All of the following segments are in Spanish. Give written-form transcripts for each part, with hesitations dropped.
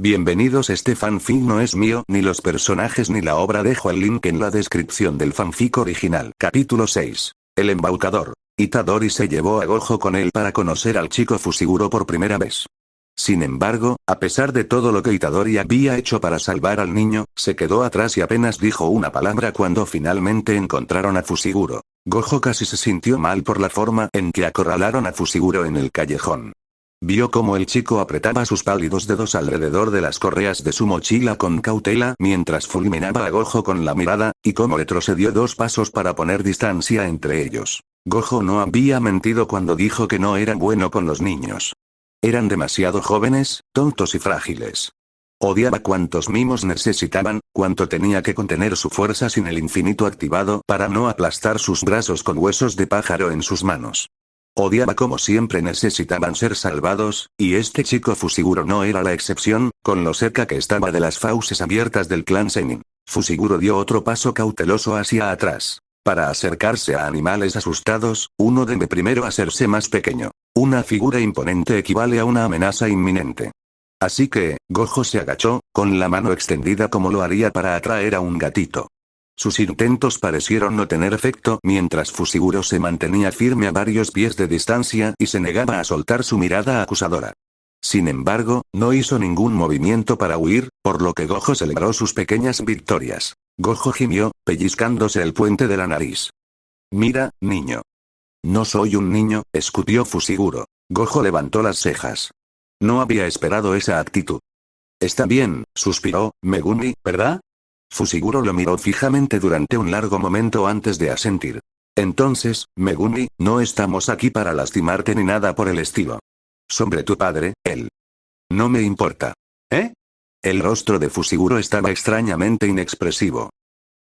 Bienvenidos. Este fanfic no es mío, ni los personajes ni la obra. Dejo el link en la descripción del fanfic original. Capítulo 6. El embaucador. Itadori se llevó a Gojo con él para conocer al chico Fushiguro por primera vez. Sin embargo, a pesar de todo lo que Itadori había hecho para salvar al niño, se quedó atrás y apenas dijo una palabra cuando finalmente encontraron a Fushiguro. Gojo casi se sintió mal por la forma en que acorralaron a Fushiguro en el callejón. Vio cómo el chico apretaba sus pálidos dedos alrededor de las correas de su mochila con cautela mientras fulminaba a Gojo con la mirada, y cómo retrocedió 2 pasos para poner distancia entre ellos. Gojo no había mentido cuando dijo que no era bueno con los niños. Eran demasiado jóvenes, tontos y frágiles. Odiaba cuántos mimos necesitaban, cuánto tenía que contener su fuerza sin el infinito activado para no aplastar sus brazos con huesos de pájaro en sus manos. Odiaba como siempre necesitaban ser salvados, y este chico Fushiguro no era la excepción, con lo cerca que estaba de las fauces abiertas del clan Zenin. Fushiguro dio otro paso cauteloso hacia atrás. Para acercarse a animales asustados, uno debe primero hacerse más pequeño. Una figura imponente equivale a una amenaza inminente. Así que, Gojo se agachó, con la mano extendida como lo haría para atraer a un gatito. Sus intentos parecieron no tener efecto mientras Fushiguro se mantenía firme a varios pies de distancia y se negaba a soltar su mirada acusadora. Sin embargo, no hizo ningún movimiento para huir, por lo que Gojo celebró sus pequeñas victorias. Gojo gimió, pellizcándose el puente de la nariz. «Mira, niño». «No soy un niño», escupió Fushiguro. Gojo levantó las cejas. No había esperado esa actitud. «Está bien», suspiró, Megumi, ¿verdad? Fushiguro lo miró fijamente durante un largo momento antes de asentir. «Entonces, Megumi, no estamos aquí para lastimarte ni nada por el estilo. Sobre tu padre, él. No me importa». «¿Eh?» El rostro de Fushiguro estaba extrañamente inexpresivo.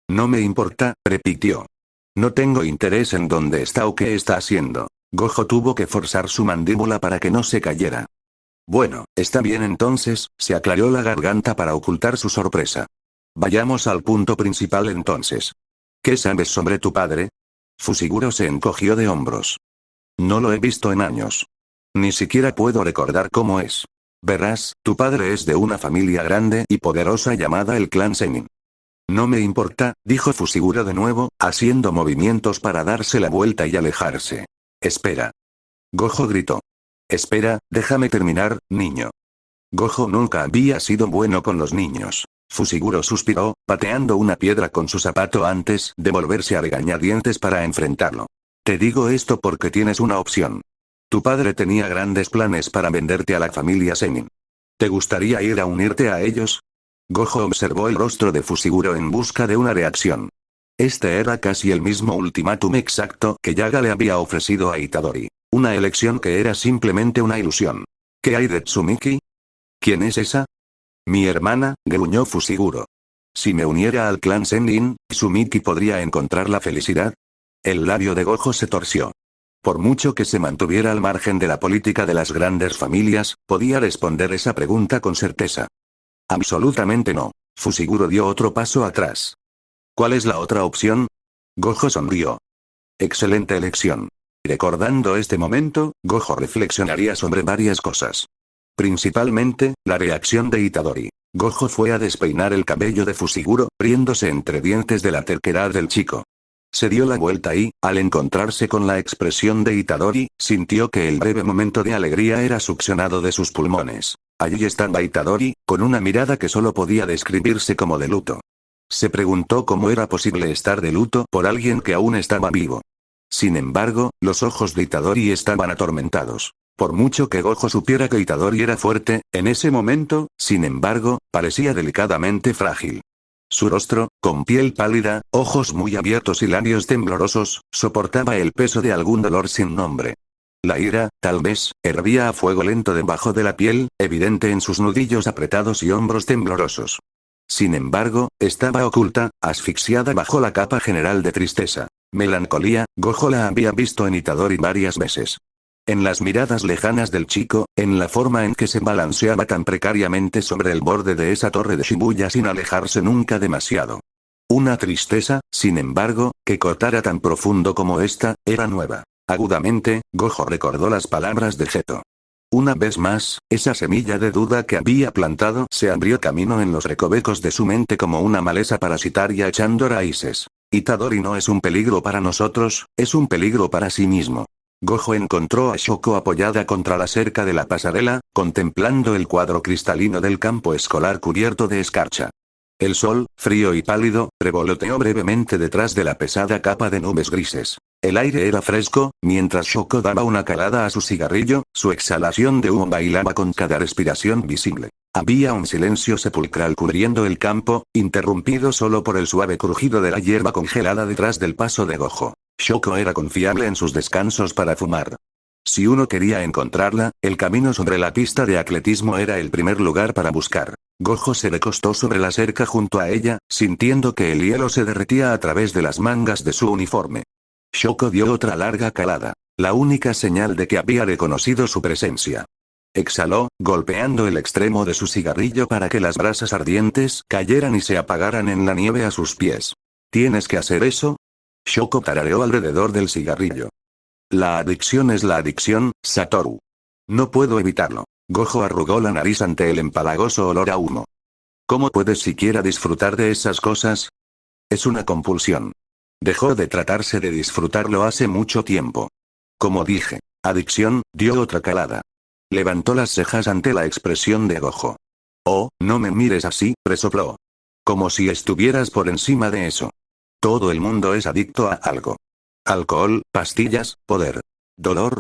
«No me importa», repitió. «No tengo interés en dónde está o qué está haciendo». Gojo tuvo que forzar su mandíbula para que no se cayera. «Bueno, está bien entonces», se aclaró la garganta para ocultar su sorpresa. «Vayamos al punto principal entonces. ¿Qué sabes sobre tu padre?» Fushiguro se encogió de hombros. «No lo he visto en años. Ni siquiera puedo recordar cómo es. Verás, tu padre es de una familia grande y poderosa llamada el clan Zenin». «No me importa», dijo Fushiguro de nuevo, haciendo movimientos para darse la vuelta y alejarse. «Espera». Gojo gritó. «Espera, déjame terminar, niño». Gojo nunca había sido bueno con los niños. Fushiguro suspiró, pateando una piedra con su zapato antes de volverse a regañadientes para enfrentarlo. «Te digo esto porque tienes una opción. Tu padre tenía grandes planes para venderte a la familia Zenin. ¿Te gustaría ir a unirte a ellos?» Gojo observó el rostro de Fushiguro en busca de una reacción. Este era casi el mismo ultimátum exacto que Yaga le había ofrecido a Itadori. Una elección que era simplemente una ilusión. ¿Qué hay de Tsumiki? ¿Quién es esa? «Mi hermana», gruñó Fushiguro. «Si me uniera al clan Zenin, Tsumiki podría encontrar la felicidad». El labio de Gojo se torció. Por mucho que se mantuviera al margen de la política de las grandes familias, podía responder esa pregunta con certeza. «Absolutamente no». Fushiguro dio otro paso atrás. «¿Cuál es la otra opción?» Gojo sonrió. «Excelente elección». Recordando este momento, Gojo reflexionaría sobre varias cosas. Principalmente, la reacción de Itadori. Gojo fue a despeinar el cabello de Fushiguro, riéndose entre dientes de la terquedad del chico. Se dio la vuelta y, al encontrarse con la expresión de Itadori, sintió que el breve momento de alegría era succionado de sus pulmones. Allí estaba Itadori, con una mirada que solo podía describirse como de luto. Se preguntó cómo era posible estar de luto por alguien que aún estaba vivo. Sin embargo, los ojos de Itadori estaban atormentados. Por mucho que Gojo supiera que Itadori era fuerte, en ese momento, sin embargo, parecía delicadamente frágil. Su rostro, con piel pálida, ojos muy abiertos y labios temblorosos, soportaba el peso de algún dolor sin nombre. La ira, tal vez, hervía a fuego lento debajo de la piel, evidente en sus nudillos apretados y hombros temblorosos. Sin embargo, estaba oculta, asfixiada bajo la capa general de tristeza. Melancolía, Gojo la había visto en Itadori varias veces. En las miradas lejanas del chico, en la forma en que se balanceaba tan precariamente sobre el borde de esa torre de Shibuya sin alejarse nunca demasiado. Una tristeza, sin embargo, que cortara tan profundo como esta, era nueva. Agudamente, Gojo recordó las palabras de Geto. Una vez más, esa semilla de duda que había plantado se abrió camino en los recovecos de su mente como una maleza parasitaria echando raíces. Itadori no es un peligro para nosotros, es un peligro para sí mismo. Gojo encontró a Shoko apoyada contra la cerca de la pasarela, contemplando el cuadro cristalino del campo escolar cubierto de escarcha. El sol, frío y pálido, revoloteó brevemente detrás de la pesada capa de nubes grises. El aire era fresco, mientras Shoko daba una calada a su cigarrillo, su exhalación de humo bailaba con cada respiración visible. Había un silencio sepulcral cubriendo el campo, interrumpido solo por el suave crujido de la hierba congelada detrás del paso de Gojo. Shoko era confiable en sus descansos para fumar. Si uno quería encontrarla, el camino sobre la pista de atletismo era el primer lugar para buscar. Gojo se recostó sobre la cerca junto a ella, sintiendo que el hielo se derretía a través de las mangas de su uniforme. Shoko dio otra larga calada, la única señal de que había reconocido su presencia. Exhaló, golpeando el extremo de su cigarrillo para que las brasas ardientes cayeran y se apagaran en la nieve a sus pies. ¿Tienes que hacer eso? Shoko tarareó alrededor del cigarrillo. La adicción es la adicción, Satoru. No puedo evitarlo. Gojo arrugó la nariz ante el empalagoso olor a humo. ¿Cómo puedes siquiera disfrutar de esas cosas? Es una compulsión. Dejó de tratarse de disfrutarlo hace mucho tiempo. Como dije, adicción, dio otra calada. Levantó las cejas ante la expresión de Gojo. Oh, no me mires así, resopló. Como si estuvieras por encima de eso. Todo el mundo es adicto a algo. Alcohol, pastillas, poder. Dolor.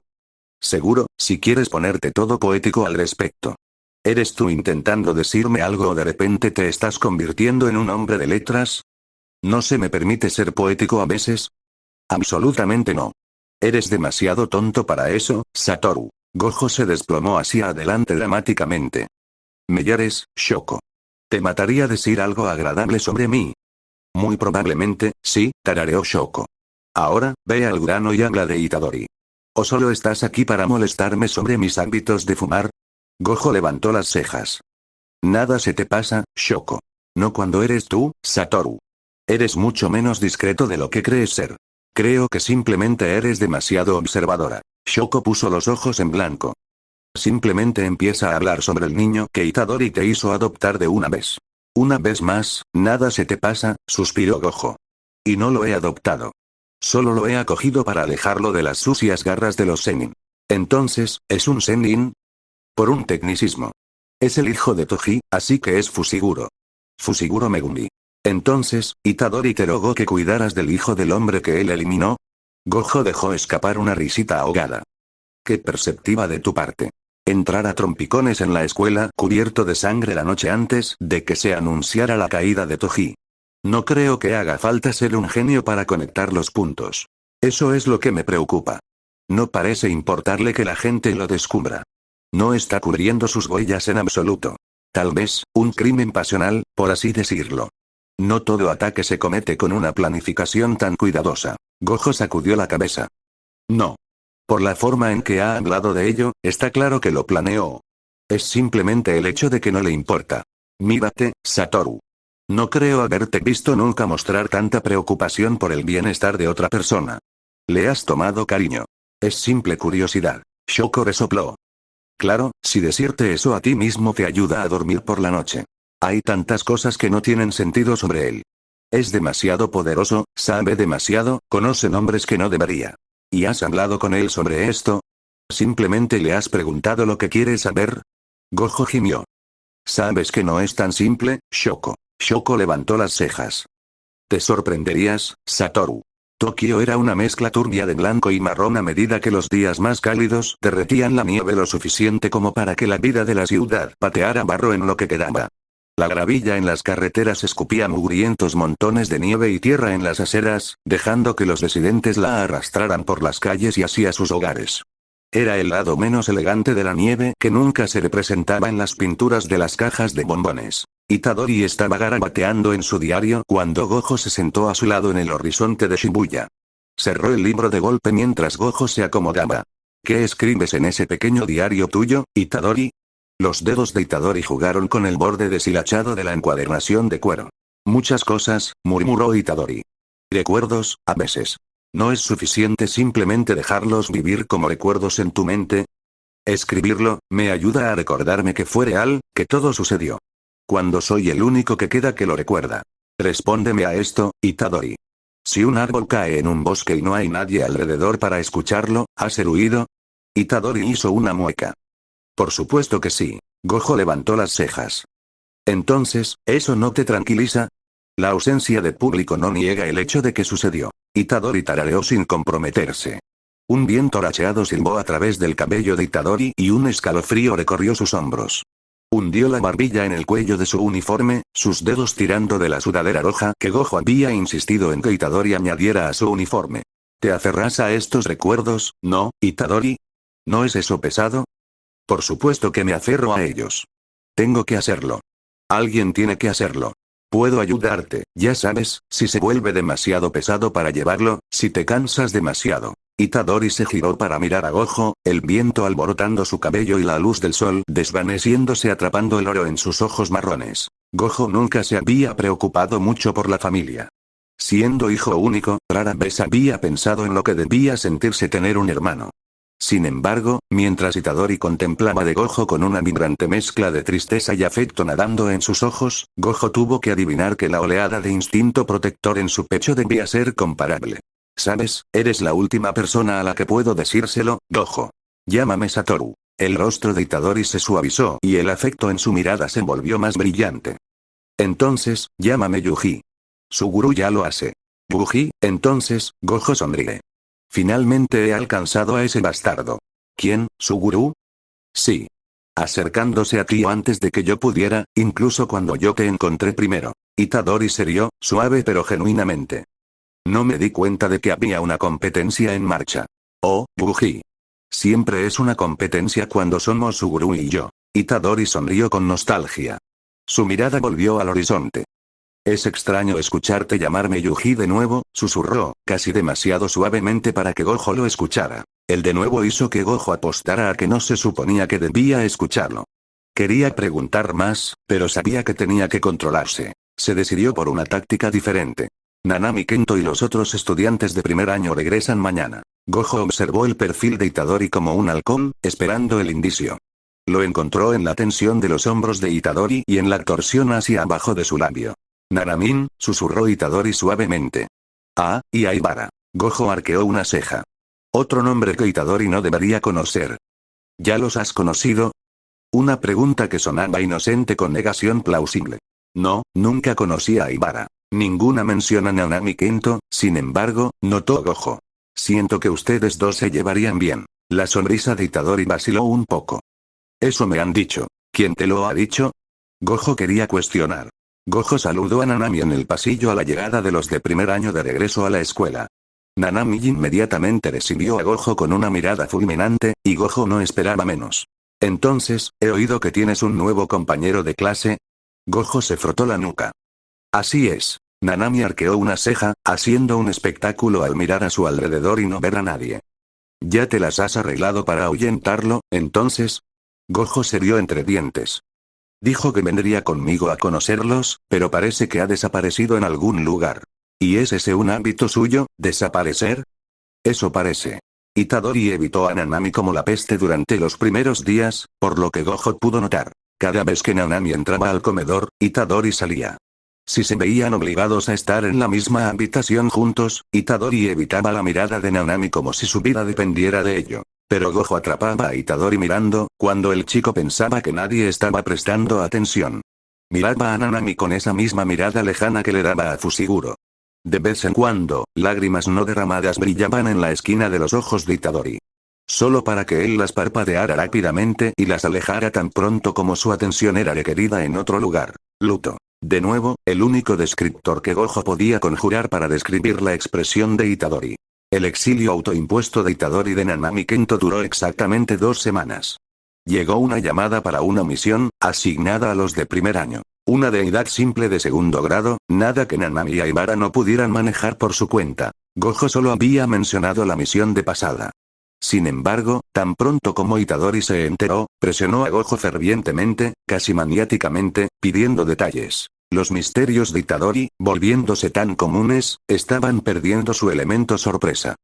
Seguro, si quieres ponerte todo poético al respecto. ¿Eres tú intentando decirme algo o de repente te estás convirtiendo en un hombre de letras? ¿No se me permite ser poético a veces? Absolutamente no. Eres demasiado tonto para eso, Satoru. Gojo se desplomó hacia adelante dramáticamente. Me hieres, Shoko. ¿Te mataría decir algo agradable sobre mí? Muy probablemente, sí, tarareó Shoko. Ahora, ve al grano y habla de Itadori. ¿O solo estás aquí para molestarme sobre mis hábitos de fumar? Gojo levantó las cejas. Nada se te pasa, Shoko. No cuando eres tú, Satoru. Eres mucho menos discreto de lo que crees ser. Creo que simplemente eres demasiado observadora. Shoko puso los ojos en blanco. Simplemente empieza a hablar sobre el niño que Itadori te hizo adoptar de una vez. Una vez más, nada se te pasa, suspiró Gojo. Y no lo he adoptado. Solo lo he acogido para alejarlo de las sucias garras de los Zenin. Entonces, ¿es un Zenin? Por un tecnicismo. Es el hijo de Toji, así que es Fushiguro. Fushiguro Megumi. Entonces, Itadori te rogó que cuidaras del hijo del hombre que él eliminó. Gojo dejó escapar una risita ahogada. Qué perceptiva de tu parte. Entrar a trompicones en la escuela cubierto de sangre la noche antes de que se anunciara la caída de Toji. No creo que haga falta ser un genio para conectar los puntos. Eso es lo que me preocupa. No parece importarle que la gente lo descubra. No está cubriendo sus huellas en absoluto. Tal vez, un crimen pasional, por así decirlo. No todo ataque se comete con una planificación tan cuidadosa. Gojo sacudió la cabeza. No. Por la forma en que ha hablado de ello, está claro que lo planeó. Es simplemente el hecho de que no le importa. Mírate, Satoru. No creo haberte visto nunca mostrar tanta preocupación por el bienestar de otra persona. Le has tomado cariño. Es simple curiosidad. Shoko resopló. Claro, si decirte eso a ti mismo te ayuda a dormir por la noche. Hay tantas cosas que no tienen sentido sobre él. Es demasiado poderoso, sabe demasiado, conoce nombres que no debería. ¿Y has hablado con él sobre esto? ¿Simplemente le has preguntado lo que quiere saber? Gojo gimió. Sabes que no es tan simple, Shoko. Shoko levantó las cejas. Te sorprenderías, Satoru. Tokio era una mezcla turbia de blanco y marrón a medida que los días más cálidos derretían la nieve lo suficiente como para que la vida de la ciudad pateara barro en lo que quedaba. La gravilla en las carreteras escupía mugrientos montones de nieve y tierra en las aceras, dejando que los residentes la arrastraran por las calles y hacia sus hogares. Era el lado menos elegante de la nieve que nunca se representaba en las pinturas de las cajas de bombones. Itadori estaba garabateando en su diario cuando Gojo se sentó a su lado en el horizonte de Shibuya. Cerró el libro de golpe mientras Gojo se acomodaba. ¿Qué escribes en ese pequeño diario tuyo, Itadori? Los dedos de Itadori jugaron con el borde deshilachado de la encuadernación de cuero. Muchas cosas, murmuró Itadori. Recuerdos, a veces. ¿No es suficiente simplemente dejarlos vivir como recuerdos en tu mente? Escribirlo, me ayuda a recordarme que fue real, que todo sucedió. Cuando soy el único que queda que lo recuerda. Respóndeme a esto, Itadori. Si un árbol cae en un bosque y no hay nadie alrededor para escucharlo, ¿has oído? Itadori hizo una mueca. Por supuesto que sí. Gojo levantó las cejas. Entonces, ¿eso no te tranquiliza? La ausencia de público no niega el hecho de que sucedió. Itadori tarareó sin comprometerse. Un viento racheado silbó a través del cabello de Itadori y un escalofrío recorrió sus hombros. Hundió la barbilla en el cuello de su uniforme, sus dedos tirando de la sudadera roja que Gojo había insistido en que Itadori añadiera a su uniforme. ¿Te aferras a estos recuerdos, no, Itadori? ¿No es eso pesado? Por supuesto que me aferro a ellos. Tengo que hacerlo. Alguien tiene que hacerlo. Puedo ayudarte, ya sabes, si se vuelve demasiado pesado para llevarlo, si te cansas demasiado. Itadori se giró para mirar a Gojo, el viento alborotando su cabello y la luz del sol desvaneciéndose atrapando el oro en sus ojos marrones. Gojo nunca se había preocupado mucho por la familia. Siendo hijo único, rara vez había pensado en lo que debía sentirse tener un hermano. Sin embargo, mientras Itadori contemplaba de Gojo con una vibrante mezcla de tristeza y afecto nadando en sus ojos, Gojo tuvo que adivinar que la oleada de instinto protector en su pecho debía ser comparable. ¿Sabes? Eres la última persona a la que puedo decírselo, Gojo. Llámame Satoru. El rostro de Itadori se suavizó y el afecto en su mirada se volvió más brillante. Entonces, llámame Yuji. Suguru ya lo hace. Yuji, entonces, Gojo sonríe. Finalmente he alcanzado a ese bastardo. ¿Quién, Suguru? Sí. Acercándose a ti antes de que yo pudiera, incluso cuando yo te encontré primero. Itadori se rió, suave pero genuinamente. No me di cuenta de que había una competencia en marcha. Oh, Yuji. Siempre es una competencia cuando somos Suguru y yo. Itadori sonrió con nostalgia. Su mirada volvió al horizonte. Es extraño escucharte llamarme Yuji de nuevo, susurró, casi demasiado suavemente para que Gojo lo escuchara. El de nuevo hizo que Gojo apostara a que no se suponía que debía escucharlo. Quería preguntar más, pero sabía que tenía que controlarse. Se decidió por una táctica diferente. Nanami Kento y los otros estudiantes de primer año regresan mañana. Gojo observó el perfil de Itadori como un halcón, esperando el indicio. Lo encontró en la tensión de los hombros de Itadori y en la torsión hacia abajo de su labio. Nanamin, susurró Itadori suavemente. Ah, y Aibara. Gojo arqueó una ceja. Otro nombre que Itadori no debería conocer. ¿Ya los has conocido? Una pregunta que sonaba inocente con negación plausible. No, nunca conocí a Aibara. Ninguna mención a Nanami Kento, sin embargo, notó Gojo. Siento que ustedes dos se llevarían bien. La sonrisa de Itadori vaciló un poco. Eso me han dicho. ¿Quién te lo ha dicho? Gojo quería cuestionar. Gojo saludó a Nanami en el pasillo a la llegada de los de primer año de regreso a la escuela. Nanami inmediatamente recibió a Gojo con una mirada fulminante, y Gojo no esperaba menos. Entonces, he oído que tienes un nuevo compañero de clase. Gojo se frotó la nuca. Así es. Nanami arqueó una ceja, haciendo un espectáculo al mirar a su alrededor y no ver a nadie. ¿Ya te las has arreglado para ahuyentarlo, entonces? Gojo se rió entre dientes. Dijo que vendría conmigo a conocerlos, pero parece que ha desaparecido en algún lugar. ¿Y es ese un hábito suyo, desaparecer? Eso parece. Itadori evitó a Nanami como la peste durante los primeros días, por lo que Gojo pudo notar. Cada vez que Nanami entraba al comedor, Itadori salía. Si se veían obligados a estar en la misma habitación juntos, Itadori evitaba la mirada de Nanami como si su vida dependiera de ello. Pero Gojo atrapaba a Itadori mirando, cuando el chico pensaba que nadie estaba prestando atención. Miraba a Nanami con esa misma mirada lejana que le daba a Fushiguro. De vez en cuando, lágrimas no derramadas brillaban en la esquina de los ojos de Itadori. Solo para que él las parpadeara rápidamente y las alejara tan pronto como su atención era requerida en otro lugar. Luto. De nuevo, el único descriptor que Gojo podía conjurar para describir la expresión de Itadori. El exilio autoimpuesto de Itadori de Nanami Kento duró exactamente 2 semanas. Llegó una llamada para una misión, asignada a los de primer año. Una deidad simple de segundo grado, nada que Nanami y Aibara no pudieran manejar por su cuenta. Gojo solo había mencionado la misión de pasada. Sin embargo, tan pronto como Itadori se enteró, presionó a Gojo fervientemente, casi maniáticamente, pidiendo detalles. Los misterios de Itadori, volviéndose tan comunes, estaban perdiendo su elemento sorpresa.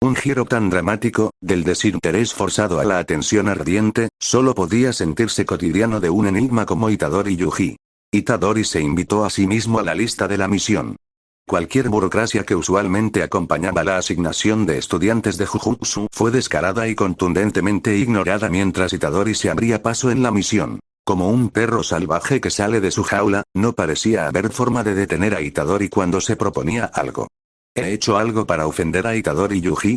Un giro tan dramático, del desinterés forzado a la atención ardiente, solo podía sentirse cotidiano de un enigma como Itadori Yuji. Itadori se invitó a sí mismo a la lista de la misión. Cualquier burocracia que usualmente acompañaba la asignación de estudiantes de Jujutsu fue descarada y contundentemente ignorada mientras Itadori se abría paso en la misión. Como un perro salvaje que sale de su jaula, no parecía haber forma de detener a Itadori cuando se proponía algo. ¿He hecho algo para ofender a Itadori Yuji?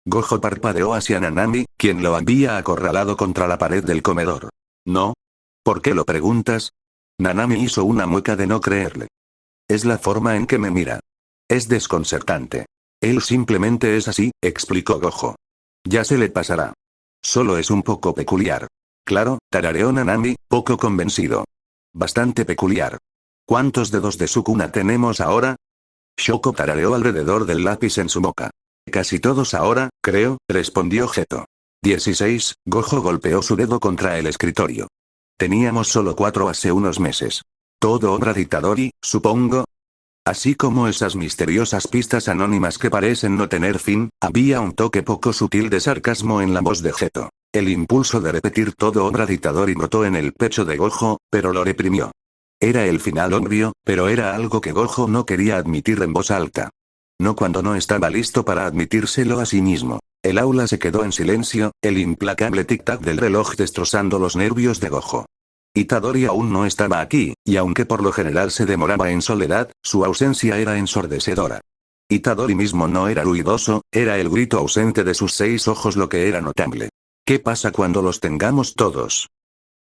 Gojo parpadeó hacia Nanami, quien lo había acorralado contra la pared del comedor. ¿No? ¿Por qué lo preguntas? Nanami hizo una mueca de no creerle. Es la forma en que me mira. Es desconcertante. Él simplemente es así, explicó Gojo. Ya se le pasará. Solo es un poco peculiar. Claro, tarareó Nanami, poco convencido. Bastante peculiar. ¿Cuántos dedos de Sukuna tenemos ahora? Shoko tarareó alrededor del lápiz en su boca. Casi todos ahora, creo, respondió Geto. 16, Gojo golpeó su dedo contra el escritorio. Teníamos solo 4 hace unos meses. Todo obra de Itadori, supongo. Así como esas misteriosas pistas anónimas que parecen no tener fin, había un toque poco sutil de sarcasmo en la voz de Geto. El impulso de repetir todo obra de Itadori brotó en el pecho de Gojo, pero lo reprimió. Era el final obvio, pero era algo que Gojo no quería admitir en voz alta. No cuando no estaba listo para admitírselo a sí mismo. El aula se quedó en silencio, el implacable tic-tac del reloj destrozando los nervios de Gojo. Itadori aún no estaba aquí, y aunque por lo general se demoraba en soledad, su ausencia era ensordecedora. Itadori mismo no era ruidoso, era el grito ausente de sus 6 ojos lo que era notable. ¿Qué pasa cuando los tengamos todos?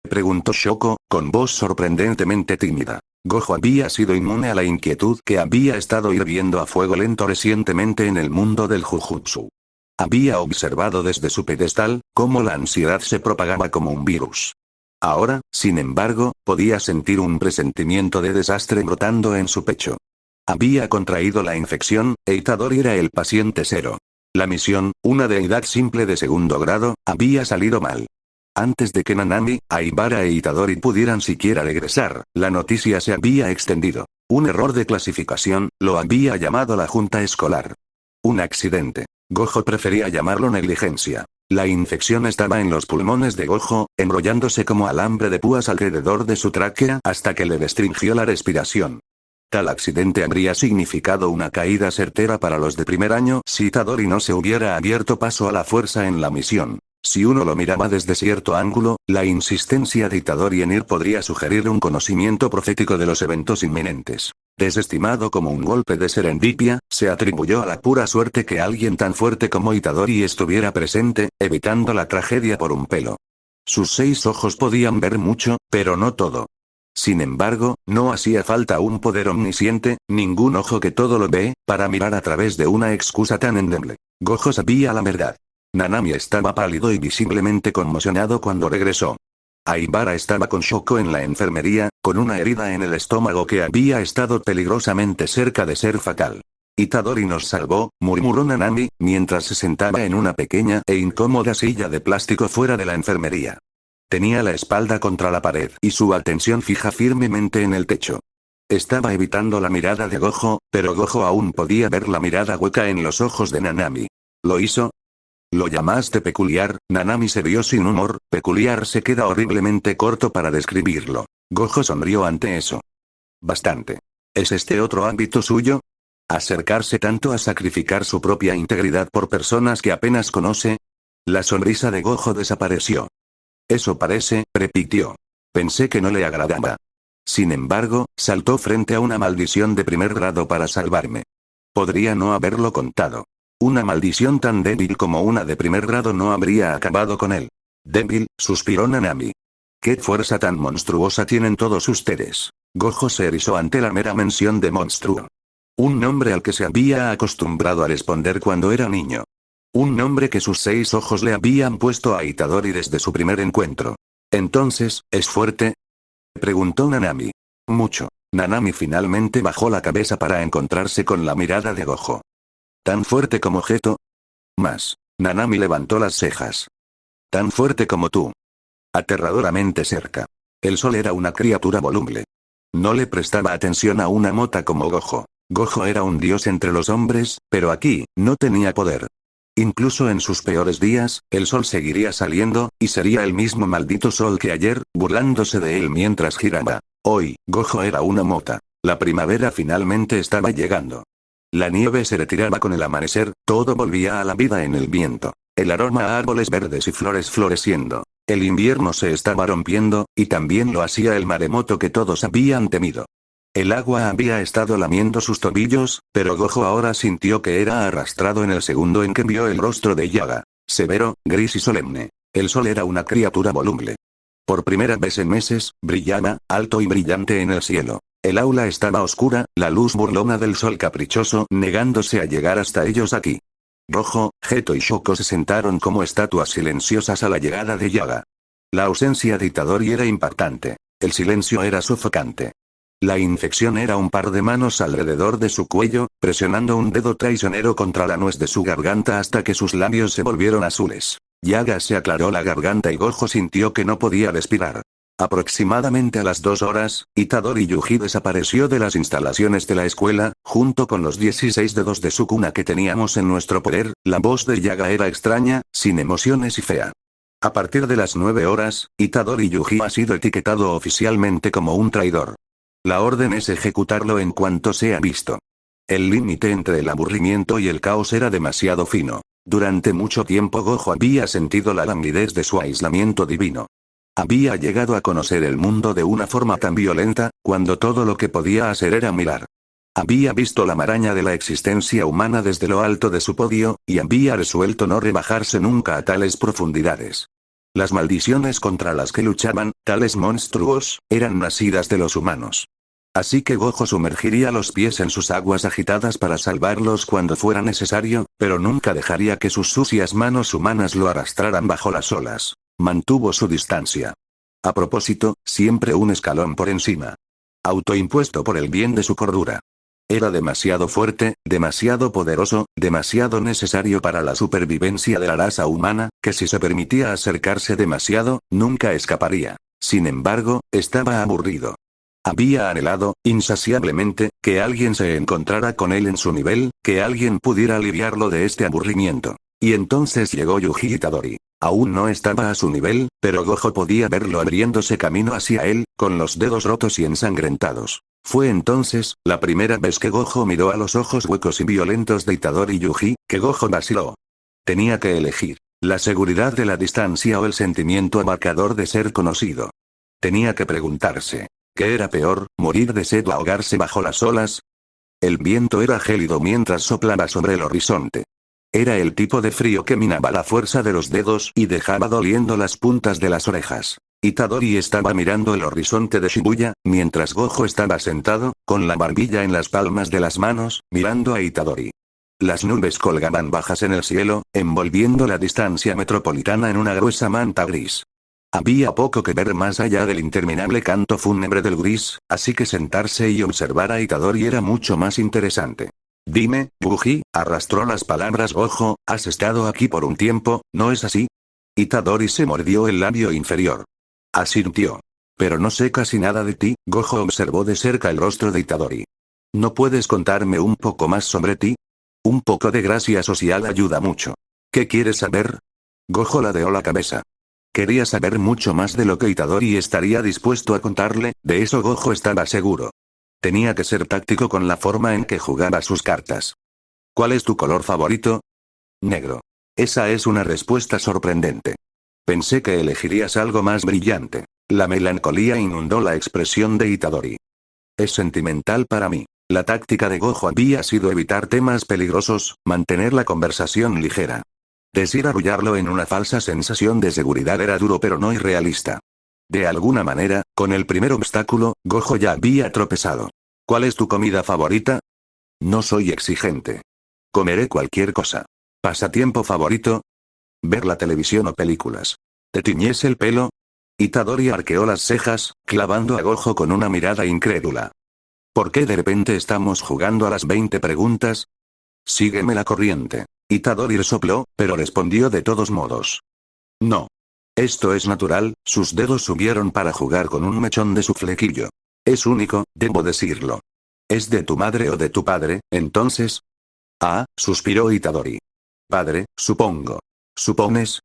Preguntó Shoko, con voz sorprendentemente tímida. Gojo había sido inmune a la inquietud que había estado hirviendo a fuego lento recientemente en el mundo del Jujutsu. Había observado desde su pedestal, cómo la ansiedad se propagaba como un virus. Ahora, sin embargo, podía sentir un presentimiento de desastre brotando en su pecho. Había contraído la infección, e Itadori era el paciente cero. La misión, una deidad simple de segundo grado, había salido mal. Antes de que Nanami, Aibara e Itadori pudieran siquiera regresar, la noticia se había extendido. Un error de clasificación, lo había llamado la junta escolar. Un accidente. Gojo prefería llamarlo negligencia. La infección estaba en los pulmones de Gojo, enrollándose como alambre de púas alrededor de su tráquea hasta que le restringió la respiración. Tal accidente habría significado una caída certera para los de primer año si Itadori no se hubiera abierto paso a la fuerza en la misión. Si uno lo miraba desde cierto ángulo, la insistencia de Itadori en ir podría sugerir un conocimiento profético de los eventos inminentes. Desestimado como un golpe de serendipia, se atribuyó a la pura suerte que alguien tan fuerte como Itadori estuviera presente, evitando la tragedia por un pelo. Sus 6 ojos podían ver mucho, pero no todo. Sin embargo, no hacía falta un poder omnisciente, ningún ojo que todo lo ve, para mirar a través de una excusa tan endeble. Gojo sabía la verdad. Nanami estaba pálido y visiblemente conmocionado cuando regresó. Aibara estaba con Shoko en la enfermería, con una herida en el estómago que había estado peligrosamente cerca de ser fatal. Itadori nos salvó, murmuró Nanami, mientras se sentaba en una pequeña e incómoda silla de plástico fuera de la enfermería. Tenía la espalda contra la pared y su atención fija firmemente en el techo. Estaba evitando la mirada de Gojo, pero Gojo aún podía ver la mirada hueca en los ojos de Nanami. ¿Lo hizo? ¿Lo llamaste peculiar? Nanami se vio sin humor, peculiar se queda horriblemente corto para describirlo. Gojo sonrió ante eso. Bastante. ¿Es este otro hábito suyo? ¿Acercarse tanto a sacrificar su propia integridad por personas que apenas conoce? La sonrisa de Gojo desapareció. Eso parece, repitió. Pensé que no le agradaba. Sin embargo, saltó frente a una maldición de primer grado para salvarme. Podría no haberlo contado. Una maldición tan débil como una de primer grado no habría acabado con él. Débil, suspiró Nanami. ¿Qué fuerza tan monstruosa tienen todos ustedes? Gojo se erizó ante la mera mención de monstruo. Un nombre al que se había acostumbrado a responder cuando era niño. Un nombre que sus 6 ojos le habían puesto a Itadori desde su primer encuentro. Entonces, ¿es fuerte? Preguntó Nanami. Mucho. Nanami finalmente bajó la cabeza para encontrarse con la mirada de Gojo. ¿Tan fuerte como Geto? Más. Nanami levantó las cejas. Tan fuerte como tú. Aterradoramente cerca. El sol era una criatura voluble. No le prestaba atención a una mota como Gojo. Gojo era un dios entre los hombres, pero aquí, no tenía poder. Incluso en sus peores días, el sol seguiría saliendo, y sería el mismo maldito sol que ayer, burlándose de él mientras giraba. Hoy, Gojo era una mota. La primavera finalmente estaba llegando. La nieve se retiraba con el amanecer, todo volvía a la vida en el viento. El aroma a árboles verdes y flores floreciendo. El invierno se estaba rompiendo, y también lo hacía el maremoto que todos habían temido. El agua había estado lamiendo sus tobillos, pero Gojo ahora sintió que era arrastrado en el segundo en que vio el rostro de Yaga. Severo, gris y solemne. El sol era una criatura voluble. Por primera vez en meses, brillaba, alto y brillante en el cielo. El aula estaba oscura, la luz burlona del sol caprichoso negándose a llegar hasta ellos aquí. Rojo, Geto y Shoko se sentaron como estatuas silenciosas a la llegada de Yaga. La ausencia de Itadori era impactante. El silencio era sofocante. La infección era un par de manos alrededor de su cuello, presionando un dedo traicionero contra la nuez de su garganta hasta que sus labios se volvieron azules. Yaga se aclaró la garganta y Gojo sintió que no podía respirar. Aproximadamente a las 2 horas, Itadori Yuji desapareció de las instalaciones de la escuela, junto con los 16 dedos de Sukuna que teníamos en nuestro poder. La voz de Yaga era extraña, sin emociones y fea. A partir de las 9 horas, Itadori Yuji ha sido etiquetado oficialmente como un traidor. La orden es ejecutarlo en cuanto sea visto. El límite entre el aburrimiento y el caos era demasiado fino. Durante mucho tiempo Gojo había sentido la languidez de su aislamiento divino. Había llegado a conocer el mundo de una forma tan violenta, cuando todo lo que podía hacer era mirar. Había visto la maraña de la existencia humana desde lo alto de su podio, y había resuelto no rebajarse nunca a tales profundidades. Las maldiciones contra las que luchaban, tales monstruos, eran nacidas de los humanos. Así que Gojo sumergiría los pies en sus aguas agitadas para salvarlos cuando fuera necesario, pero nunca dejaría que sus sucias manos humanas lo arrastraran bajo las olas. Mantuvo su distancia. A propósito, siempre un escalón por encima. Autoimpuesto por el bien de su cordura. Era demasiado fuerte, demasiado poderoso, demasiado necesario para la supervivencia de la raza humana, que si se permitía acercarse demasiado, nunca escaparía. Sin embargo, estaba aburrido. Había anhelado, insaciablemente, que alguien se encontrara con él en su nivel, que alguien pudiera aliviarlo de este aburrimiento. Y entonces llegó Yuji Itadori. Aún no estaba a su nivel, pero Gojo podía verlo abriéndose camino hacia él, con los dedos rotos y ensangrentados. Fue entonces, la primera vez que Gojo miró a los ojos huecos y violentos de Itadori Yuji, que Gojo vaciló. Tenía que elegir, la seguridad de la distancia o el sentimiento abarcador de ser conocido. Tenía que preguntarse, ¿qué era peor, morir de sed o ahogarse bajo las olas? El viento era gélido mientras soplaba sobre el horizonte. Era el tipo de frío que minaba la fuerza de los dedos y dejaba doliendo las puntas de las orejas. Itadori estaba mirando el horizonte de Shibuya, mientras Gojo estaba sentado, con la barbilla en las palmas de las manos, mirando a Itadori. Las nubes colgaban bajas en el cielo, envolviendo la distancia metropolitana en una gruesa manta gris. Había poco que ver más allá del interminable canto fúnebre del gris, así que sentarse y observar a Itadori era mucho más interesante. Dime, Yuji, arrastró las palabras Gojo, has estado aquí por un tiempo, ¿no es así? Itadori se mordió el labio inferior. Asintió. Pero no sé casi nada de ti. Gojo observó de cerca el rostro de Itadori. ¿No puedes contarme un poco más sobre ti? Un poco de gracia social ayuda mucho. ¿Qué quieres saber? Gojo ladeó la cabeza. Quería saber mucho más de lo que Itadori estaría dispuesto a contarle, de eso Gojo estaba seguro. Tenía que ser táctico con la forma en que jugaba sus cartas. ¿Cuál es tu color favorito? Negro. Esa es una respuesta sorprendente. Pensé que elegirías algo más brillante. La melancolía inundó la expresión de Itadori. Es sentimental para mí. La táctica de Gojo había sido evitar temas peligrosos, mantener la conversación ligera. Desarrollarlo en una falsa sensación de seguridad era duro pero no irrealista. De alguna manera, con el primer obstáculo, Gojo ya había tropezado. ¿Cuál es tu comida favorita? No soy exigente. Comeré cualquier cosa. ¿Pasatiempo favorito? Ver la televisión o películas. ¿Te tiñes el pelo? Itadori arqueó las cejas, clavando a Gojo con una mirada incrédula. ¿Por qué de repente estamos jugando a las 20 preguntas? Sígueme la corriente. Itadori resopló, pero respondió de todos modos. No. Esto es natural, sus dedos subieron para jugar con un mechón de su flequillo. Es único, debo decirlo. ¿Es de tu madre o de tu padre, entonces? Ah, suspiró Itadori. Padre, supongo. ¿Supones?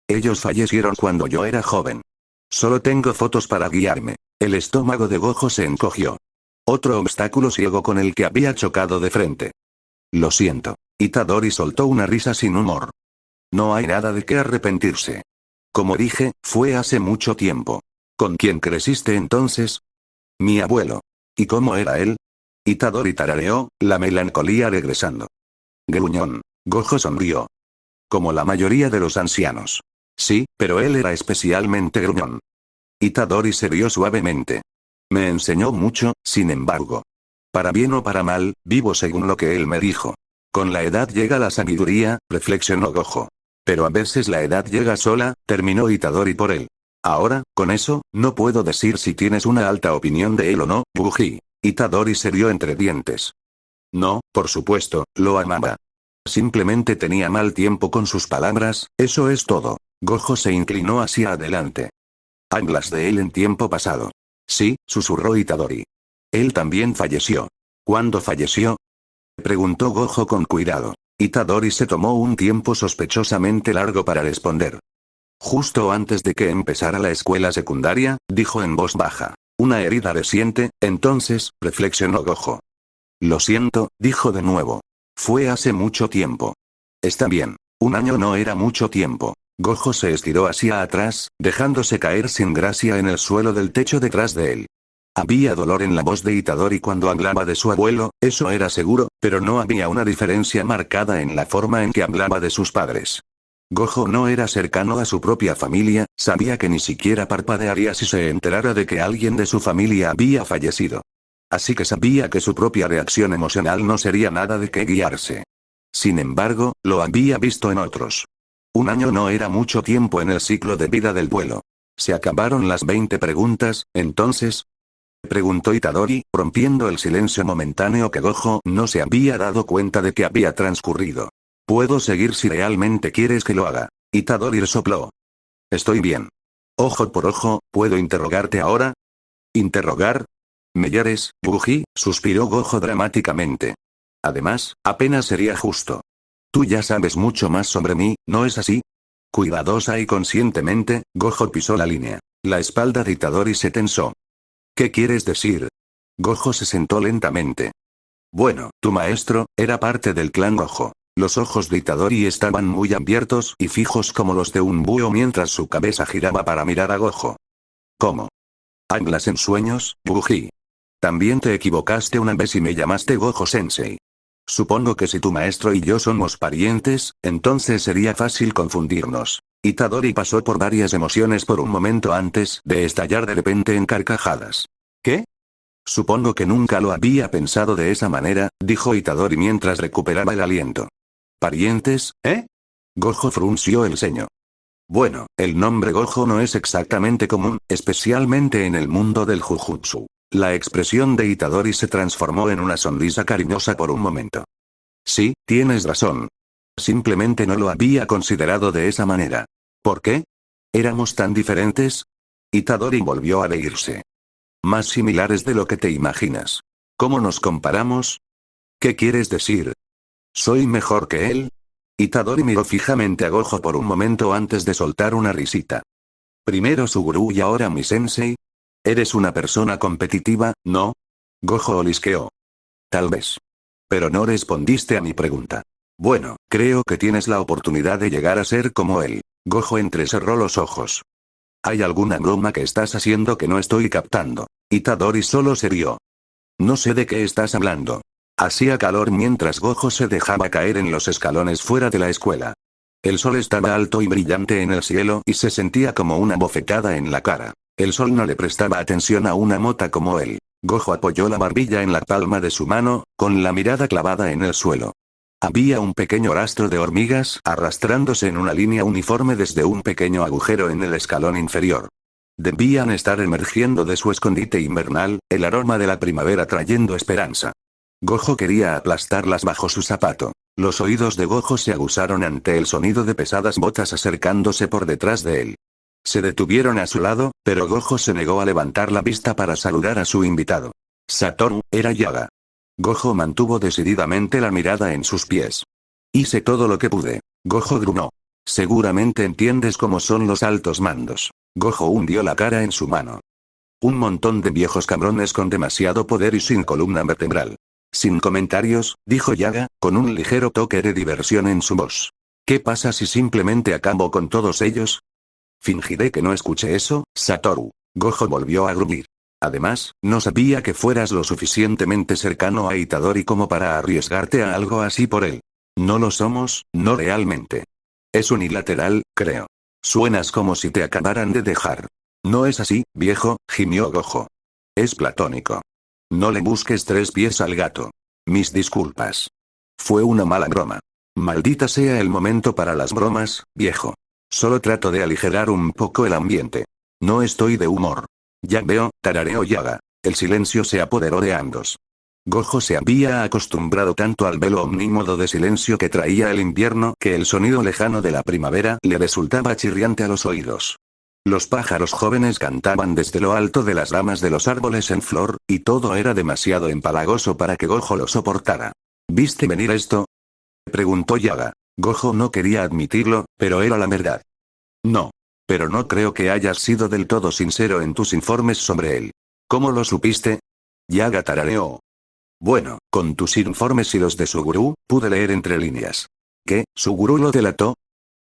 Ellos fallecieron cuando yo era joven. Solo tengo fotos para guiarme. El estómago de Gojo se encogió. Otro obstáculo ciego con el que había chocado de frente. Lo siento. Itadori soltó una risa sin humor. No hay nada de qué arrepentirse. Como dije, fue hace mucho tiempo. ¿Con quién creciste entonces? Mi abuelo. ¿Y cómo era él? Itadori tarareó, la melancolía regresando. Gruñón. Gojo sonrió. Como la mayoría de los ancianos. Sí, pero él era especialmente gruñón. Itadori se rió suavemente. Me enseñó mucho, sin embargo. Para bien o para mal, vivo según lo que él me dijo. Con la edad llega la sabiduría, reflexionó Gojo. Pero a veces la edad llega sola, terminó Itadori por él. Ahora, con eso, no puedo decir si tienes una alta opinión de él o no, Buji. Itadori se rió entre dientes. No, por supuesto, lo amaba. Simplemente tenía mal tiempo con sus palabras, eso es todo. Gojo se inclinó hacia adelante. Hablas de él en tiempo pasado. Sí, susurró Itadori. Él también falleció. ¿Cuándo falleció? Preguntó Gojo con cuidado. Itadori se tomó un tiempo sospechosamente largo para responder. Justo antes de que empezara la escuela secundaria, dijo en voz baja. Una herida reciente, entonces, reflexionó Gojo. Lo siento, dijo de nuevo. Fue hace mucho tiempo. Está bien. Un año no era mucho tiempo. Gojo se estiró hacia atrás, dejándose caer sin gracia en el suelo del techo detrás de él. Había dolor en la voz de Itadori cuando hablaba de su abuelo, eso era seguro, pero no había una diferencia marcada en la forma en que hablaba de sus padres. Gojo no era cercano a su propia familia, sabía que ni siquiera parpadearía si se enterara de que alguien de su familia había fallecido. Así que sabía que su propia reacción emocional no sería nada de qué guiarse. Sin embargo, lo había visto en otros. Un año no era mucho tiempo en el ciclo de vida del duelo. Se acabaron las 20 preguntas, entonces. Preguntó Itadori, rompiendo el silencio momentáneo que Gojo no se había dado cuenta de que había transcurrido. Puedo seguir si realmente quieres que lo haga. Itadori resopló. Estoy bien. Ojo por ojo, ¿puedo interrogarte ahora? ¿Interrogar? Mellares, Buji, suspiró Gojo dramáticamente. Además, apenas sería justo. Tú ya sabes mucho más sobre mí, ¿no es así? Cuidadosa y conscientemente, Gojo pisó la línea. La espalda de Itadori se tensó. ¿Qué quieres decir? Gojo se sentó lentamente. Bueno, tu maestro, era parte del clan Gojo. Los ojos de Itadori estaban muy abiertos y fijos como los de un búho mientras su cabeza giraba para mirar a Gojo. ¿Cómo? ¿Hablas en sueños, Buji? También te equivocaste una vez y me llamaste Gojo-sensei. Supongo que si tu maestro y yo somos parientes, entonces sería fácil confundirnos. Itadori pasó por varias emociones por un momento antes de estallar de repente en carcajadas. ¿Qué? Supongo que nunca lo había pensado de esa manera, dijo Itadori mientras recuperaba el aliento. ¿Parientes, eh? Gojo frunció el ceño. Bueno, el nombre Gojo no es exactamente común, especialmente en el mundo del Jujutsu. La expresión de Itadori se transformó en una sonrisa cariñosa por un momento. Sí, tienes razón. Simplemente no lo había considerado de esa manera. ¿Por qué? ¿Éramos tan diferentes? Itadori volvió a reírse. Más similares de lo que te imaginas. ¿Cómo nos comparamos? ¿Qué quieres decir? ¿Soy mejor que él? Itadori miró fijamente a Gojo por un momento antes de soltar una risita. Primero su gurú y ahora mi sensei. Eres una persona competitiva, ¿no? Gojo olisqueó. Tal vez. Pero no respondiste a mi pregunta. Bueno, creo que tienes la oportunidad de llegar a ser como él. Gojo entrecerró los ojos. ¿Hay alguna broma que estás haciendo que no estoy captando? Itadori solo se rió. No sé de qué estás hablando. Hacía calor mientras Gojo se dejaba caer en los escalones fuera de la escuela. El sol estaba alto y brillante en el cielo y se sentía como una bofetada en la cara. El sol no le prestaba atención a una mota como él. Gojo apoyó la barbilla en la palma de su mano, con la mirada clavada en el suelo. Había un pequeño rastro de hormigas arrastrándose en una línea uniforme desde un pequeño agujero en el escalón inferior. Debían estar emergiendo de su escondite invernal, el aroma de la primavera trayendo esperanza. Gojo quería aplastarlas bajo su zapato. Los oídos de Gojo se aguzaron ante el sonido de pesadas botas acercándose por detrás de él. Se detuvieron a su lado, pero Gojo se negó a levantar la vista para saludar a su invitado. Satoru, era Yaga. Gojo mantuvo decididamente la mirada en sus pies. Hice todo lo que pude. Gojo gruñó. Seguramente entiendes cómo son los altos mandos. Gojo hundió la cara en su mano. Un montón de viejos cabrones con demasiado poder y sin columna vertebral. Sin comentarios, dijo Yaga, con un ligero toque de diversión en su voz. ¿Qué pasa si simplemente acabo con todos ellos? Fingiré que no escuché eso, Satoru. Gojo volvió a gruñir. Además, no sabía que fueras lo suficientemente cercano a Itadori como para arriesgarte a algo así por él. No lo somos, no realmente. Es unilateral, creo. Suenas como si te acabaran de dejar. No es así, viejo, gimió Gojo. Es platónico. No le busques 3 pies al gato. Mis disculpas. Fue una mala broma. Maldita sea el momento para las bromas, viejo. Solo trato de aligerar un poco el ambiente. No estoy de humor. Ya veo, tarareó Yaga. El silencio se apoderó de ambos. Gojo se había acostumbrado tanto al velo omnímodo de silencio que traía el invierno que el sonido lejano de la primavera le resultaba chirriante a los oídos. Los pájaros jóvenes cantaban desde lo alto de las ramas de los árboles en flor, y todo era demasiado empalagoso para que Gojo lo soportara. ¿Viste venir esto? Preguntó Yaga. Gojo no quería admitirlo, pero era la verdad. No. Pero no creo que hayas sido del todo sincero en tus informes sobre él. ¿Cómo lo supiste? Yaga tarareó. Bueno, con tus informes y los de Suguru, pude leer entre líneas. ¿Qué? ¿Suguru lo delató?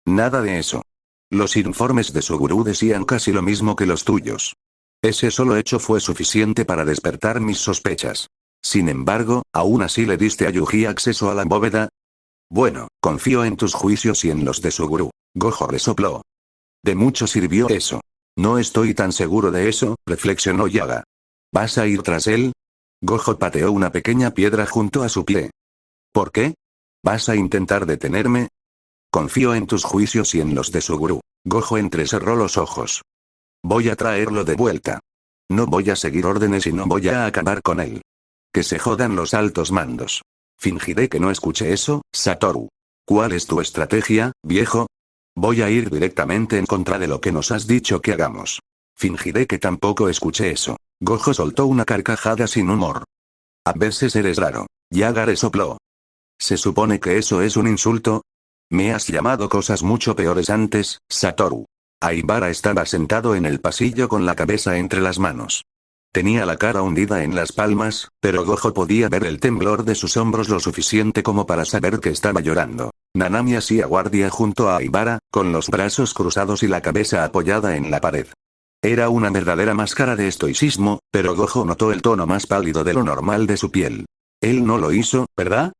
Nada de eso. Los informes de Suguru decían casi lo mismo que los tuyos. Ese solo hecho fue suficiente para despertar mis sospechas. Sin embargo, ¿aún así le diste a Yuji acceso a la bóveda? Bueno, confío en tus juicios y en los de Suguru. Gojo resopló. De mucho sirvió eso. No estoy tan seguro de eso, reflexionó Yaga. ¿Vas a ir tras él? Gojo pateó una pequeña piedra junto a su pie. ¿Por qué? ¿Vas a intentar detenerme? Confío en tus juicios y en los de Suguru. Gojo entrecerró los ojos. Voy a traerlo de vuelta. No voy a seguir órdenes y no voy a acabar con él. Que se jodan los altos mandos. Fingiré que no escuché eso, Satoru. ¿Cuál es tu estrategia, viejo? Voy a ir directamente en contra de lo que nos has dicho que hagamos. Fingiré que tampoco escuché eso. Gojo soltó una carcajada sin humor. A veces eres raro. Yaga resopló. ¿Se supone que eso es un insulto? Me has llamado cosas mucho peores antes, Satoru. Aibara estaba sentado en el pasillo con la cabeza entre las manos. Tenía la cara hundida en las palmas, pero Gojo podía ver el temblor de sus hombros lo suficiente como para saber que estaba llorando. Nanami hacía guardia junto a Aibara, con los brazos cruzados y la cabeza apoyada en la pared. Era una verdadera máscara de estoicismo, pero Gojo notó el tono más pálido de lo normal de su piel. Él no lo hizo, ¿verdad?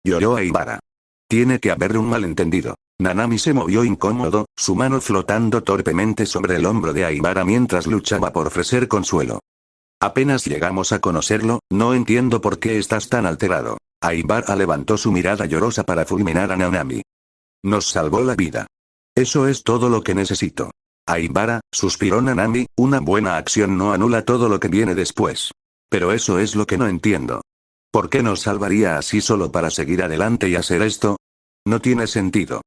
Lloró Aibara. Tiene que haber un malentendido. Nanami se movió incómodo, su mano flotando torpemente sobre el hombro de Aibara mientras luchaba por ofrecer consuelo. Apenas llegamos a conocerlo, no entiendo por qué estás tan alterado. Aibara levantó su mirada llorosa para fulminar a Nanami. Nos salvó la vida. Eso es todo lo que necesito. Aibara, suspiró Nanami, una buena acción no anula todo lo que viene después. Pero eso es lo que no entiendo. ¿Por qué nos salvaría así solo para seguir adelante y hacer esto? No tiene sentido.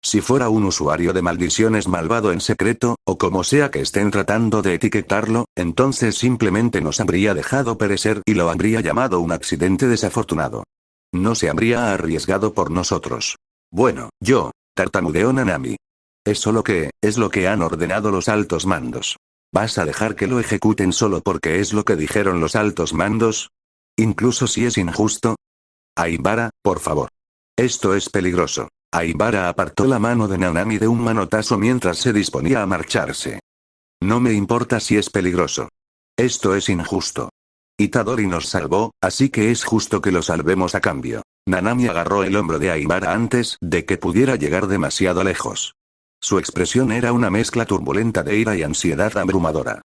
Si fuera un usuario de maldiciones malvado en secreto, o como sea que estén tratando de etiquetarlo, entonces simplemente nos habría dejado perecer y lo habría llamado un accidente desafortunado. No se habría arriesgado por nosotros. Bueno, tartamudeó Nanami. Es lo que han ordenado los altos mandos. ¿Vas a dejar que lo ejecuten solo porque es lo que dijeron los altos mandos? Incluso si es injusto. Aibara, por favor. Esto es peligroso. Aibara apartó la mano de Nanami de un manotazo mientras se disponía a marcharse. No me importa si es peligroso. Esto es injusto. Itadori nos salvó, así que es justo que lo salvemos a cambio. Nanami agarró el hombro de Aibara antes de que pudiera llegar demasiado lejos. Su expresión era una mezcla turbulenta de ira y ansiedad abrumadora.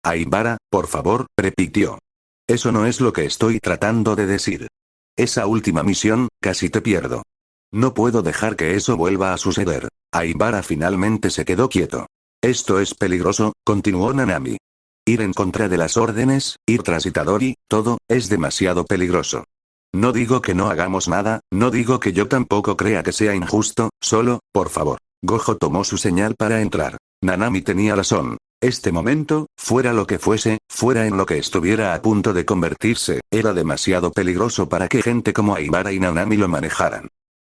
Aibara, por favor, repitió. Eso no es lo que estoy tratando de decir. Esa última misión, casi te pierdo. No puedo dejar que eso vuelva a suceder. Aibara finalmente se quedó quieto. Esto es peligroso, continuó Nanami. Ir en contra de las órdenes, ir tras Itadori, todo, es demasiado peligroso. No digo que no hagamos nada, no digo que yo tampoco crea que sea injusto, solo, por favor. Gojo tomó su señal para entrar. Nanami tenía razón. Este momento, fuera lo que fuese, fuera en lo que estuviera a punto de convertirse, era demasiado peligroso para que gente como Aibara y Nanami lo manejaran.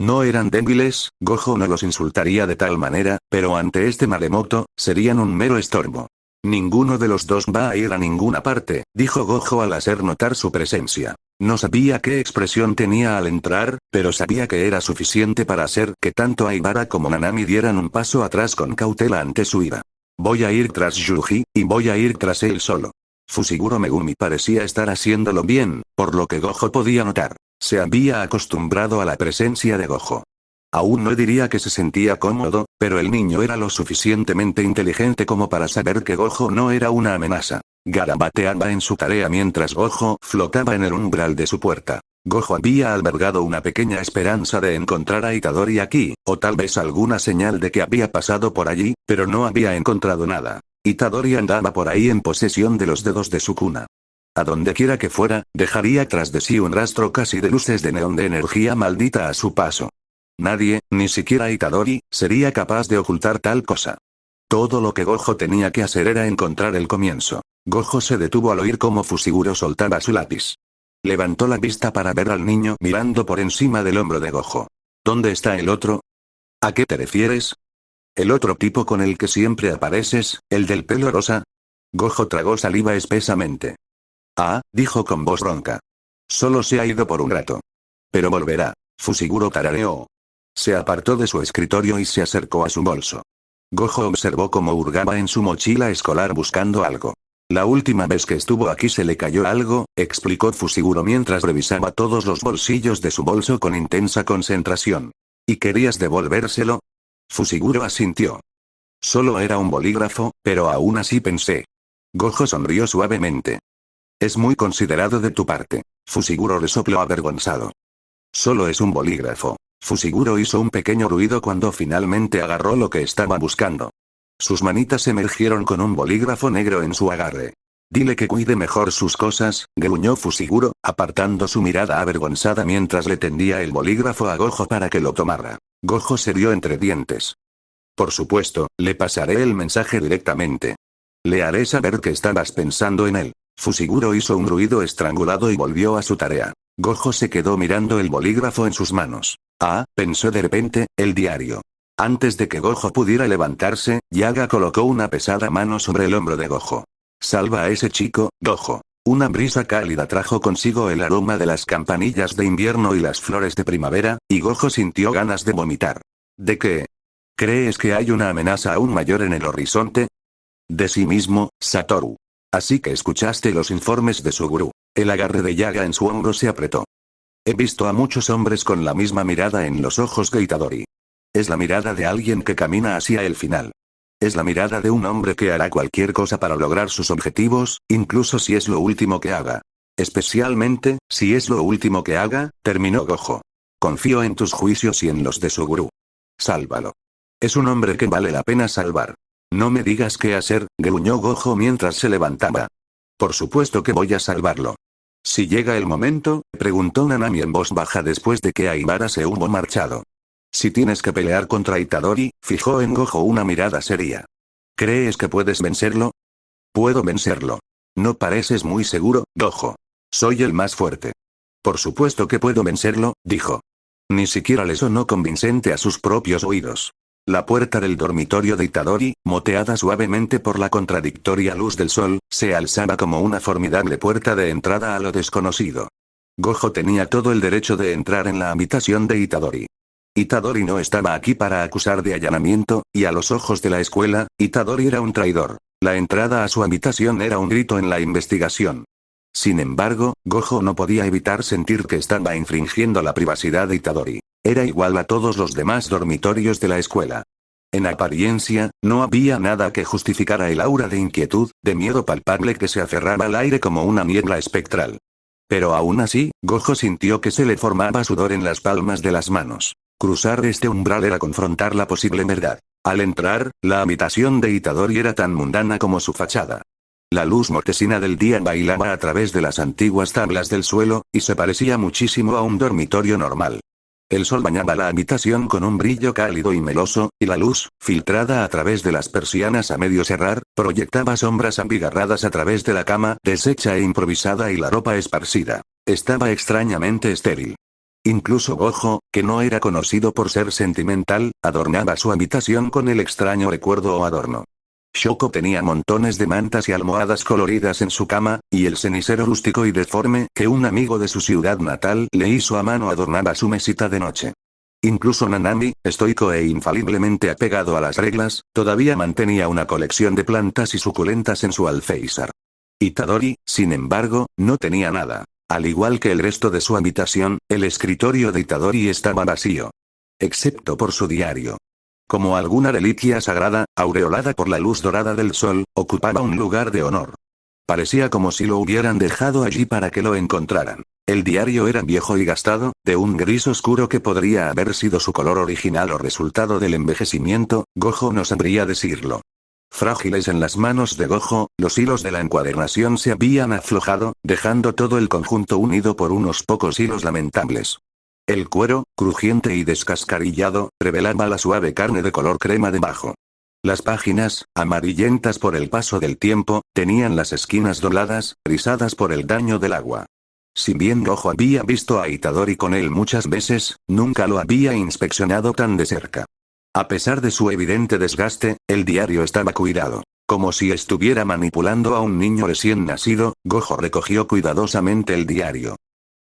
No eran débiles, Gojo no los insultaría de tal manera, pero ante este maremoto, serían un mero estorbo. Ninguno de los dos va a ir a ninguna parte, dijo Gojo al hacer notar su presencia. No sabía qué expresión tenía al entrar, pero sabía que era suficiente para hacer que tanto Aibara como Nanami dieran un paso atrás con cautela ante su ira. Voy a ir tras Yuji, y voy a ir tras él solo. Fushiguro Megumi parecía estar haciéndolo bien, por lo que Gojo podía notar. Se había acostumbrado a la presencia de Gojo. Aún no diría que se sentía cómodo, pero el niño era lo suficientemente inteligente como para saber que Gojo no era una amenaza. Garabateaba en su tarea mientras Gojo flotaba en el umbral de su puerta. Gojo había albergado una pequeña esperanza de encontrar a Itadori aquí, o tal vez alguna señal de que había pasado por allí, pero no había encontrado nada. Itadori andaba por ahí en posesión de los dedos de su cuna. A donde quiera que fuera, dejaría tras de sí un rastro casi de luces de neón de energía maldita a su paso. Nadie, ni siquiera Itadori, sería capaz de ocultar tal cosa. Todo lo que Gojo tenía que hacer era encontrar el comienzo. Gojo se detuvo al oír cómo Fushiguro soltaba su lápiz. Levantó la vista para ver al niño mirando por encima del hombro de Gojo. ¿Dónde está el otro? ¿A qué te refieres? ¿El otro tipo con el que siempre apareces, el del pelo rosa? Gojo tragó saliva espesamente. Ah, dijo con voz ronca. Solo se ha ido por un rato. Pero volverá. Fushiguro tarareó. Se apartó de su escritorio y se acercó a su bolso. Gojo observó cómo hurgaba en su mochila escolar buscando algo. La última vez que estuvo aquí se le cayó algo, explicó Fushiguro mientras revisaba todos los bolsillos de su bolso con intensa concentración. ¿Y querías devolvérselo? Fushiguro asintió. Solo era un bolígrafo, pero aún así pensé. Gojo sonrió suavemente. Es muy considerado de tu parte. Fushiguro resopló avergonzado. Solo es un bolígrafo. Fushiguro hizo un pequeño ruido cuando finalmente agarró lo que estaba buscando. Sus manitas emergieron con un bolígrafo negro en su agarre. Dile que cuide mejor sus cosas, gruñó Fushiguro, apartando su mirada avergonzada mientras le tendía el bolígrafo a Gojo para que lo tomara. Gojo se rió entre dientes. Por supuesto, le pasaré el mensaje directamente. Le haré saber que estabas pensando en él. Fushiguro hizo un ruido estrangulado y volvió a su tarea. Gojo se quedó mirando el bolígrafo en sus manos. Ah, pensó de repente, el diario. Antes de que Gojo pudiera levantarse, Yaga colocó una pesada mano sobre el hombro de Gojo. Salva a ese chico, Gojo. Una brisa cálida trajo consigo el aroma de las campanillas de invierno y las flores de primavera, y Gojo sintió ganas de vomitar. ¿De qué? ¿Crees que hay una amenaza aún mayor en el horizonte? De sí mismo, Satoru. Así que escuchaste los informes de su gurú. El agarre de Yaga en su hombro se apretó. He visto a muchos hombres con la misma mirada en los ojos que Itadori. Es la mirada de alguien que camina hacia el final. Es la mirada de un hombre que hará cualquier cosa para lograr sus objetivos, incluso si es lo último que haga. Especialmente, si es lo último que haga, terminó Gojo. Confío en tus juicios y en los de su gurú. Sálvalo. Es un hombre que vale la pena salvar. No me digas qué hacer, gruñó Gojo mientras se levantaba. Por supuesto que voy a salvarlo. Si llega el momento, preguntó Nanami en voz baja después de que Aibara se hubo marchado. Si tienes que pelear contra Itadori, fijó en Gojo una mirada seria. ¿Crees que puedes vencerlo? Puedo vencerlo. No pareces muy seguro, Gojo. Soy el más fuerte. Por supuesto que puedo vencerlo, dijo. Ni siquiera le sonó convincente a sus propios oídos. La puerta del dormitorio de Itadori, moteada suavemente por la contradictoria luz del sol, se alzaba como una formidable puerta de entrada a lo desconocido. Gojo tenía todo el derecho de entrar en la habitación de Itadori. Itadori no estaba aquí para acusar de allanamiento, y a los ojos de la escuela, Itadori era un traidor. La entrada a su habitación era un grito en la investigación. Sin embargo, Gojo no podía evitar sentir que estaba infringiendo la privacidad de Itadori. Era igual a todos los demás dormitorios de la escuela. En apariencia, no había nada que justificara el aura de inquietud, de miedo palpable que se aferraba al aire como una niebla espectral. Pero aún así, Gojo sintió que se le formaba sudor en las palmas de las manos. Cruzar este umbral era confrontar la posible verdad. Al entrar, la habitación de Itadori era tan mundana como su fachada. La luz mortecina del día bailaba a través de las antiguas tablas del suelo, y se parecía muchísimo a un dormitorio normal. El sol bañaba la habitación con un brillo cálido y meloso, y la luz, filtrada a través de las persianas a medio cerrar, proyectaba sombras abigarradas a través de la cama deshecha e improvisada y la ropa esparcida. Estaba extrañamente estéril. Incluso Gojo, que no era conocido por ser sentimental, adornaba su habitación con el extraño recuerdo o adorno. Shoko tenía montones de mantas y almohadas coloridas en su cama, y el cenicero rústico y deforme que un amigo de su ciudad natal le hizo a mano adornaba su mesita de noche. Incluso Nanami, estoico e infaliblemente apegado a las reglas, todavía mantenía una colección de plantas y suculentas en su alféizar. Itadori, sin embargo, no tenía nada. Al igual que el resto de su habitación, el escritorio de Itadori estaba vacío. Excepto por su diario. Como alguna reliquia sagrada, aureolada por la luz dorada del sol, ocupaba un lugar de honor. Parecía como si lo hubieran dejado allí para que lo encontraran. El diario era viejo y gastado, de un gris oscuro que podría haber sido su color original o resultado del envejecimiento, Gojo no sabría decirlo. Frágiles en las manos de Gojo, los hilos de la encuadernación se habían aflojado, dejando todo el conjunto unido por unos pocos hilos lamentables. El cuero, crujiente y descascarillado, revelaba la suave carne de color crema debajo. Las páginas, amarillentas por el paso del tiempo, tenían las esquinas dobladas, rizadas por el daño del agua. Si bien Gojo había visto a Itadori con él muchas veces, nunca lo había inspeccionado tan de cerca. A pesar de su evidente desgaste, el diario estaba cuidado. Como si estuviera manipulando a un niño recién nacido, Gojo recogió cuidadosamente el diario.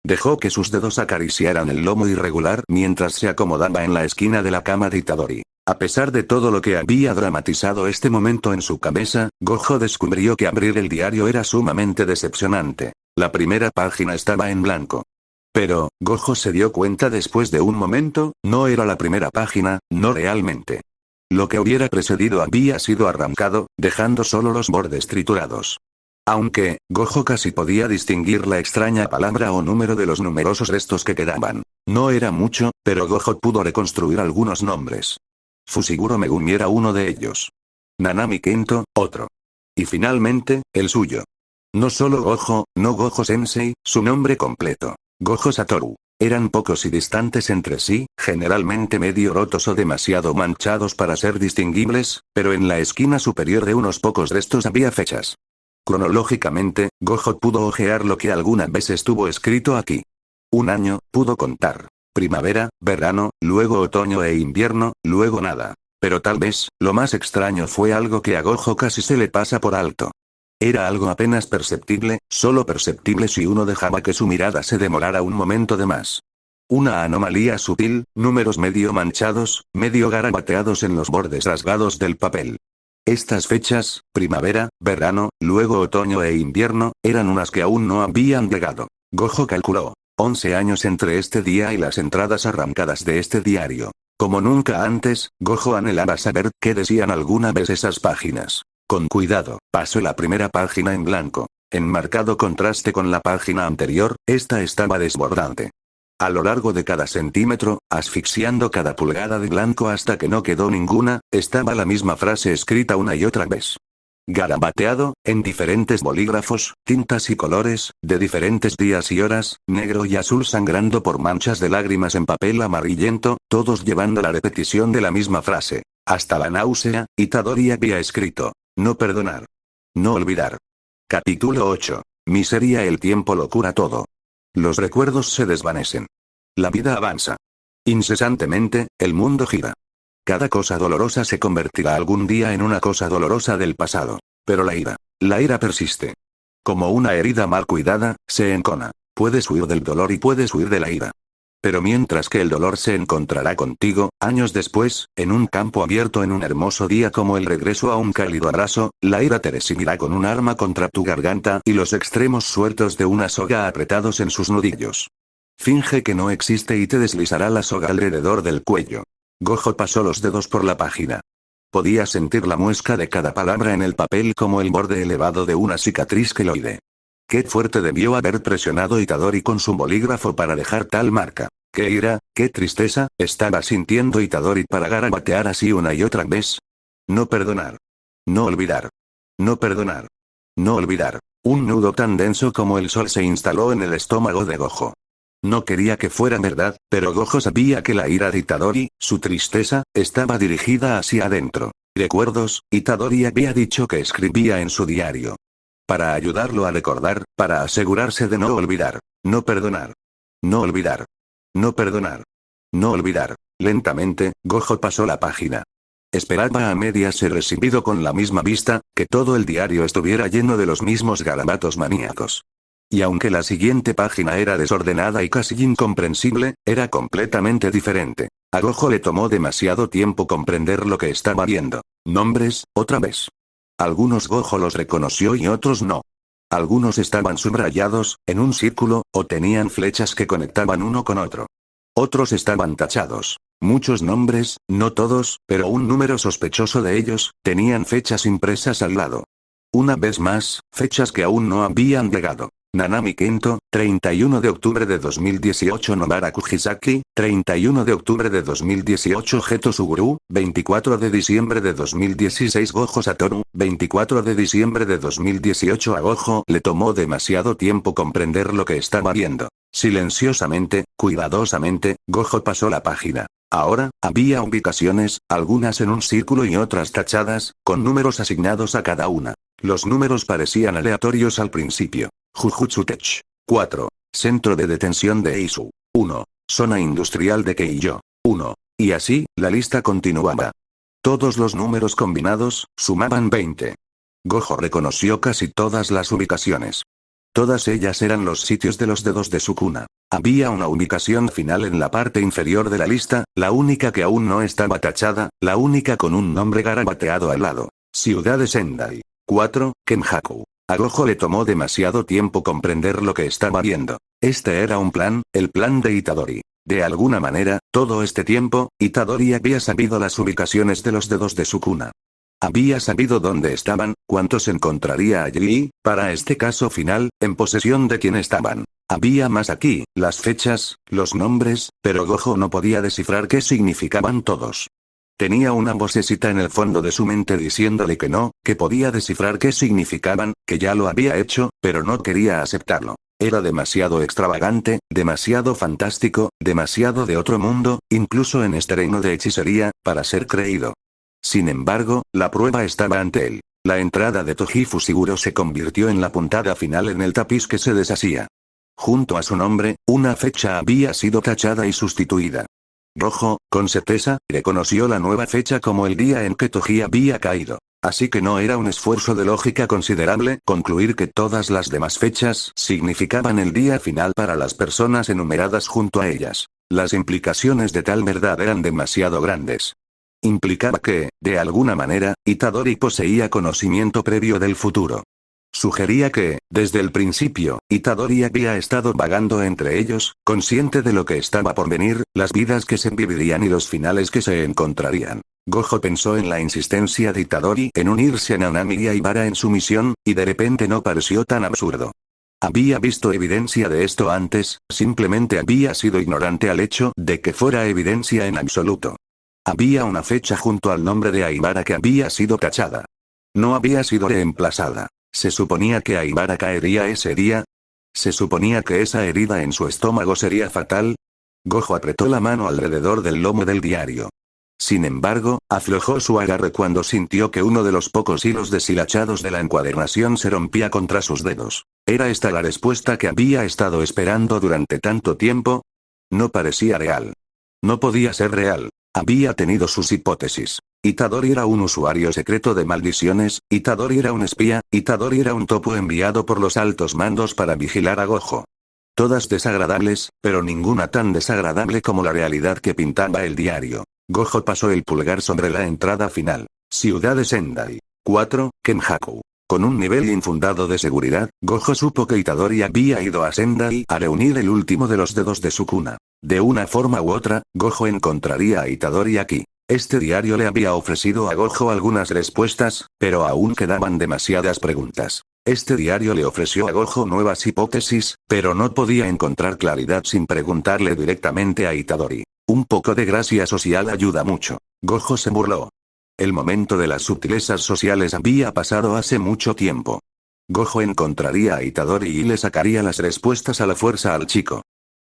Dejó que sus dedos acariciaran el lomo irregular mientras se acomodaba en la esquina de la cama de Itadori. A pesar de todo lo que había dramatizado este momento en su cabeza, Gojo descubrió que abrir el diario era sumamente decepcionante. La primera página estaba en blanco. Pero, Gojo se dio cuenta después de un momento, no era la primera página, no realmente. Lo que hubiera precedido había sido arrancado, dejando solo los bordes triturados. Aunque, Gojo casi podía distinguir la extraña palabra o número de los numerosos restos que quedaban. No era mucho, pero Gojo pudo reconstruir algunos nombres. Fushiguro Megumi era uno de ellos. Nanami Kento, otro. Y finalmente, el suyo. No solo Gojo, no Gojo Sensei, su nombre completo. Gojo Satoru. Eran pocos y distantes entre sí, generalmente medio rotos o demasiado manchados para ser distinguibles, pero en la esquina superior de unos pocos restos había fechas. Cronológicamente, Gojo pudo ojear lo que alguna vez estuvo escrito aquí. Un año, pudo contar. Primavera, verano, luego otoño e invierno, luego nada. Pero tal vez, lo más extraño fue algo que a Gojo casi se le pasa por alto. Era algo apenas perceptible, solo perceptible si uno dejaba que su mirada se demorara un momento de más. Una anomalía sutil, números medio manchados, medio garabateados en los bordes rasgados del papel. Estas fechas, primavera, verano, luego otoño e invierno, eran unas que aún no habían llegado. Gojo calculó. 11 años entre este día y las entradas arrancadas de este diario. Como nunca antes, Gojo anhelaba saber qué decían alguna vez esas páginas. Con cuidado, pasó la primera página en blanco. En marcado contraste con la página anterior, esta estaba desbordante. A lo largo de cada centímetro, asfixiando cada pulgada de blanco hasta que no quedó ninguna, estaba la misma frase escrita una y otra vez. Garabateado, en diferentes bolígrafos, tintas y colores, de diferentes días y horas, negro y azul sangrando por manchas de lágrimas en papel amarillento, todos llevando la repetición de la misma frase. Hasta la náusea, Itadori había escrito. No perdonar. No olvidar. Capítulo 8. Miseria. El tiempo lo cura todo. Los recuerdos se desvanecen. La vida avanza. Incesantemente, el mundo gira. Cada cosa dolorosa se convertirá algún día en una cosa dolorosa del pasado. Pero la ira persiste. Como una herida mal cuidada, se encona. Puedes huir del dolor y puedes huir de la ira. Pero mientras que el dolor se encontrará contigo, años después, en un campo abierto en un hermoso día como el regreso a un cálido abrazo, la ira te recibirá con un arma contra tu garganta y los extremos sueltos de una soga apretados en sus nudillos. Finge que no existe y te deslizará la soga alrededor del cuello. Gojo pasó los dedos por la página. Podía sentir la muesca de cada palabra en el papel como el borde elevado de una cicatriz queloide. Qué fuerte debió haber presionado Itadori con su bolígrafo para dejar tal marca. Qué ira, qué tristeza, estaba sintiendo Itadori para garabatear así una y otra vez. No perdonar. No olvidar. No perdonar. No olvidar. Un nudo tan denso como el sol se instaló en el estómago de Gojo. No quería que fuera verdad, pero Gojo sabía que la ira de Itadori, su tristeza, estaba dirigida hacia adentro. Recuerdos, Itadori había dicho que escribía en su diario. Para ayudarlo a recordar, para asegurarse de no olvidar. No perdonar. No olvidar. No perdonar. No olvidar. Lentamente, Gojo pasó la página. Esperaba a medias ser recibido con la misma vista, que todo el diario estuviera lleno de los mismos garabatos maníacos. Y aunque la siguiente página era desordenada y casi incomprensible, era completamente diferente. A Gojo le tomó demasiado tiempo comprender lo que estaba viendo. Nombres, otra vez. Algunos Gojo los reconoció y otros no. Algunos estaban subrayados, en un círculo, o tenían flechas que conectaban uno con otro. Otros estaban tachados. Muchos nombres, no todos, pero un número sospechoso de ellos, tenían fechas impresas al lado. Una vez más, fechas que aún no habían llegado. Nanami Kento, 31 de octubre de 2018 Nobara Kujisaki, 31 de octubre de 2018 Geto Suguru, 24 de diciembre de 2016 Gojo Satoru, 24 de diciembre de 2018 A Gojo le tomó demasiado tiempo comprender lo que estaba viendo. Silenciosamente, cuidadosamente, Gojo pasó la página. Ahora, había ubicaciones, algunas en un círculo y otras tachadas, con números asignados a cada una. Los números parecían aleatorios al principio. Jujutsu Tech. 4. Centro de detención de Eisu. 1. Zona industrial de Keijo. 1. Y así, la lista continuaba. Todos los números combinados, sumaban 20. Gojo reconoció casi todas las ubicaciones. Todas ellas eran los sitios de los dedos de Sukuna. Había una ubicación final en la parte inferior de la lista, la única que aún no estaba tachada, la única con un nombre garabateado al lado. Ciudad de Sendai. 4. Kenhaku. A Gojo le tomó demasiado tiempo comprender lo que estaba viendo. Este era un plan, el plan de Itadori. De alguna manera, todo este tiempo, Itadori había sabido las ubicaciones de los dedos de Sukuna. Había sabido dónde estaban, cuántos encontraría allí y, para este caso final, en posesión de quién estaban. Había más aquí, las fechas, los nombres, pero Gojo no podía descifrar qué significaban todos. Tenía una vocecita en el fondo de su mente diciéndole que no, que podía descifrar qué significaban, que ya lo había hecho, pero no quería aceptarlo. Era demasiado extravagante, demasiado fantástico, demasiado de otro mundo, incluso en este reino de hechicería, para ser creído. Sin embargo, la prueba estaba ante él. La entrada de Toji Fushiguro se convirtió en la puntada final en el tapiz que se deshacía. Junto a su nombre, una fecha había sido tachada y sustituida. Gojo, con certeza, reconoció la nueva fecha como el día en que Toji había caído. Así que no era un esfuerzo de lógica considerable concluir que todas las demás fechas significaban el día final para las personas enumeradas junto a ellas. Las implicaciones de tal verdad eran demasiado grandes. Implicaba que, de alguna manera, Itadori poseía conocimiento previo del futuro. Sugería que, desde el principio, Itadori había estado vagando entre ellos, consciente de lo que estaba por venir, las vidas que se vivirían y los finales que se encontrarían. Gojo pensó en la insistencia de Itadori en unirse a Nanami y a Ibara en su misión, y de repente no pareció tan absurdo. Había visto evidencia de esto antes, simplemente había sido ignorante al hecho de que fuera evidencia en absoluto. Había una fecha junto al nombre de Aibara que había sido tachada. No había sido reemplazada. ¿Se suponía que Aibara caería ese día? ¿Se suponía que esa herida en su estómago sería fatal? Gojo apretó la mano alrededor del lomo del diario. Sin embargo, aflojó su agarre cuando sintió que uno de los pocos hilos deshilachados de la encuadernación se rompía contra sus dedos. ¿Era esta la respuesta que había estado esperando durante tanto tiempo? No parecía real. No podía ser real. Había tenido sus hipótesis. Itadori era un usuario secreto de maldiciones, Itadori era un espía, Itadori era un topo enviado por los altos mandos para vigilar a Gojo. Todas desagradables, pero ninguna tan desagradable como la realidad que pintaba el diario. Gojo pasó el pulgar sobre la entrada final. Ciudad de Sendai. 4. Kenhaku. Con un nivel infundado de seguridad, Gojo supo que Itadori había ido a Sendai a reunir el último de los dedos de Sukuna. De una forma u otra, Gojo encontraría a Itadori aquí. Este diario le había ofrecido a Gojo algunas respuestas, pero aún quedaban demasiadas preguntas. Este diario le ofreció a Gojo nuevas hipótesis, pero no podía encontrar claridad sin preguntarle directamente a Itadori. Un poco de gracia social ayuda mucho. Gojo se burló. El momento de las sutilezas sociales había pasado hace mucho tiempo. Gojo encontraría a Itadori y le sacaría las respuestas a la fuerza al chico.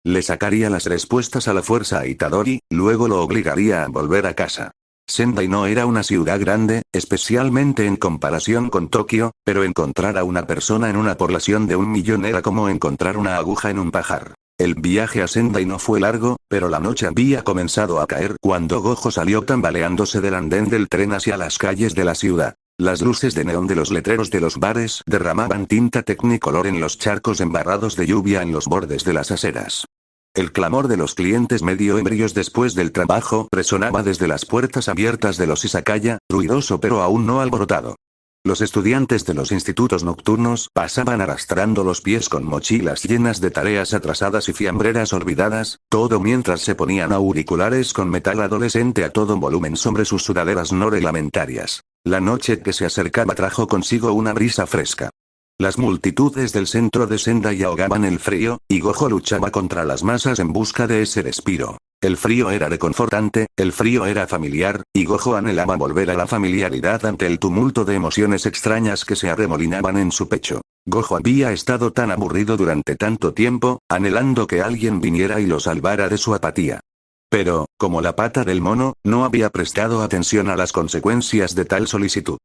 Le sacaría las respuestas a la fuerza a Itadori, luego lo obligaría a volver a casa. Sendai no era una ciudad grande, especialmente en comparación con Tokio, pero encontrar a una persona en una población de 1 millón era como encontrar una aguja en un pajar. El viaje a Sendai no fue largo, pero la noche había comenzado a caer cuando Gojo salió tambaleándose del andén del tren hacia las calles de la ciudad. Las luces de neón de los letreros de los bares derramaban tinta tecnicolor en los charcos embarrados de lluvia en los bordes de las aceras. El clamor de los clientes medio ebrios después del trabajo resonaba desde las puertas abiertas de los izakaya, ruidoso pero aún no alborotado. Los estudiantes de los institutos nocturnos pasaban arrastrando los pies con mochilas llenas de tareas atrasadas y fiambreras olvidadas, todo mientras se ponían auriculares con metal adolescente a todo volumen sobre sus sudaderas no reglamentarias. La noche que se acercaba trajo consigo una brisa fresca. Las multitudes del centro de Sendai ahogaban el frío, y Gojo luchaba contra las masas en busca de ese respiro. El frío era reconfortante, el frío era familiar, y Gojo anhelaba volver a la familiaridad ante el tumulto de emociones extrañas que se arremolinaban en su pecho. Gojo había estado tan aburrido durante tanto tiempo, anhelando que alguien viniera y lo salvara de su apatía. Pero, como la pata del mono, no había prestado atención a las consecuencias de tal solicitud.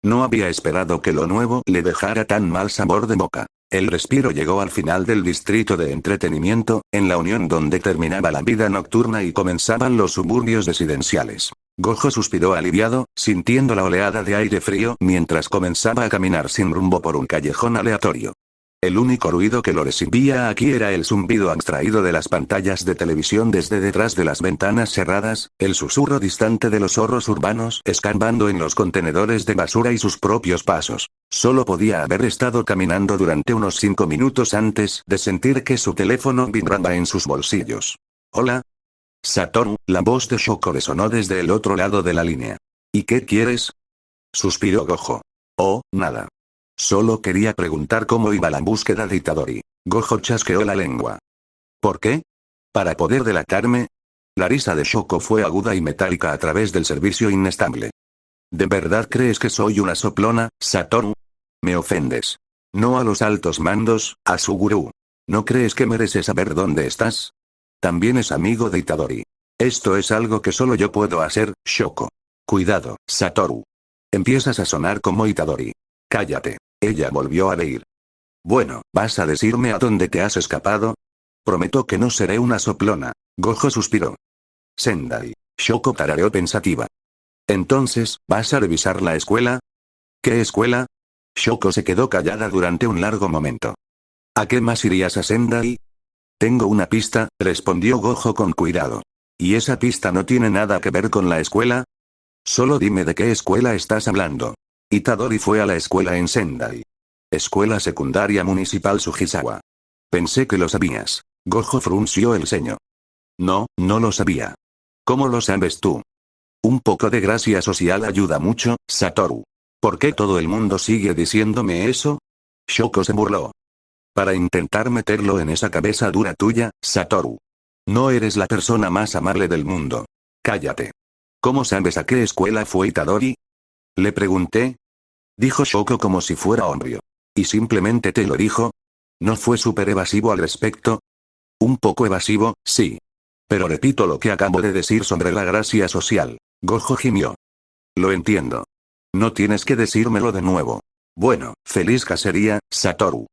No había esperado que lo nuevo le dejara tan mal sabor de boca. El respiro llegó al final del distrito de entretenimiento, en la unión donde terminaba la vida nocturna y comenzaban los suburbios residenciales. Gojo suspiró aliviado, sintiendo la oleada de aire frío mientras comenzaba a caminar sin rumbo por un callejón aleatorio. El único ruido que lo recibía aquí era el zumbido abstraído de las pantallas de televisión desde detrás de las ventanas cerradas, el susurro distante de los zorros urbanos escarbando en los contenedores de basura y sus propios pasos. Solo podía haber estado caminando durante unos 5 minutos antes de sentir que su teléfono vibraba en sus bolsillos. «Hola. Satoru», la voz de Shoko resonó desde el otro lado de la línea. «¿Y qué quieres?», suspiró Gojo. «Oh, nada. Solo quería preguntar cómo iba la búsqueda de Itadori». Gojo chasqueó la lengua. «¿Por qué? ¿Para poder delatarme?». La risa de Shoko fue aguda y metálica a través del servicio inestable. ¿De verdad crees que soy una soplona, Satoru? Me ofendes. No a los altos mandos, a Suguru. ¿No crees que mereces saber dónde estás? También es amigo de Itadori. Esto es algo que solo yo puedo hacer, Shoko. Cuidado, Satoru. Empiezas a sonar como Itadori. Cállate. Ella volvió a reír. Bueno, ¿vas a decirme a dónde te has escapado? Prometo que no seré una soplona. Gojo suspiró. Sendai. Shoko tarareó pensativa. Entonces, ¿vas a revisar la escuela? ¿Qué escuela? Shoko se quedó callada durante un largo momento. ¿A qué más irías a Sendai? Tengo una pista, respondió Gojo con cuidado. ¿Y esa pista no tiene nada que ver con la escuela? Solo dime de qué escuela estás hablando. Itadori fue a la escuela en Sendai. Escuela Secundaria Municipal Sugisawa. Pensé que lo sabías. Gojo frunció el ceño. No, no lo sabía. ¿Cómo lo sabes tú? Un poco de gracia social ayuda mucho, Satoru. ¿Por qué todo el mundo sigue diciéndome eso? Shoko se burló. Para intentar meterlo en esa cabeza dura tuya, Satoru. No eres la persona más amable del mundo. Cállate. ¿Cómo sabes a qué escuela fue Itadori? Le pregunté. Dijo Shoko como si fuera obvio. ¿Y simplemente te lo dijo? ¿No fue súper evasivo al respecto? Un poco evasivo, sí. Pero repito lo que acabo de decir sobre la gracia social. Gojo gimió. Lo entiendo. No tienes que decírmelo de nuevo. Bueno, feliz cacería, Satoru.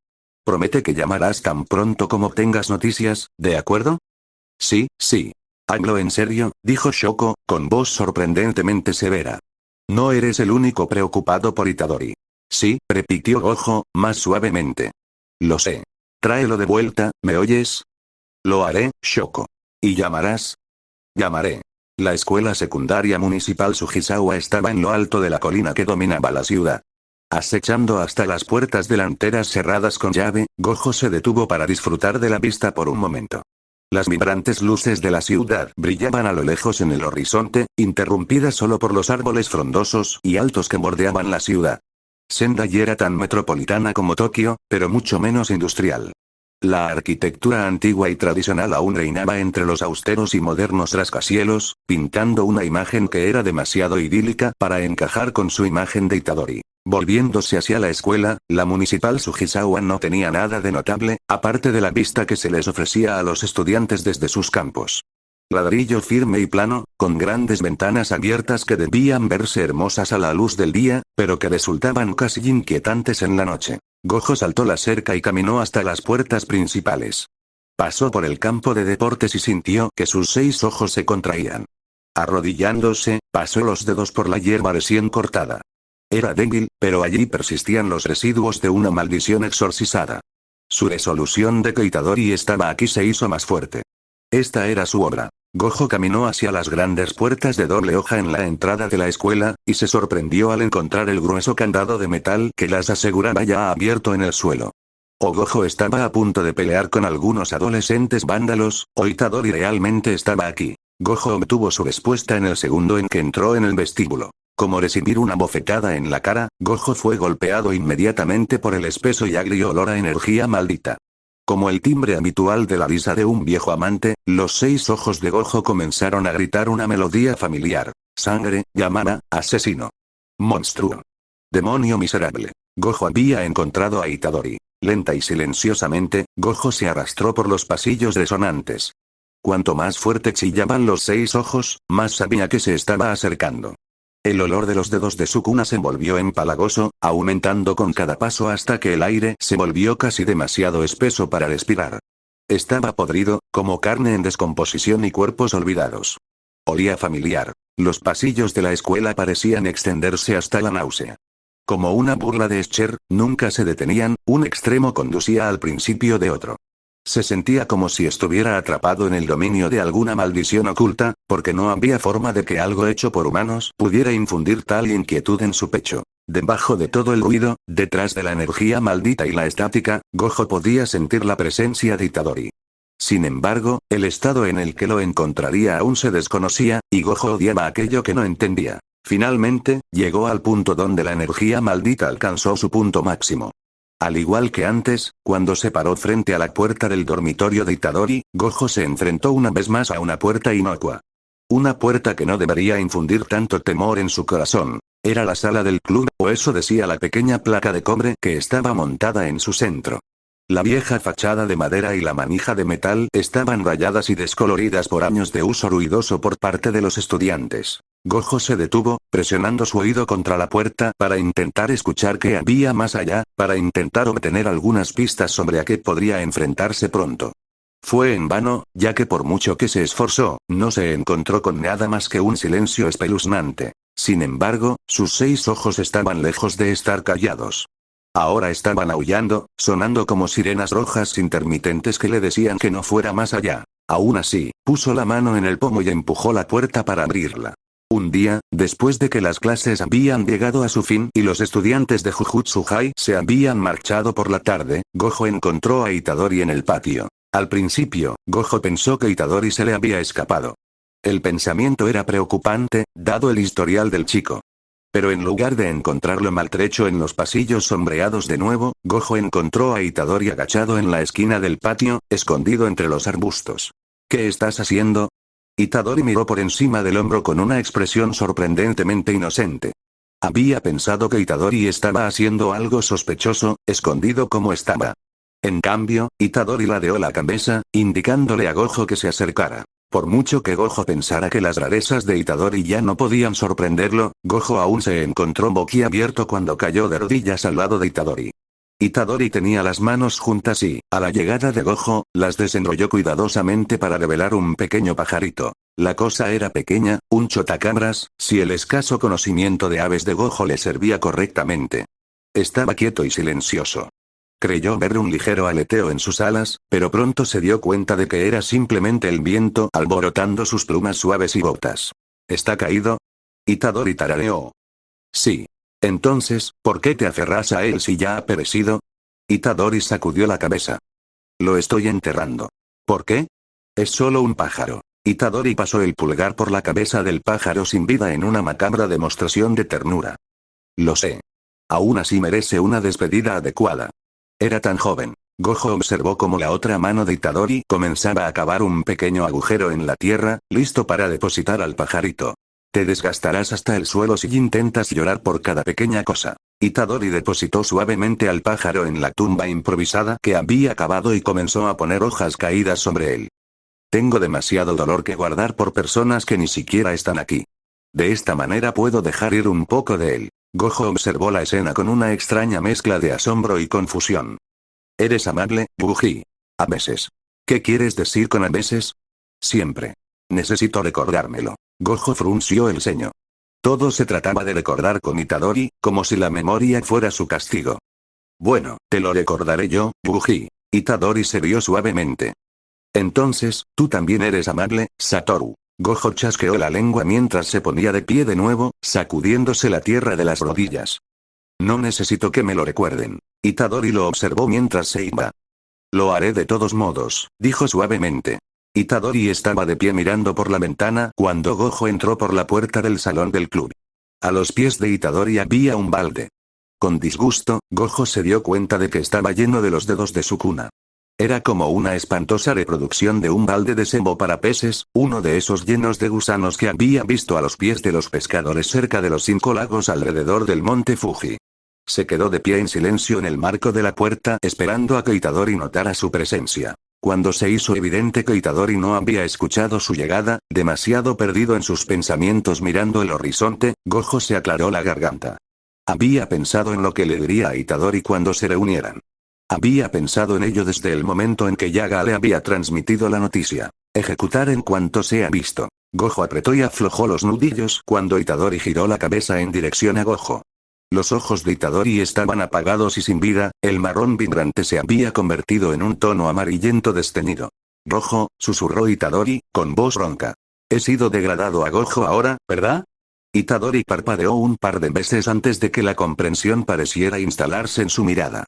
Promete que llamarás tan pronto como tengas noticias, ¿de acuerdo? Sí, sí. Hablo en serio, dijo Shoko, con voz sorprendentemente severa. No eres el único preocupado por Itadori. Sí, repitió Gojo, más suavemente. Lo sé. Tráelo de vuelta, ¿me oyes? Lo haré, Shoko. ¿Y llamarás? Llamaré. La escuela secundaria municipal Sugisawa estaba en lo alto de la colina que dominaba la ciudad. Acechando hasta las puertas delanteras cerradas con llave, Gojo se detuvo para disfrutar de la vista por un momento. Las vibrantes luces de la ciudad brillaban a lo lejos en el horizonte, interrumpidas solo por los árboles frondosos y altos que bordeaban la ciudad. Sendai era tan metropolitana como Tokio, pero mucho menos industrial. La arquitectura antigua y tradicional aún reinaba entre los austeros y modernos rascacielos, pintando una imagen que era demasiado idílica para encajar con su imagen de Itadori. Volviéndose hacia la escuela, la municipal Sugisawa no tenía nada de notable, aparte de la vista que se les ofrecía a los estudiantes desde sus campos. Ladrillo firme y plano, con grandes ventanas abiertas que debían verse hermosas a la luz del día, pero que resultaban casi inquietantes en la noche. Gojo saltó la cerca y caminó hasta las puertas principales. Pasó por el campo de deportes y sintió que sus 6 ojos se contraían. Arrodillándose, pasó los dedos por la hierba recién cortada. Era débil, pero allí persistían los residuos de una maldición exorcizada. Su resolución de que Itadori estaba aquí se hizo más fuerte. Esta era su obra. Gojo caminó hacia las grandes puertas de doble hoja en la entrada de la escuela, y se sorprendió al encontrar el grueso candado de metal que las aseguraba ya abierto en el suelo. O Gojo estaba a punto de pelear con algunos adolescentes vándalos, o Itadori realmente estaba aquí. Gojo obtuvo su respuesta en el segundo en que entró en el vestíbulo. Como recibir una bofetada en la cara, Gojo fue golpeado inmediatamente por el espeso y agrio olor a energía maldita. Como el timbre habitual de la risa de un viejo amante, los 6 ojos de Gojo comenzaron a gritar una melodía familiar. Sangre, llamada, asesino. Monstruo. Demonio miserable. Gojo había encontrado a Itadori. Lenta y silenciosamente, Gojo se arrastró por los pasillos resonantes. Cuanto más fuerte chillaban los 6 ojos, más sabía que se estaba acercando. El olor de los dedos de Sukuna se volvió empalagoso, aumentando con cada paso hasta que el aire se volvió casi demasiado espeso para respirar. Estaba podrido, como carne en descomposición y cuerpos olvidados. Olía familiar. Los pasillos de la escuela parecían extenderse hasta la náusea. Como una burla de Escher, nunca se detenían, un extremo conducía al principio de otro. Se sentía como si estuviera atrapado en el dominio de alguna maldición oculta, porque no había forma de que algo hecho por humanos pudiera infundir tal inquietud en su pecho. Debajo de todo el ruido, detrás de la energía maldita y la estática, Gojo podía sentir la presencia de Itadori. Sin embargo, el estado en el que lo encontraría aún se desconocía, y Gojo odiaba aquello que no entendía. Finalmente, llegó al punto donde la energía maldita alcanzó su punto máximo. Al igual que antes, cuando se paró frente a la puerta del dormitorio de Itadori, Gojo se enfrentó una vez más a una puerta inocua. Una puerta que no debería infundir tanto temor en su corazón. Era la sala del club, o eso decía la pequeña placa de cobre que estaba montada en su centro. La vieja fachada de madera y la manija de metal estaban rayadas y descoloridas por años de uso ruidoso por parte de los estudiantes. Gojo se detuvo, presionando su oído contra la puerta para intentar escuchar qué había más allá, para intentar obtener algunas pistas sobre a qué podría enfrentarse pronto. Fue en vano, ya que por mucho que se esforzó, no se encontró con nada más que un silencio espeluznante. Sin embargo, sus 6 ojos estaban lejos de estar callados. Ahora estaban aullando, sonando como sirenas rojas intermitentes que le decían que no fuera más allá. Aún así, puso la mano en el pomo y empujó la puerta para abrirla. Un día, después de que las clases habían llegado a su fin y los estudiantes de Jujutsu High se habían marchado por la tarde, Gojo encontró a Itadori en el patio. Al principio, Gojo pensó que Itadori se le había escapado. El pensamiento era preocupante, dado el historial del chico. Pero en lugar de encontrarlo maltrecho en los pasillos sombreados de nuevo, Gojo encontró a Itadori agachado en la esquina del patio, escondido entre los arbustos. ¿Qué estás haciendo? Itadori miró por encima del hombro con una expresión sorprendentemente inocente. Había pensado que Itadori estaba haciendo algo sospechoso, escondido como estaba. En cambio, Itadori ladeó la cabeza, indicándole a Gojo que se acercara. Por mucho que Gojo pensara que las rarezas de Itadori ya no podían sorprenderlo, Gojo aún se encontró boquiabierto cuando cayó de rodillas al lado de Itadori. Itadori tenía las manos juntas y, a la llegada de Gojo, las desenrolló cuidadosamente para revelar un pequeño pajarito. La cosa era pequeña, un chotacabras, si el escaso conocimiento de aves de Gojo le servía correctamente. Estaba quieto y silencioso. Creyó ver un ligero aleteo en sus alas, pero pronto se dio cuenta de que era simplemente el viento alborotando sus plumas suaves y botas. ¿Está caído? Itadori tarareó. Sí. Entonces, ¿por qué te aferras a él si ya ha perecido? Itadori sacudió la cabeza. Lo estoy enterrando. ¿Por qué? Es solo un pájaro. Itadori pasó el pulgar por la cabeza del pájaro sin vida en una macabra demostración de ternura. Lo sé. Aún así merece una despedida adecuada. Era tan joven. Gojo observó cómo la otra mano de Itadori comenzaba a cavar un pequeño agujero en la tierra, listo para depositar al pajarito. Te desgastarás hasta el suelo si intentas llorar por cada pequeña cosa. Itadori depositó suavemente al pájaro en la tumba improvisada que había cavado y comenzó a poner hojas caídas sobre él. Tengo demasiado dolor que guardar por personas que ni siquiera están aquí. De esta manera puedo dejar ir un poco de él. Gojo observó la escena con una extraña mezcla de asombro y confusión. Eres amable, Buji. A veces. ¿Qué quieres decir con a veces? Siempre. Necesito recordármelo. Gojo frunció el ceño. Todo se trataba de recordar con Itadori, como si la memoria fuera su castigo. Bueno, te lo recordaré yo, Buji. Itadori se rió suavemente. Entonces, tú también eres amable, Satoru. Gojo chasqueó la lengua mientras se ponía de pie de nuevo, sacudiéndose la tierra de las rodillas. No necesito que me lo recuerden. Itadori lo observó mientras se iba. Lo haré de todos modos, dijo suavemente. Itadori estaba de pie mirando por la ventana cuando Gojo entró por la puerta del salón del club. A los pies de Itadori había un balde. Con disgusto, Gojo se dio cuenta de que estaba lleno de los dedos de su cuna. Era como una espantosa reproducción de un balde de sebo para peces, uno de esos llenos de gusanos que había visto a los pies de los pescadores cerca de los 5 lagos alrededor del monte Fuji. Se quedó de pie en silencio en el marco de la puerta esperando a que Itadori notara su presencia. Cuando se hizo evidente que Itadori no había escuchado su llegada, demasiado perdido en sus pensamientos mirando el horizonte, Gojo se aclaró la garganta. Había pensado en lo que le diría a Itadori cuando se reunieran. Había pensado en ello desde el momento en que Yaga le había transmitido la noticia. Ejecutar en cuanto sea visto. Gojo apretó y aflojó los nudillos cuando Itadori giró la cabeza en dirección a Gojo. Los ojos de Itadori estaban apagados y sin vida, el marrón vibrante se había convertido en un tono amarillento desteñido. Rojo, susurró Itadori, con voz ronca. He sido degradado a Gojo ahora, ¿verdad? Itadori parpadeó un par de veces antes de que la comprensión pareciera instalarse en su mirada.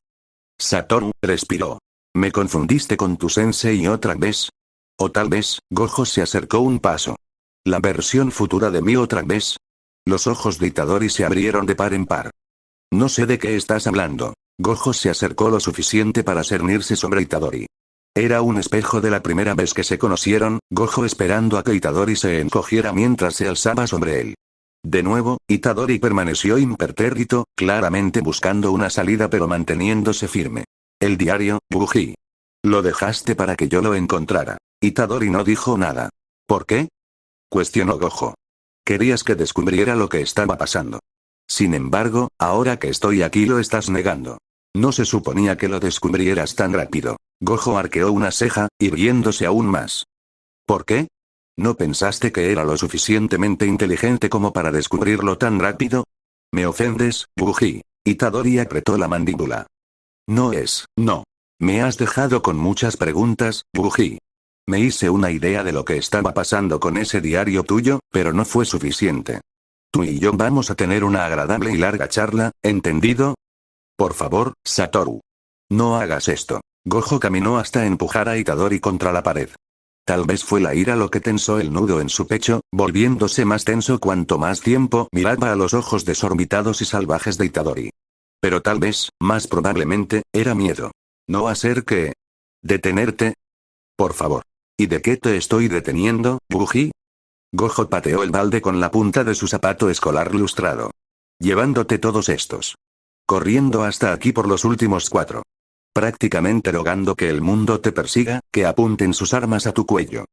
Satoru, respiró. ¿Me confundiste con tu sensei otra vez? O tal vez, Gojo se acercó un paso. ¿La versión futura de mí otra vez? Los ojos de Itadori se abrieron de par en par. No sé de qué estás hablando. Gojo se acercó lo suficiente para cernirse sobre Itadori. Era un espejo de la primera vez que se conocieron, Gojo esperando a que Itadori se encogiera mientras se alzaba sobre él. De nuevo, Itadori permaneció impertérrito, claramente buscando una salida pero manteniéndose firme. El diario, Buji. Lo dejaste para que yo lo encontrara. Itadori no dijo nada. ¿Por qué? Cuestionó Gojo. Querías que descubriera lo que estaba pasando. Sin embargo, ahora que estoy aquí lo estás negando. No se suponía que lo descubrieras tan rápido. Gojo arqueó una ceja, irguiéndose aún más. ¿Por qué? ¿No pensaste que era lo suficientemente inteligente como para descubrirlo tan rápido? Me ofendes, Buji. Itadori apretó la mandíbula. No. Me has dejado con muchas preguntas, Buji. Me hice una idea de lo que estaba pasando con ese diario tuyo, pero no fue suficiente. Tú y yo vamos a tener una agradable y larga charla, ¿entendido? Por favor, Satoru. No hagas esto. Gojo caminó hasta empujar a Itadori contra la pared. Tal vez fue la ira lo que tensó el nudo en su pecho, volviéndose más tenso cuanto más tiempo miraba a los ojos desorbitados y salvajes de Itadori. Pero tal vez, más probablemente, era miedo. ¿No hacer que... detenerte? Por favor. ¿Y de qué te estoy deteniendo, Buji? Gojo pateó el balde con la punta de su zapato escolar lustrado. Llevándote todos estos. Corriendo hasta aquí por los últimos 4. Prácticamente rogando que el mundo te persiga, que apunten sus armas a tu cuello.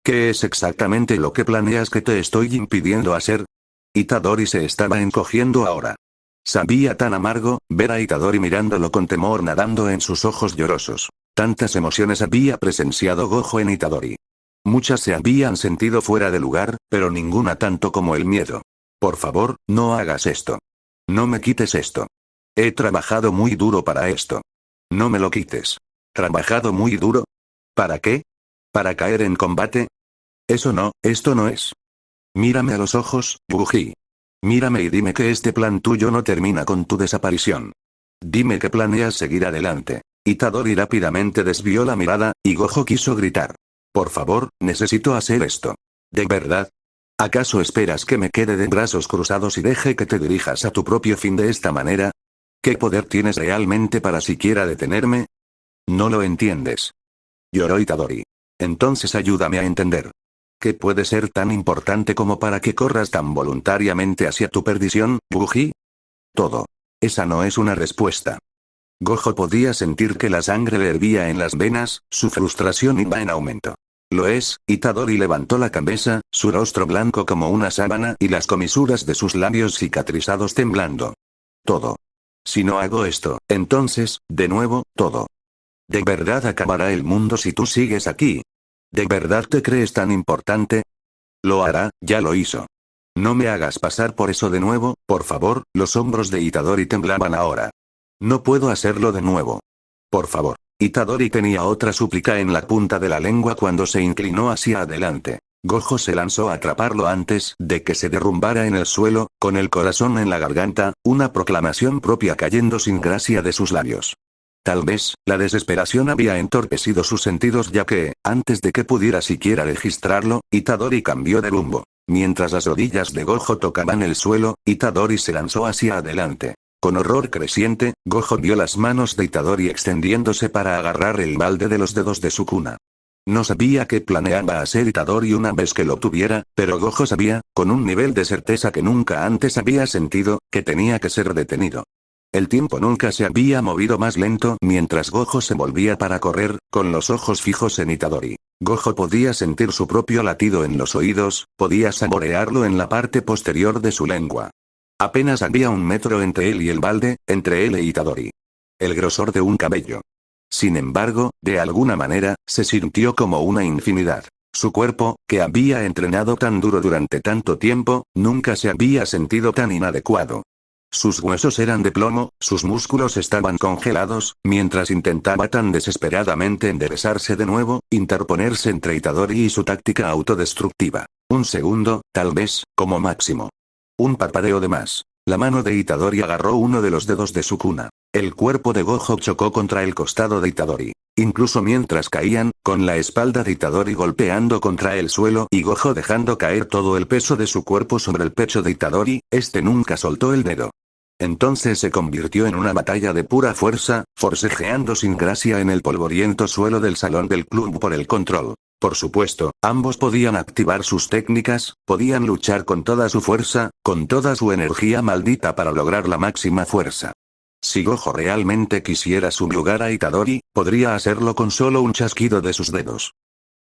¿Qué es exactamente lo que planeas que te estoy impidiendo hacer? Itadori se estaba encogiendo ahora. Sabía tan amargo, ver a Itadori mirándolo con temor nadando en sus ojos llorosos. Tantas emociones había presenciado Gojo en Itadori. Muchas se habían sentido fuera de lugar, pero ninguna tanto como el miedo. Por favor, no hagas esto. No me quites esto. He trabajado muy duro para esto. No me lo quites. ¿Trabajado muy duro? ¿Para qué? ¿Para caer en combate? Esto no es. Mírame a los ojos, Buji. Mírame y dime que este plan tuyo no termina con tu desaparición. Dime que planeas seguir adelante. Itadori rápidamente desvió la mirada, y Gojo quiso gritar. Por favor, necesito hacer esto. ¿De verdad? ¿Acaso esperas que me quede de brazos cruzados y deje que te dirijas a tu propio fin de esta manera? ¿Qué poder tienes realmente para siquiera detenerme? No lo entiendes. Lloró Itadori. Entonces ayúdame a entender. ¿Qué puede ser tan importante como para que corras tan voluntariamente hacia tu perdición, Buji? Todo. Esa no es una respuesta. Gojo podía sentir que la sangre le hervía en las venas, su frustración iba en aumento. Lo es, Itadori levantó la cabeza, su rostro blanco como una sábana y las comisuras de sus labios cicatrizados temblando. Todo. Si no hago esto, entonces, de nuevo, todo. ¿De verdad acabará el mundo si tú sigues aquí? ¿De verdad te crees tan importante? Lo hará, ya lo hizo. No me hagas pasar por eso de nuevo, por favor. Los hombros de Itadori temblaban ahora. No puedo hacerlo de nuevo. Por favor. Itadori tenía otra súplica en la punta de la lengua cuando se inclinó hacia adelante. Gojo se lanzó a atraparlo antes de que se derrumbara en el suelo, con el corazón en la garganta, una proclamación propia cayendo sin gracia de sus labios. Tal vez, la desesperación había entorpecido sus sentidos ya que, antes de que pudiera siquiera registrarlo, Itadori cambió de rumbo. Mientras las rodillas de Gojo tocaban el suelo, Itadori se lanzó hacia adelante. Con horror creciente, Gojo vio las manos de Itadori extendiéndose para agarrar el balde de los dedos de Sukuna. No sabía qué planeaba hacer Itadori una vez que lo tuviera, pero Gojo sabía, con un nivel de certeza que nunca antes había sentido, que tenía que ser detenido. El tiempo nunca se había movido más lento mientras Gojo se volvía para correr, con los ojos fijos en Itadori. Gojo podía sentir su propio latido en los oídos, podía saborearlo en la parte posterior de su lengua. Apenas había 1 metro entre él y el balde, entre él e Itadori. El grosor de un cabello. Sin embargo, de alguna manera, se sintió como una infinidad. Su cuerpo, que había entrenado tan duro durante tanto tiempo, nunca se había sentido tan inadecuado. Sus huesos eran de plomo, sus músculos estaban congelados, mientras intentaba tan desesperadamente enderezarse de nuevo, interponerse entre Itadori y su táctica autodestructiva. 1 segundo, tal vez, como máximo. Un parpadeo de más. La mano de Itadori agarró uno de los dedos de Sukuna. El cuerpo de Gojo chocó contra el costado de Itadori. Incluso mientras caían, con la espalda de Itadori golpeando contra el suelo y Gojo dejando caer todo el peso de su cuerpo sobre el pecho de Itadori, este nunca soltó el dedo. Entonces se convirtió en una batalla de pura fuerza, forcejeando sin gracia en el polvoriento suelo del salón del club por el control. Por supuesto, ambos podían activar sus técnicas, podían luchar con toda su fuerza, con toda su energía maldita para lograr la máxima fuerza. Si Gojo realmente quisiera subyugar a Itadori, podría hacerlo con solo un chasquido de sus dedos.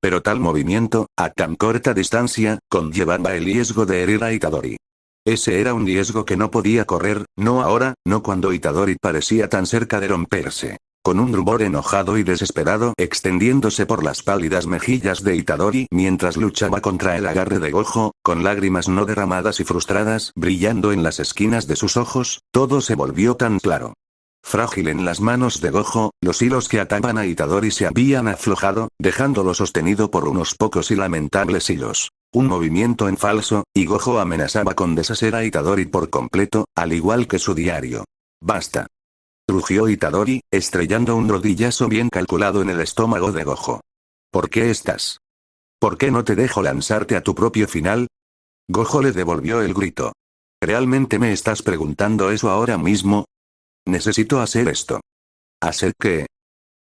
Pero tal movimiento, a tan corta distancia, conllevaba el riesgo de herir a Itadori. Ese era un riesgo que no podía correr, no ahora, no cuando Itadori parecía tan cerca de romperse. Con un rumor enojado y desesperado extendiéndose por las pálidas mejillas de Itadori mientras luchaba contra el agarre de Gojo, con lágrimas no derramadas y frustradas brillando en las esquinas de sus ojos, todo se volvió tan claro. Frágil en las manos de Gojo, los hilos que ataban a Itadori se habían aflojado, dejándolo sostenido por unos pocos y lamentables hilos. Un movimiento en falso, y Gojo amenazaba con deshacer a Itadori por completo, al igual que su diario. Basta. Rugió Itadori, estrellando un rodillazo bien calculado en el estómago de Gojo. ¿Por qué estás? ¿Por qué no te dejo lanzarte a tu propio final? Gojo le devolvió el grito. ¿Realmente me estás preguntando eso ahora mismo? Necesito hacer esto. ¿Hacer qué?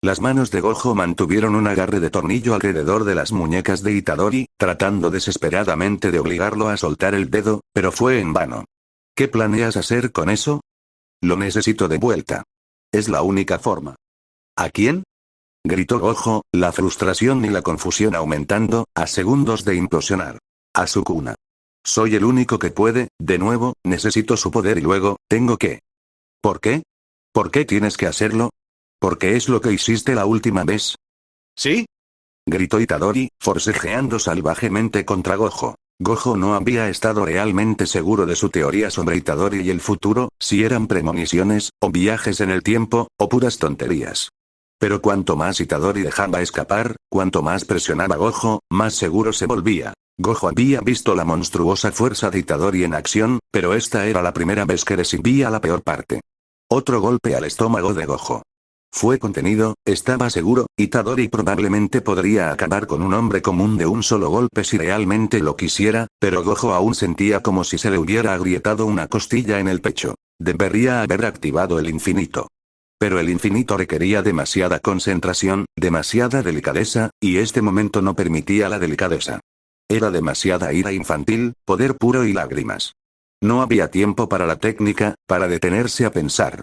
Las manos de Gojo mantuvieron un agarre de tornillo alrededor de las muñecas de Itadori, tratando desesperadamente de obligarlo a soltar el dedo, pero fue en vano. ¿Qué planeas hacer con eso? Lo necesito de vuelta. Es la única forma. ¿A quién? Gritó Gojo, la frustración y la confusión aumentando, a segundos de implosionar. A Sukuna. Soy el único que puede, de nuevo, necesito su poder y luego, tengo que. ¿Por qué? ¿Por qué tienes que hacerlo? ¿Porque es lo que hiciste la última vez? ¿Sí? Gritó Itadori, forcejeando salvajemente contra Gojo. Gojo no había estado realmente seguro de su teoría sobre Itadori y el futuro, si eran premoniciones, o viajes en el tiempo, o puras tonterías. Pero cuanto más Itadori dejaba escapar, cuanto más presionaba Gojo, más seguro se volvía. Gojo había visto la monstruosa fuerza de Itadori en acción, pero esta era la primera vez que recibía la peor parte. Otro golpe al estómago de Gojo. Fue contenido, estaba seguro, Itadori probablemente podría acabar con un hombre común de un solo golpe si realmente lo quisiera, pero Gojo aún sentía como si se le hubiera agrietado una costilla en el pecho. Debería haber activado el infinito. Pero el infinito requería demasiada concentración, demasiada delicadeza, y este momento no permitía la delicadeza. Era demasiada ira infantil, poder puro y lágrimas. No había tiempo para la técnica, para detenerse a pensar.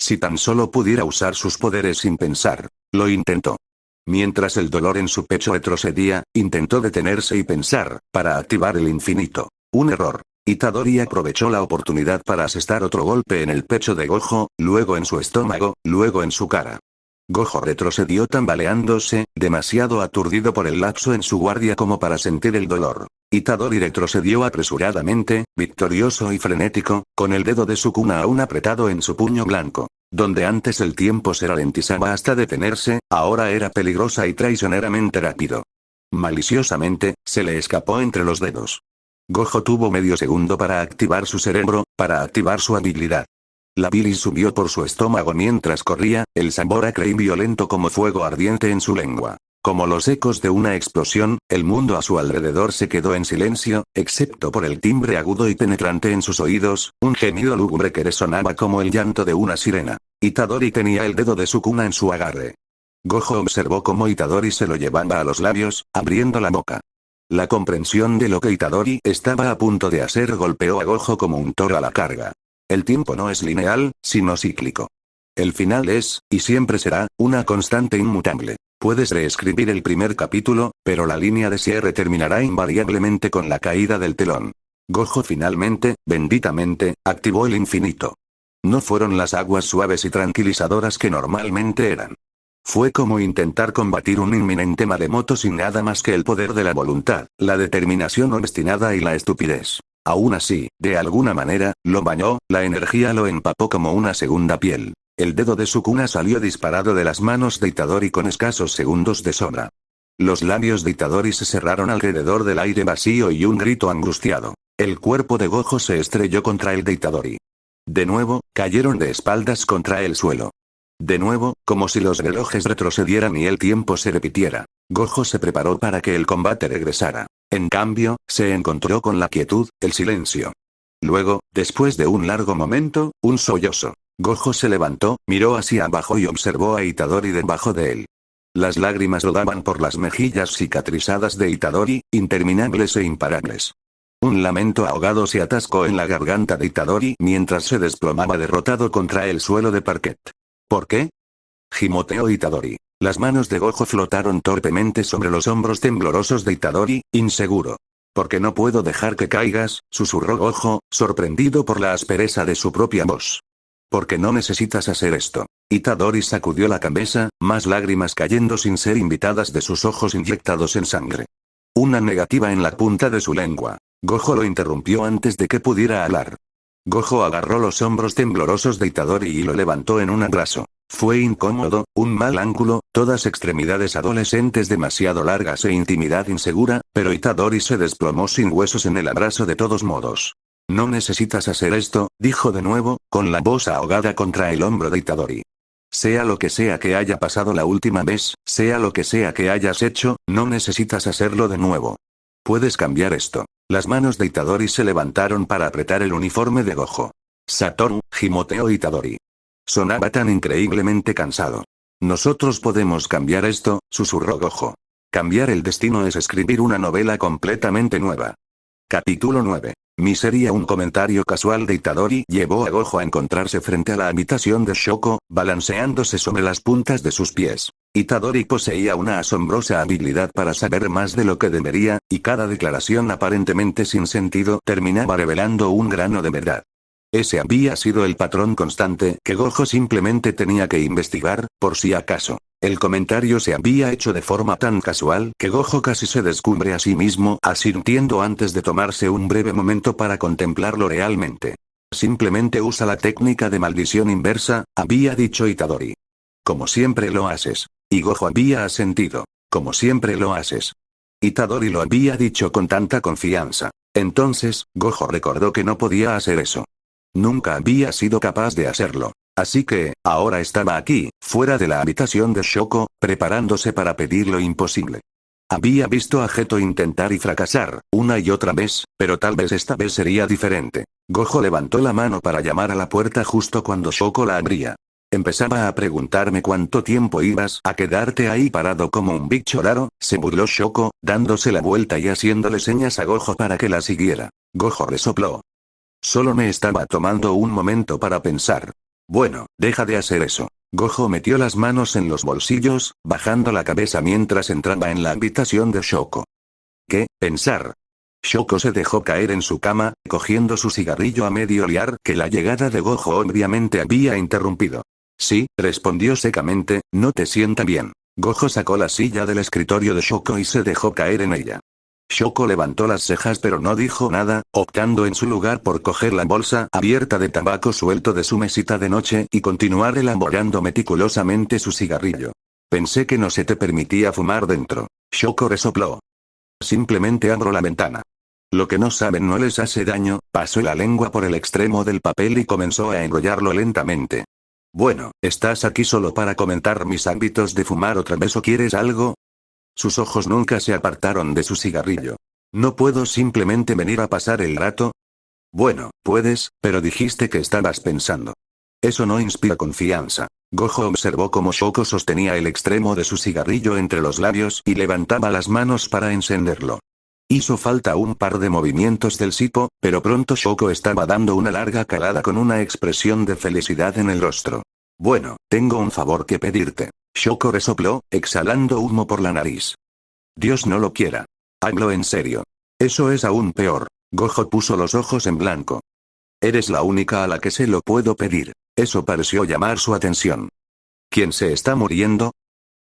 Si tan solo pudiera usar sus poderes sin pensar. Lo intentó. Mientras el dolor en su pecho retrocedía, intentó detenerse y pensar, para activar el infinito. Un error. Itadori aprovechó la oportunidad para asestar otro golpe en el pecho de Gojo, luego en su estómago, luego en su cara. Gojo retrocedió tambaleándose, demasiado aturdido por el lapso en su guardia como para sentir el dolor. Itadori retrocedió apresuradamente, victorioso y frenético, con el dedo de Sukuna aún apretado en su puño blanco. Donde antes el tiempo se ralentizaba hasta detenerse, ahora era peligrosa y traicioneramente rápido. Maliciosamente, se le escapó entre los dedos. Gojo tuvo medio segundo para activar su cerebro, para activar su habilidad. La bilis subió por su estómago mientras corría, el sabor acre y violento como fuego ardiente en su lengua. Como los ecos de una explosión, el mundo a su alrededor se quedó en silencio, excepto por el timbre agudo y penetrante en sus oídos, un gemido lúgubre que resonaba como el llanto de una sirena. Itadori tenía el dedo de Sukuna en su agarre. Gojo observó cómo Itadori se lo llevaba a los labios, abriendo la boca. La comprensión de lo que Itadori estaba a punto de hacer golpeó a Gojo como un toro a la carga. El tiempo no es lineal, sino cíclico. El final es, y siempre será, una constante inmutable. Puedes reescribir el primer capítulo, pero la línea de cierre terminará invariablemente con la caída del telón. Gojo finalmente, benditamente, activó el infinito. No fueron las aguas suaves y tranquilizadoras que normalmente eran. Fue como intentar combatir un inminente maremoto sin nada más que el poder de la voluntad, la determinación obstinada y la estupidez. Aún así, de alguna manera, lo bañó, la energía lo empapó como una segunda piel. El dedo de Sukuna salió disparado de las manos de Itadori con escasos segundos de sobra. Los labios de Itadori se cerraron alrededor del aire vacío y un grito angustiado. El cuerpo de Gojo se estrelló contra el de Itadori. De nuevo, cayeron de espaldas contra el suelo. De nuevo, como si los relojes retrocedieran y el tiempo se repitiera. Gojo se preparó para que el combate regresara. En cambio, se encontró con la quietud, el silencio. Luego, después de un largo momento, un sollozo. Gojo se levantó, miró hacia abajo y observó a Itadori debajo de él. Las lágrimas rodaban por las mejillas cicatrizadas de Itadori, interminables e imparables. Un lamento ahogado se atascó en la garganta de Itadori mientras se desplomaba derrotado contra el suelo de parquet. ¿Por qué? Gimoteó Itadori. Las manos de Gojo flotaron torpemente sobre los hombros temblorosos de Itadori, inseguro. «Porque no puedo dejar que caigas», susurró Gojo, sorprendido por la aspereza de su propia voz. «Porque no necesitas hacer esto». Itadori sacudió la cabeza, más lágrimas cayendo sin ser invitadas de sus ojos inyectados en sangre. Una negativa en la punta de su lengua. Gojo lo interrumpió antes de que pudiera hablar. Gojo agarró los hombros temblorosos de Itadori y lo levantó en un abrazo. Fue incómodo, un mal ángulo, todas extremidades adolescentes demasiado largas e intimidad insegura, pero Itadori se desplomó sin huesos en el abrazo de todos modos. «No necesitas hacer esto», dijo de nuevo, con la voz ahogada contra el hombro de Itadori. «Sea lo que sea que haya pasado la última vez, sea lo que sea que hayas hecho, no necesitas hacerlo de nuevo. Puedes cambiar esto». Las manos de Itadori se levantaron para apretar el uniforme de Gojo. «Satoru», gimoteó Itadori. Sonaba tan increíblemente cansado. «Nosotros podemos cambiar esto», susurró Gojo. «Cambiar el destino es escribir una novela completamente nueva». Capítulo 9. Miseria. Un comentario casual de Itadori llevó a Gojo a encontrarse frente a la habitación de Shoko, balanceándose sobre las puntas de sus pies. Itadori poseía una asombrosa habilidad para saber más de lo que debería, y cada declaración aparentemente sin sentido terminaba revelando un grano de verdad. Ese había sido el patrón constante que Gojo simplemente tenía que investigar, por si acaso. El comentario se había hecho de forma tan casual que Gojo casi se descubre a sí mismo asintiendo antes de tomarse un breve momento para contemplarlo realmente. «Simplemente usa la técnica de maldición inversa», había dicho Itadori. «Como siempre lo haces». Y Gojo había asentido. «Como siempre lo haces». Itadori lo había dicho con tanta confianza. Entonces, Gojo recordó que no podía hacer eso. Nunca había sido capaz de hacerlo. Así que, ahora estaba aquí, fuera de la habitación de Shoko, preparándose para pedir lo imposible. Había visto a Geto intentar y fracasar, una y otra vez, pero tal vez esta vez sería diferente. Gojo levantó la mano para llamar a la puerta justo cuando Shoko la abría. «Empezaba a preguntarme cuánto tiempo ibas a quedarte ahí parado como un bicho raro», se burló Shoko, dándose la vuelta y haciéndole señas a Gojo para que la siguiera. Gojo resopló. «Solo me estaba tomando un momento para pensar». «Bueno, deja de hacer eso». Gojo metió las manos en los bolsillos, bajando la cabeza mientras entraba en la habitación de Shoko. «¿Qué, pensar?» Shoko se dejó caer en su cama, cogiendo su cigarrillo a medio liar que la llegada de Gojo obviamente había interrumpido. Sí, respondió secamente, no te sienta bien. Gojo sacó la silla del escritorio de Shoko y se dejó caer en ella. Shoko levantó las cejas pero no dijo nada, optando en su lugar por coger la bolsa abierta de tabaco suelto de su mesita de noche y continuar elaborando meticulosamente su cigarrillo. Pensé que no se te permitía fumar dentro. Shoko resopló. Simplemente abro la ventana. Lo que no saben no les hace daño, pasó la lengua por el extremo del papel y comenzó a enrollarlo lentamente. Bueno, ¿estás aquí solo para comentar mis hábitos de fumar otra vez o quieres algo? Sus ojos nunca se apartaron de su cigarrillo. ¿No puedo simplemente venir a pasar el rato? Bueno, puedes, pero dijiste que estabas pensando. Eso no inspira confianza. Gojo observó cómo Shoko sostenía el extremo de su cigarrillo entre los labios y levantaba las manos para encenderlo. Hizo falta un par de movimientos del sipo, pero pronto Shoko estaba dando una larga calada con una expresión de felicidad en el rostro. Bueno, tengo un favor que pedirte. Shoko resopló, exhalando humo por la nariz. Dios no lo quiera. Hablo en serio. Eso es aún peor. Gojo puso los ojos en blanco. Eres la única a la que se lo puedo pedir. Eso pareció llamar su atención. ¿Quién se está muriendo?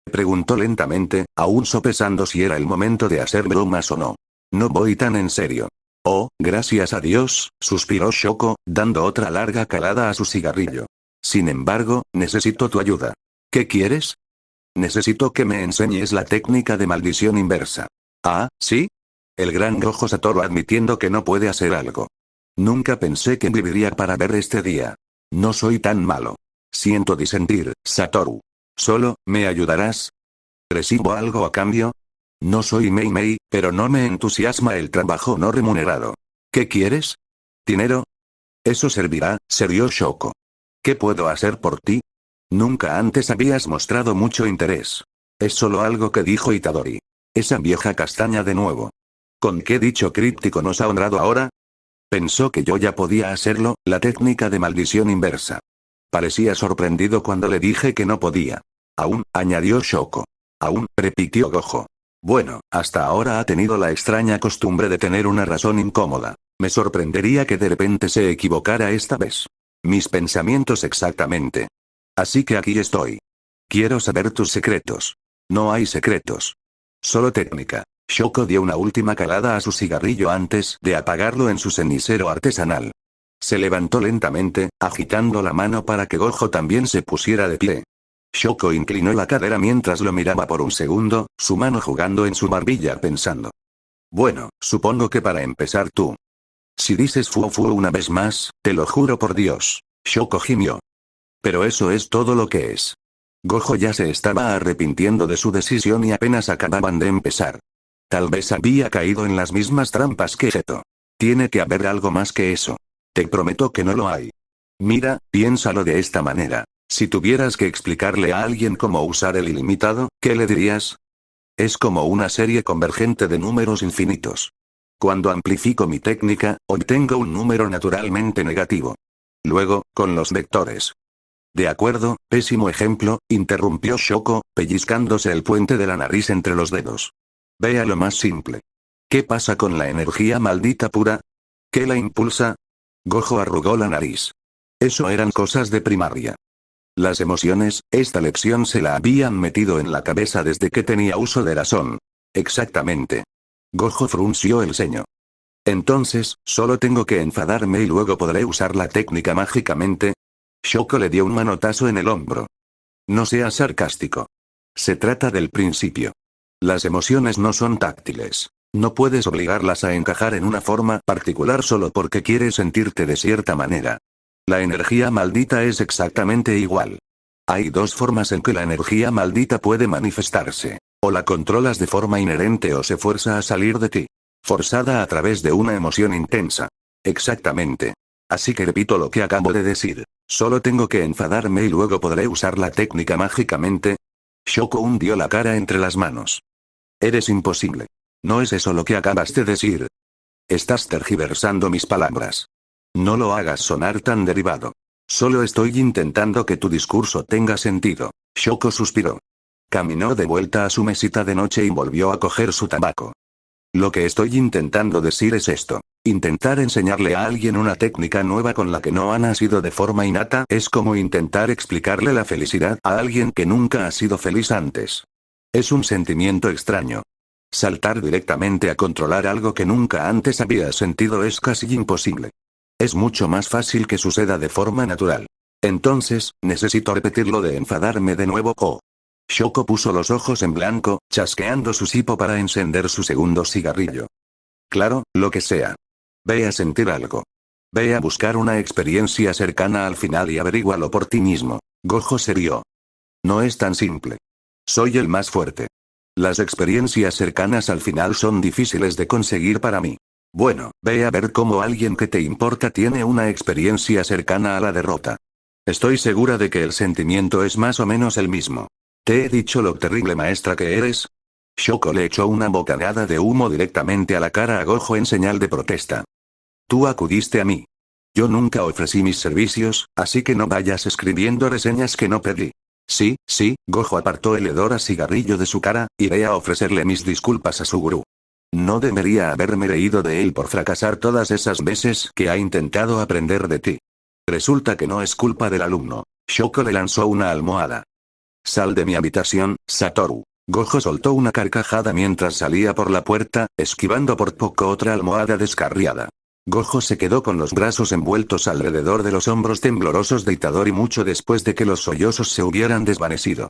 Preguntó lentamente, aún sopesando si era el momento de hacer bromas o no. No voy tan en serio. Oh, gracias a Dios, suspiró Shoko, dando otra larga calada a su cigarrillo. Sin embargo, necesito tu ayuda. ¿Qué quieres? Necesito que me enseñes la técnica de maldición inversa. Ah, ¿sí? El gran Gojo Satoru admitiendo que no puede hacer algo. Nunca pensé que viviría para ver este día. No soy tan malo. Siento disentir, Satoru. ¿Solo, me ayudarás? ¿Recibo algo a cambio? No soy Mei Mei, pero no me entusiasma el trabajo no remunerado. ¿Qué quieres? ¿Dinero? Eso servirá, serió Shoko. ¿Qué puedo hacer por ti? Nunca antes habías mostrado mucho interés. Es solo algo que dijo Itadori. Esa vieja castaña de nuevo. ¿Con qué dicho críptico nos ha honrado ahora? Pensó que yo ya podía hacerlo, la técnica de maldición inversa. Parecía sorprendido cuando le dije que no podía. Aún, añadió Shoko. Aún, repitió Gojo. Bueno, hasta ahora ha tenido la extraña costumbre de tener una razón incómoda. Me sorprendería que de repente se equivocara esta vez. Mis pensamientos exactamente. Así que aquí estoy. Quiero saber tus secretos. No hay secretos. Solo técnica. Shoko dio una última calada a su cigarrillo antes de apagarlo en su cenicero artesanal. Se levantó lentamente, agitando la mano para que Gojo también se pusiera de pie. Shoko inclinó la cadera mientras lo miraba por un segundo, su mano jugando en su barbilla pensando. Bueno, supongo que para empezar tú. Si dices fu una vez más, te lo juro por Dios. Shoko gimió. Pero eso es todo lo que es. Gojo ya se estaba arrepintiendo de su decisión y apenas acababan de empezar. Tal vez había caído en las mismas trampas que Geto. Tiene que haber algo más que eso. Te prometo que no lo hay. Mira, piénsalo de esta manera. Si tuvieras que explicarle a alguien cómo usar el ilimitado, ¿qué le dirías? Es como una serie convergente de números infinitos. Cuando amplifico mi técnica, obtengo un número naturalmente negativo. Luego, con los vectores. De acuerdo, pésimo ejemplo, interrumpió Shoko, pellizcándose el puente de la nariz entre los dedos. Vea lo más simple. ¿Qué pasa con la energía maldita pura? ¿Qué la impulsa? Gojo arrugó la nariz. Eso eran cosas de primaria. Las emociones, esta lección se la habían metido en la cabeza desde que tenía uso de razón. Exactamente. Gojo frunció el ceño. Entonces, solo tengo que enfadarme y luego podré usar la técnica mágicamente. Shoko le dio un manotazo en el hombro. No seas sarcástico. Se trata del principio. Las emociones no son táctiles. No puedes obligarlas a encajar en una forma particular solo porque quieres sentirte de cierta manera. La energía maldita es exactamente igual. Hay dos formas en que la energía maldita puede manifestarse. O la controlas de forma inherente o se fuerza a salir de ti. Forzada a través de una emoción intensa. Exactamente. Así que repito lo que acabo de decir. Solo tengo que enfadarme y luego podré usar la técnica mágicamente. Shoko hundió la cara entre las manos. Eres imposible. No es eso lo que acabas de decir. Estás tergiversando mis palabras. No lo hagas sonar tan derivado. Solo estoy intentando que tu discurso tenga sentido. Shoko suspiró. Caminó de vuelta a su mesita de noche y volvió a coger su tabaco. Lo que estoy intentando decir es esto. Intentar enseñarle a alguien una técnica nueva con la que no ha nacido de forma innata es como intentar explicarle la felicidad a alguien que nunca ha sido feliz antes. Es un sentimiento extraño. Saltar directamente a controlar algo que nunca antes había sentido es casi imposible. Es mucho más fácil que suceda de forma natural. Entonces, necesito repetirlo de enfadarme de nuevo o... Shoko puso los ojos en blanco, chasqueando su cipo para encender su segundo cigarrillo. Claro, lo que sea. Ve a sentir algo. Ve a buscar una experiencia cercana al final y averígualo por ti mismo. Gojo se rió. No es tan simple. Soy el más fuerte. Las experiencias cercanas al final son difíciles de conseguir para mí. Bueno, ve a ver cómo alguien que te importa tiene una experiencia cercana a la derrota. Estoy segura de que el sentimiento es más o menos el mismo. ¿Te he dicho lo terrible maestra que eres? Shoko le echó una bocanada de humo directamente a la cara a Gojo en señal de protesta. Tú acudiste a mí. Yo nunca ofrecí mis servicios, así que no vayas escribiendo reseñas que no pedí. Sí, Gojo apartó el hedor a cigarrillo de su cara, iré a ofrecerle mis disculpas a su gurú. No debería haberme reído de él por fracasar todas esas veces que ha intentado aprender de ti. Resulta que no es culpa del alumno. Shoko le lanzó una almohada. Sal de mi habitación, Satoru. Gojo soltó una carcajada mientras salía por la puerta, esquivando por poco otra almohada descarriada. Gojo se quedó con los brazos envueltos alrededor de los hombros temblorosos de Itadori mucho después de que los sollozos se hubieran desvanecido.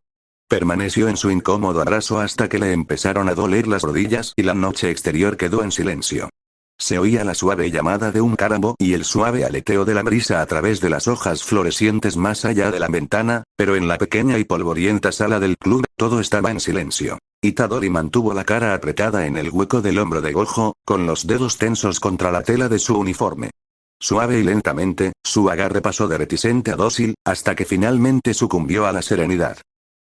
Permaneció en su incómodo abrazo hasta que le empezaron a doler las rodillas y la noche exterior quedó en silencio. Se oía la suave llamada de un cárabo y el suave aleteo de la brisa a través de las hojas florecientes más allá de la ventana, pero en la pequeña y polvorienta sala del club, todo estaba en silencio. Itadori mantuvo la cara apretada en el hueco del hombro de Gojo, con los dedos tensos contra la tela de su uniforme. Suave y lentamente, su agarre pasó de reticente a dócil, hasta que finalmente sucumbió a la serenidad.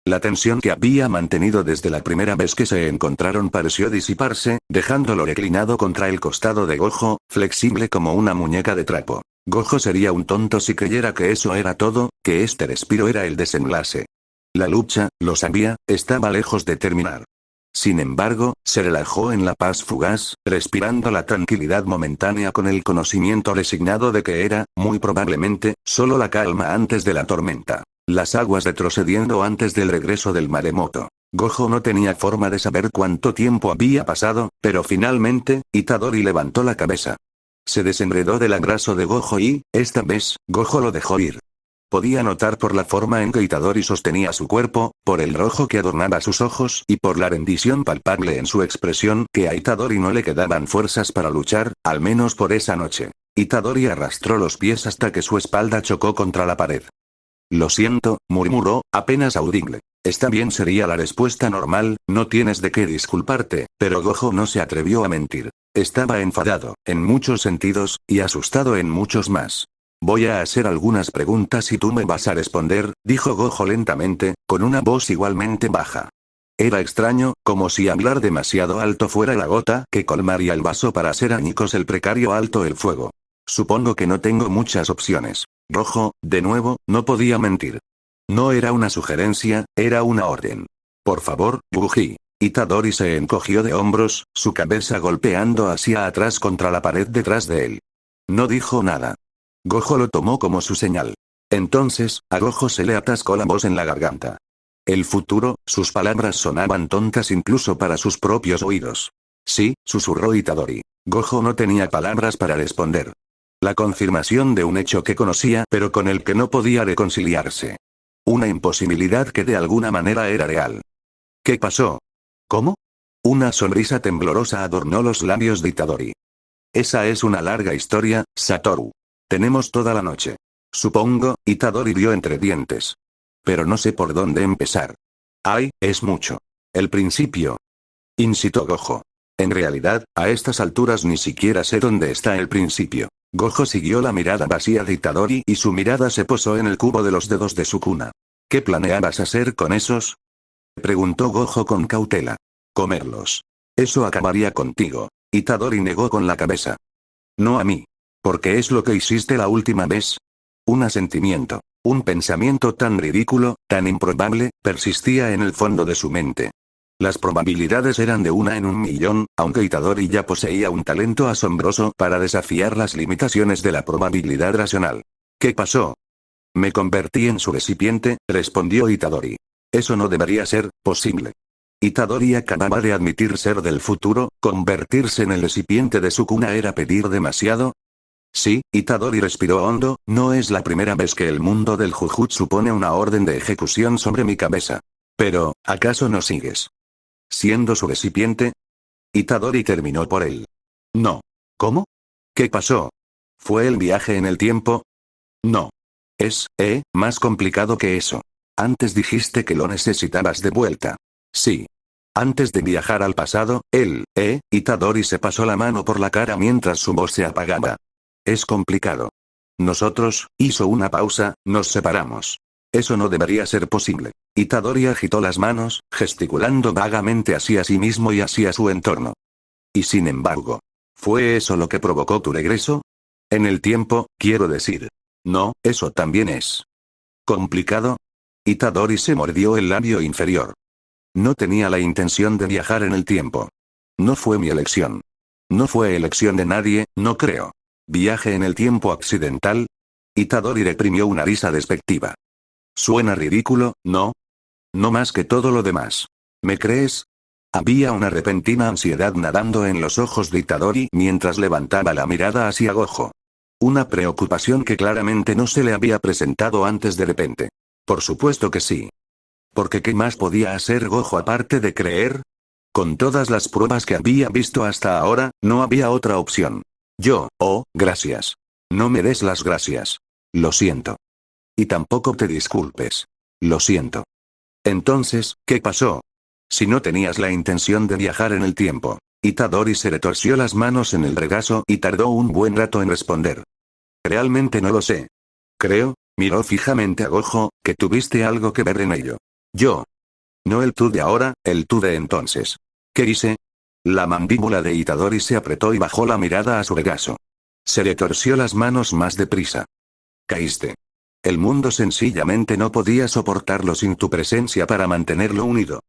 La tensión que había mantenido desde la primera vez que se encontraron pareció disiparse, dejándolo reclinado contra el costado de Gojo, flexible como una muñeca de trapo. Gojo sería un tonto si creyera que eso era todo, que este respiro era el desenlace. La lucha, lo sabía, estaba lejos de terminar. Sin embargo, se relajó en la paz fugaz, respirando la tranquilidad momentánea con el conocimiento resignado de que era, muy probablemente, solo la calma antes de la tormenta. Las aguas retrocediendo antes del regreso del maremoto. Gojo no tenía forma de saber cuánto tiempo había pasado, pero finalmente, Itadori levantó la cabeza. Se desenredó del abrazo de Gojo y, esta vez, Gojo lo dejó ir. Podía notar por la forma en que Itadori sostenía su cuerpo, por el rojo que adornaba sus ojos y por la rendición palpable en su expresión que a Itadori no le quedaban fuerzas para luchar, al menos por esa noche. Itadori arrastró los pies hasta que su espalda chocó contra la pared. Lo siento, murmuró, apenas audible. Está bien, sería la respuesta normal, no tienes de qué disculparte, pero Gojo no se atrevió a mentir. Estaba enfadado, en muchos sentidos, y asustado en muchos más. Voy a hacer algunas preguntas y tú me vas a responder, dijo Gojo lentamente, con una voz igualmente baja. Era extraño, como si hablar demasiado alto fuera la gota que colmaría el vaso para hacer añicos el precario alto el fuego. Supongo que no tengo muchas opciones. Rojo, de nuevo, no podía mentir. No era una sugerencia, era una orden. Por favor, Buji. Itadori se encogió de hombros, su cabeza golpeando hacia atrás contra la pared detrás de él. No dijo nada. Gojo lo tomó como su señal. Entonces, a Gojo se le atascó la voz en la garganta. El futuro, sus palabras sonaban tontas incluso para sus propios oídos. Sí, susurró Itadori. Gojo no tenía palabras para responder. La confirmación de un hecho que conocía pero con el que no podía reconciliarse. Una imposibilidad que de alguna manera era real. ¿Qué pasó? ¿Cómo? Una sonrisa temblorosa adornó los labios de Itadori. Esa es una larga historia, Satoru. Tenemos toda la noche. Supongo, Itadori rió entre dientes. Pero no sé por dónde empezar. Ay, es mucho. El principio. Incitó Gojo. En realidad, a estas alturas ni siquiera sé dónde está el principio. Gojo siguió la mirada vacía de Itadori y su mirada se posó en el cubo de los dedos de su cuna. ¿Qué planeabas hacer con esos? Preguntó Gojo con cautela. Comerlos. Eso acabaría contigo. Itadori negó con la cabeza. No a mí. Porque es lo que hiciste la última vez. Un asentimiento. Un pensamiento tan ridículo, tan improbable, persistía en el fondo de su mente. Las probabilidades eran de 1 en 1.000.000, aunque Itadori ya poseía un talento asombroso para desafiar las limitaciones de la probabilidad racional. ¿Qué pasó? Me convertí en su recipiente, respondió Itadori. Eso no debería ser posible. Itadori acababa de admitir ser del futuro, convertirse en el recipiente de Sukuna era pedir demasiado. Sí, Itadori respiró hondo, no es la primera vez que el mundo del Jujutsu pone una orden de ejecución sobre mi cabeza. Pero, ¿acaso no sigues siendo su recipiente? Itadori terminó por él. No. ¿Cómo? ¿Qué pasó? ¿Fue el viaje en el tiempo? No. Es, más complicado que eso. Antes dijiste que lo necesitabas de vuelta. Sí. Antes de viajar al pasado, Itadori se pasó la mano por la cara mientras su voz se apagaba. Es complicado. Nosotros, hizo una pausa, nos separamos. Eso no debería ser posible. Itadori agitó las manos, gesticulando vagamente hacia sí mismo y hacia su entorno. Y sin embargo, ¿fue eso lo que provocó tu regreso? En el tiempo, quiero decir. No, eso también es complicado. Itadori se mordió el labio inferior. No tenía la intención de viajar en el tiempo. No fue mi elección. No fue elección de nadie, no creo. ¿Viaje en el tiempo accidental? Itadori reprimió una risa despectiva. Suena ridículo, ¿no? No más que todo lo demás. ¿Me crees? Había una repentina ansiedad nadando en los ojos de Itadori mientras levantaba la mirada hacia Gojo. Una preocupación que claramente no se le había presentado antes de repente. Por supuesto que sí. Porque ¿qué más podía hacer Gojo aparte de creer? Con todas las pruebas que había visto hasta ahora, no había otra opción. Gracias. No me des las gracias. Lo siento. Y tampoco te disculpes. Lo siento. Entonces, ¿qué pasó? Si no tenías la intención de viajar en el tiempo. Itadori se retorció las manos en el regazo y tardó un buen rato en responder. Realmente no lo sé. Creo, miró fijamente a Gojo, que tuviste algo que ver en ello. Yo. No el tú de ahora, el tú de entonces. ¿Qué hice? La mandíbula de Itadori se apretó y bajó la mirada a su regazo. Se le torció las manos más deprisa. Caíste. El mundo sencillamente no podía soportarlo sin tu presencia para mantenerlo unido.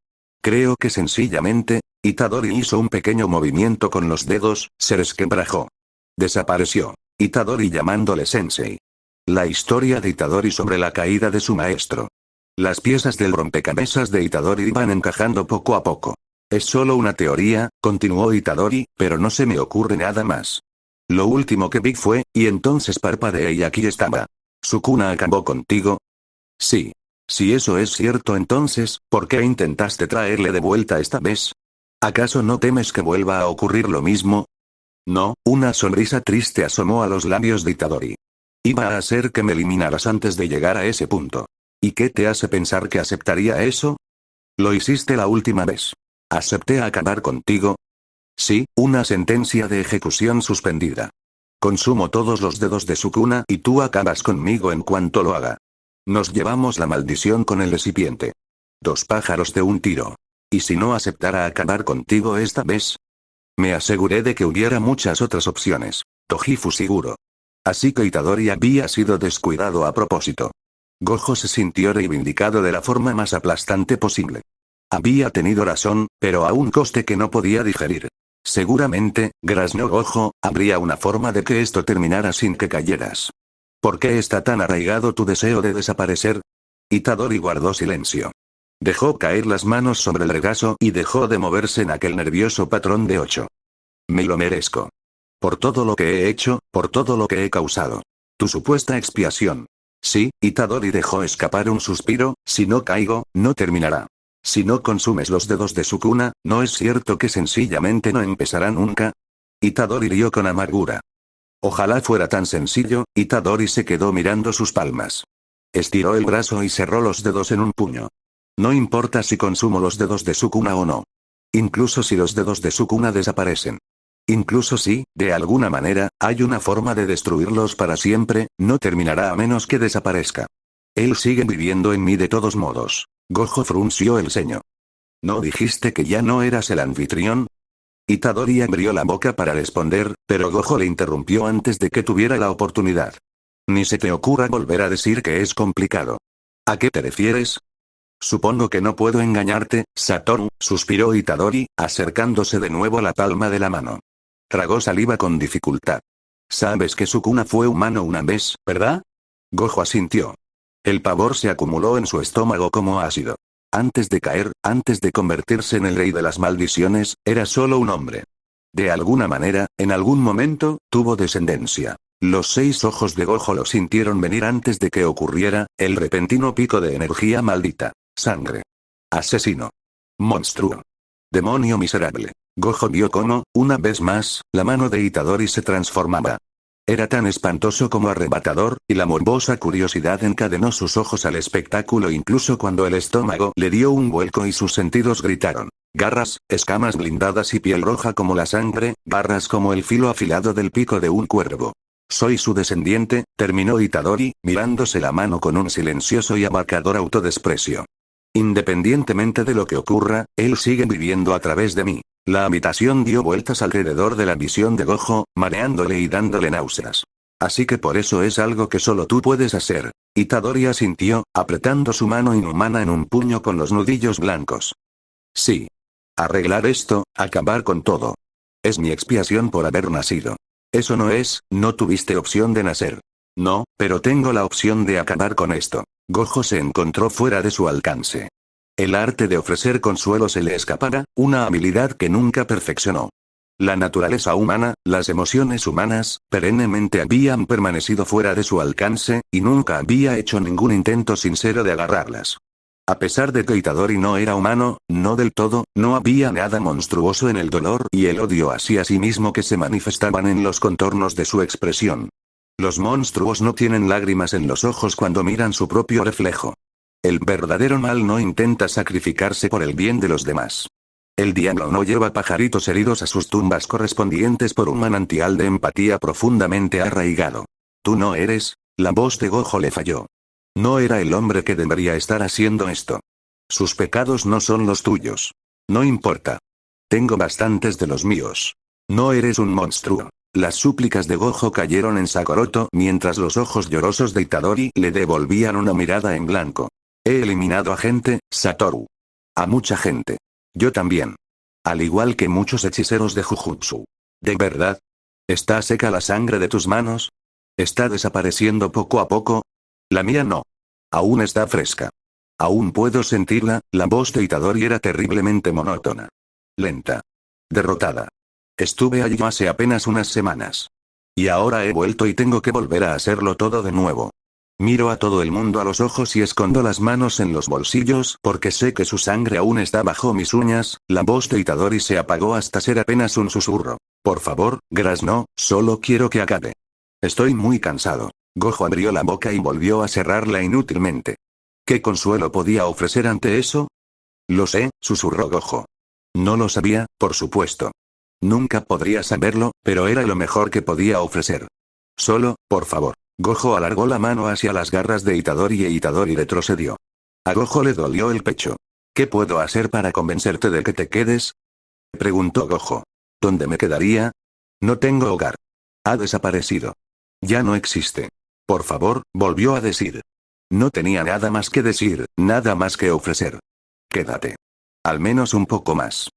Creo que sencillamente, Itadori hizo un pequeño movimiento con los dedos, se resquebrajó. Desapareció. Itadori llamándole sensei. La historia de Itadori sobre la caída de su maestro. Las piezas del rompecabezas de Itadori iban encajando poco a poco. Es solo una teoría, continuó Itadori, pero no se me ocurre nada más. Lo último que vi fue, y entonces parpadeé y aquí estaba. ¿Sukuna acabó contigo? Sí. Si eso es cierto entonces, ¿por qué intentaste traerle de vuelta esta vez? ¿Acaso no temes que vuelva a ocurrir lo mismo? No, una sonrisa triste asomó a los labios de Itadori. Iba a hacer que me eliminaras antes de llegar a ese punto. ¿Y qué te hace pensar que aceptaría eso? Lo hiciste la última vez. ¿Acepté acabar contigo? Sí, una sentencia de ejecución suspendida. Consumo todos los dedos de Sukuna y tú acabas conmigo en cuanto lo haga. Nos llevamos la maldición con el recipiente. 2 pájaros de un tiro. ¿Y si no aceptara acabar contigo esta vez? Me aseguré de que hubiera muchas otras opciones. Toji Fushiguro. Así que Itadori había sido descuidado a propósito. Gojo se sintió reivindicado de la forma más aplastante posible. Había tenido razón, pero a un coste que no podía digerir. Seguramente, graznó Gojo, habría una forma de que esto terminara sin que cayeras. ¿Por qué está tan arraigado tu deseo de desaparecer? Itadori guardó silencio. Dejó caer las manos sobre el regazo y dejó de moverse en aquel nervioso patrón de 8. Me lo merezco. Por todo lo que he hecho, por todo lo que he causado. Tu supuesta expiación. Sí, Itadori dejó escapar un suspiro, si no caigo, no terminará. Si no consumes los dedos de Sukuna, ¿no es cierto que sencillamente no empezará nunca? Itadori rió con amargura. Ojalá fuera tan sencillo, Itadori se quedó mirando sus palmas. Estiró el brazo y cerró los dedos en un puño. No importa si consumo los dedos de Sukuna o no. Incluso si los dedos de Sukuna desaparecen. Incluso si, de alguna manera, hay una forma de destruirlos para siempre, no terminará a menos que desaparezca. Él sigue viviendo en mí de todos modos. Gojo frunció el ceño. ¿No dijiste que ya no eras el anfitrión? Itadori abrió la boca para responder, pero Gojo le interrumpió antes de que tuviera la oportunidad. Ni se te ocurra volver a decir que es complicado. ¿A qué te refieres? Supongo que no puedo engañarte, Satoru, suspiró Itadori, acercándose de nuevo la palma de la mano. Tragó saliva con dificultad. Sabes que Sukuna fue humano una vez, ¿verdad? Gojo asintió. El pavor se acumuló en su estómago como ácido. Antes de caer, antes de convertirse en el rey de las maldiciones, era solo un hombre. De alguna manera, en algún momento, tuvo descendencia. Los 6 ojos de Gojo lo sintieron venir antes de que ocurriera, el repentino pico de energía maldita. Sangre. Asesino. Monstruo. Demonio miserable. Gojo vio cómo, una vez más, la mano de Itadori se transformaba. Era tan espantoso como arrebatador, y la morbosa curiosidad encadenó sus ojos al espectáculo incluso cuando el estómago le dio un vuelco y sus sentidos gritaron. Garras, escamas blindadas y piel roja como la sangre, garras como el filo afilado del pico de un cuervo. Soy su descendiente, terminó Itadori, mirándose la mano con un silencioso y abarcador autodesprecio. Independientemente de lo que ocurra, él sigue viviendo a través de mí. La habitación dio vueltas alrededor de la visión de Gojo, mareándole y dándole náuseas. Así que por eso es algo que solo tú puedes hacer. Itadori asintió, apretando su mano inhumana en un puño con los nudillos blancos. Sí. Arreglar esto, acabar con todo. Es mi expiación por haber nacido. Eso no tuviste opción de nacer. No, pero tengo la opción de acabar con esto. Gojo se encontró fuera de su alcance. El arte de ofrecer consuelo se le escapara, una habilidad que nunca perfeccionó. La naturaleza humana, las emociones humanas, perennemente habían permanecido fuera de su alcance, y nunca había hecho ningún intento sincero de agarrarlas. A pesar de que Itadori no era humano, no del todo, no había nada monstruoso en el dolor y el odio hacia sí mismo que se manifestaban en los contornos de su expresión. Los monstruos no tienen lágrimas en los ojos cuando miran su propio reflejo. El verdadero mal no intenta sacrificarse por el bien de los demás. El diablo no lleva pajaritos heridos a sus tumbas correspondientes por un manantial de empatía profundamente arraigado. Tú no eres, la voz de Gojo le falló. No era el hombre que debería estar haciendo esto. Sus pecados no son los tuyos. No importa. Tengo bastantes de los míos. No eres un monstruo. Las súplicas de Gojo cayeron en Sakoroto mientras los ojos llorosos de Itadori le devolvían una mirada en blanco. He eliminado a gente, Satoru. A mucha gente. Yo también. Al igual que muchos hechiceros de Jujutsu. ¿De verdad? ¿Está seca la sangre de tus manos? ¿Está desapareciendo poco a poco? La mía no. Aún está fresca. Aún puedo sentirla, la voz de Itadori era terriblemente monótona. Lenta. Derrotada. Estuve allí hace apenas unas semanas. Y ahora he vuelto y tengo que volver a hacerlo todo de nuevo. Miro a todo el mundo a los ojos y escondo las manos en los bolsillos porque sé que su sangre aún está bajo mis uñas. La voz de Itadori se apagó hasta ser apenas un susurro. Por favor, Gras, no, solo quiero que acabe. Estoy muy cansado. Gojo abrió la boca y volvió a cerrarla inútilmente. ¿Qué consuelo podía ofrecer ante eso? Lo sé, susurró Gojo. No lo sabía, por supuesto. Nunca podría saberlo, pero era lo mejor que podía ofrecer. Solo, por favor. Gojo alargó la mano hacia las garras de Itadori e Itadori retrocedió. A Gojo le dolió el pecho. ¿Qué puedo hacer para convencerte de que te quedes? Preguntó Gojo. ¿Dónde me quedaría? No tengo hogar. Ha desaparecido. Ya no existe. Por favor, volvió a decir. No tenía nada más que decir, nada más que ofrecer. Quédate. Al menos un poco más.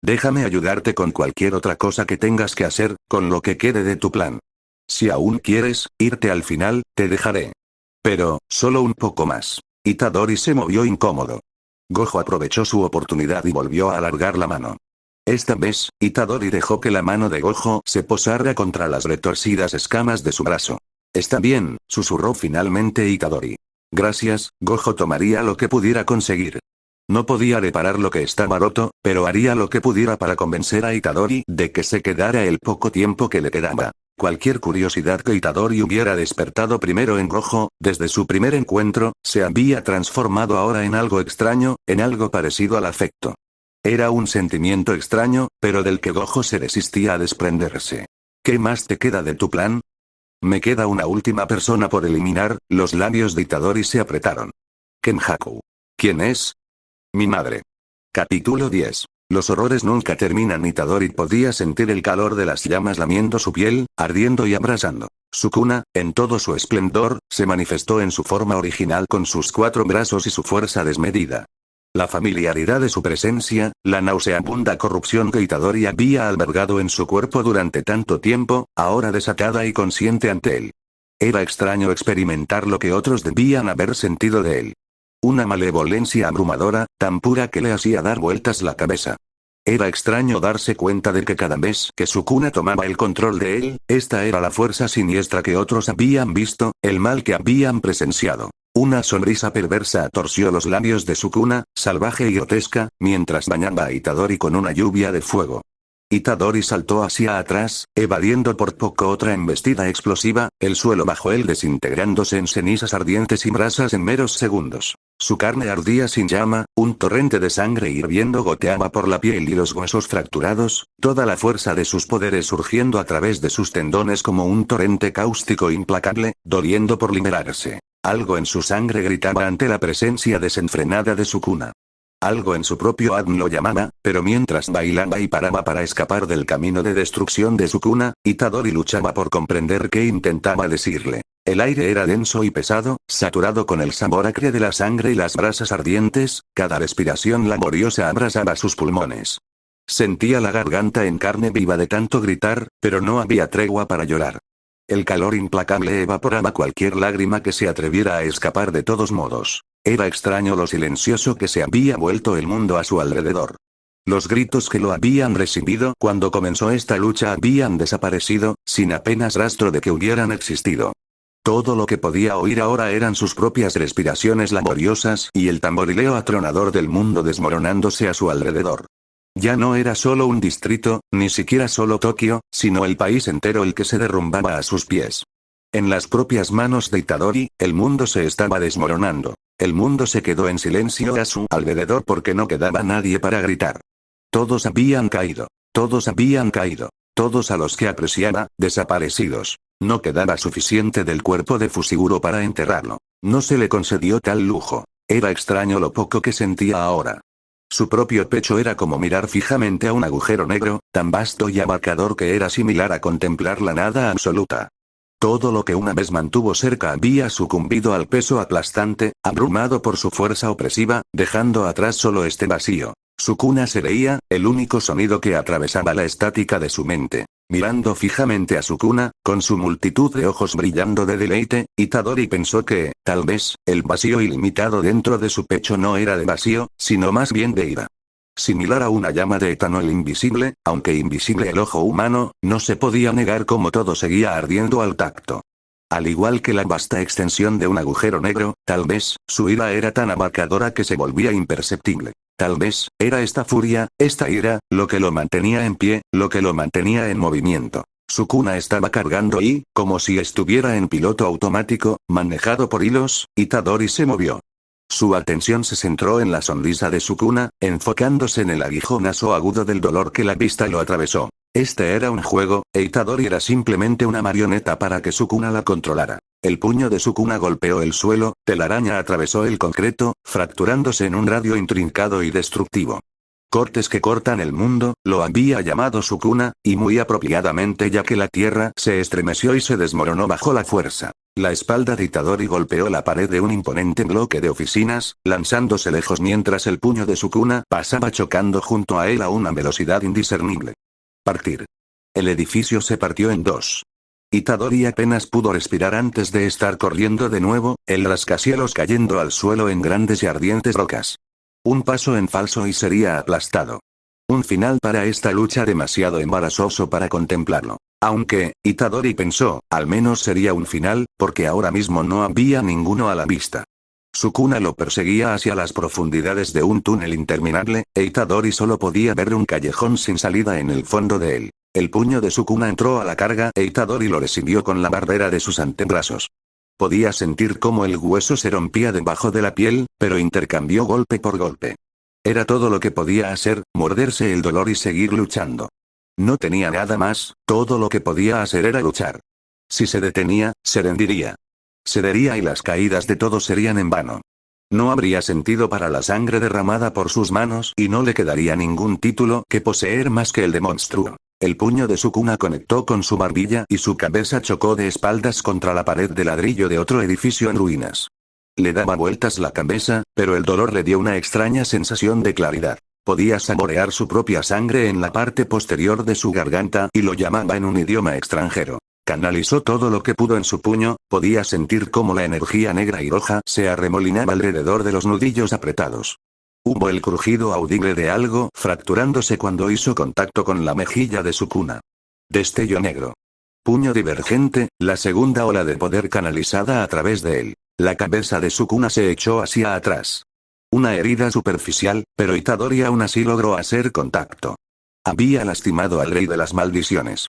Déjame ayudarte con cualquier otra cosa que tengas que hacer, con lo que quede de tu plan. Si aún quieres irte al final, te dejaré. Pero, solo un poco más. Itadori se movió incómodo. Gojo aprovechó su oportunidad y volvió a alargar la mano. Esta vez, Itadori dejó que la mano de Gojo se posara contra las retorcidas escamas de su brazo. Está bien, susurró finalmente Itadori. Gracias, Gojo tomaría lo que pudiera conseguir. No podía reparar lo que estaba roto, pero haría lo que pudiera para convencer a Itadori de que se quedara el poco tiempo que le quedaba. Cualquier curiosidad que Itadori hubiera despertado primero en Gojo, desde su primer encuentro, se había transformado ahora en algo extraño, en algo parecido al afecto. Era un sentimiento extraño, pero del que Gojo se resistía a desprenderse. ¿Qué más te queda de tu plan? Me queda una última persona por eliminar, los labios de Itadori se apretaron. Kenjaku. ¿Quién es? Mi madre. Capítulo 10. Los horrores nunca terminan. Itadori podía sentir el calor de las llamas lamiendo su piel, ardiendo y abrasando. Sukuna, en todo su esplendor, se manifestó en su forma original con sus 4 brazos y su fuerza desmedida. La familiaridad de su presencia, la nauseabunda corrupción que Itadori había albergado en su cuerpo durante tanto tiempo, ahora desatada y consciente ante él. Era extraño experimentar lo que otros debían haber sentido de él. Una malevolencia abrumadora, tan pura que le hacía dar vueltas la cabeza. Era extraño darse cuenta de que cada vez que Sukuna tomaba el control de él, esta era la fuerza siniestra que otros habían visto, el mal que habían presenciado. Una sonrisa perversa torció los labios de Sukuna, salvaje y grotesca, mientras bañaba a Itadori con una lluvia de fuego. Itadori saltó hacia atrás, evadiendo por poco otra embestida explosiva, el suelo bajo él desintegrándose en cenizas ardientes y brasas en meros segundos. Su carne ardía sin llama, un torrente de sangre hirviendo goteaba por la piel y los huesos fracturados, toda la fuerza de sus poderes surgiendo a través de sus tendones como un torrente cáustico implacable, doliendo por liberarse. Algo en su sangre gritaba ante la presencia desenfrenada de Sukuna. Algo en su propio ADN lo llamaba, pero mientras bailaba y paraba para escapar del camino de destrucción de Sukuna, Itadori luchaba por comprender qué intentaba decirle. El aire era denso y pesado, saturado con el sabor acre de la sangre y las brasas ardientes, cada respiración laboriosa abrasaba sus pulmones. Sentía la garganta en carne viva de tanto gritar, pero no había tregua para llorar. El calor implacable evaporaba cualquier lágrima que se atreviera a escapar de todos modos. Era extraño lo silencioso que se había vuelto el mundo a su alrededor. Los gritos que lo habían recibido cuando comenzó esta lucha habían desaparecido, sin apenas rastro de que hubieran existido. Todo lo que podía oír ahora eran sus propias respiraciones laboriosas y el tamborileo atronador del mundo desmoronándose a su alrededor. Ya no era solo un distrito, ni siquiera solo Tokio, sino el país entero el que se derrumbaba a sus pies. En las propias manos de Itadori, el mundo se estaba desmoronando. El mundo se quedó en silencio a su alrededor porque no quedaba nadie para gritar. Todos habían caído. Todos habían caído. Todos a los que apreciaba, desaparecidos. No quedaba suficiente del cuerpo de Fushiguro para enterrarlo. No se le concedió tal lujo. Era extraño lo poco que sentía ahora. Su propio pecho era como mirar fijamente a un agujero negro, tan vasto y abarcador que era similar a contemplar la nada absoluta. Todo lo que una vez mantuvo cerca había sucumbido al peso aplastante, abrumado por su fuerza opresiva, dejando atrás solo este vacío. Sukuna se reía, el único sonido que atravesaba la estática de su mente. Mirando fijamente a Sukuna, con su multitud de ojos brillando de deleite, Itadori pensó que, tal vez, el vacío ilimitado dentro de su pecho no era de vacío, sino más bien de ira. Similar a una llama de etanol invisible, aunque invisible el ojo humano, no se podía negar cómo todo seguía ardiendo al tacto. Al igual que la vasta extensión de un agujero negro, tal vez, su ira era tan abarcadora que se volvía imperceptible. Tal vez, era esta furia, esta ira, lo que lo mantenía en pie, lo que lo mantenía en movimiento. Sukuna estaba cargando y, como si estuviera en piloto automático, manejado por hilos, Itadori se movió. Su atención se centró en la sonrisa de Sukuna, enfocándose en el aguijonazo agudo del dolor que la vista lo atravesó. Este era un juego, e Itadori era simplemente una marioneta para que Sukuna la controlara. El puño de Sukuna golpeó el suelo, telaraña atravesó el concreto, fracturándose en un radio intrincado y destructivo. Cortes que cortan el mundo, lo había llamado Sukuna, y muy apropiadamente ya que la tierra se estremeció y se desmoronó bajo la fuerza. La espalda de Itadori golpeó la pared de un imponente bloque de oficinas, lanzándose lejos mientras el puño de Sukuna pasaba chocando junto a él a una velocidad indiscernible. Partir. El edificio se partió en dos. Itadori apenas pudo respirar antes de estar corriendo de nuevo, el rascacielos cayendo al suelo en grandes y ardientes rocas. Un paso en falso y sería aplastado. Un final para esta lucha demasiado embarazoso para contemplarlo. Aunque, Itadori pensó, al menos sería un final, porque ahora mismo no había ninguno a la vista. Sukuna lo perseguía hacia las profundidades de un túnel interminable, e Itadori solo podía ver un callejón sin salida en el fondo de él. El puño de Sukuna entró a la carga e Itadori lo recibió con la barrera de sus antebrazos. Podía sentir cómo el hueso se rompía debajo de la piel, pero intercambió golpe por golpe. Era todo lo que podía hacer, morderse el dolor y seguir luchando. No tenía nada más, todo lo que podía hacer era luchar. Si se detenía, se rendiría. Cedería y las caídas de todos serían en vano. No habría sentido para la sangre derramada por sus manos y no le quedaría ningún título que poseer más que el de monstruo. El puño de Sukuna conectó con su barbilla y su cabeza chocó de espaldas contra la pared de ladrillo de otro edificio en ruinas. Le daba vueltas la cabeza, pero el dolor le dio una extraña sensación de claridad. Podía saborear su propia sangre en la parte posterior de su garganta y lo llamaba en un idioma extranjero. Canalizó todo lo que pudo en su puño, podía sentir cómo la energía negra y roja se arremolinaba alrededor de los nudillos apretados. Hubo el crujido audible de algo fracturándose cuando hizo contacto con la mejilla de Sukuna. Destello negro. Puño divergente, la segunda ola de poder canalizada a través de él. La cabeza de Sukuna se echó hacia atrás. Una herida superficial, pero Itadori aún así logró hacer contacto. Había lastimado al rey de las maldiciones.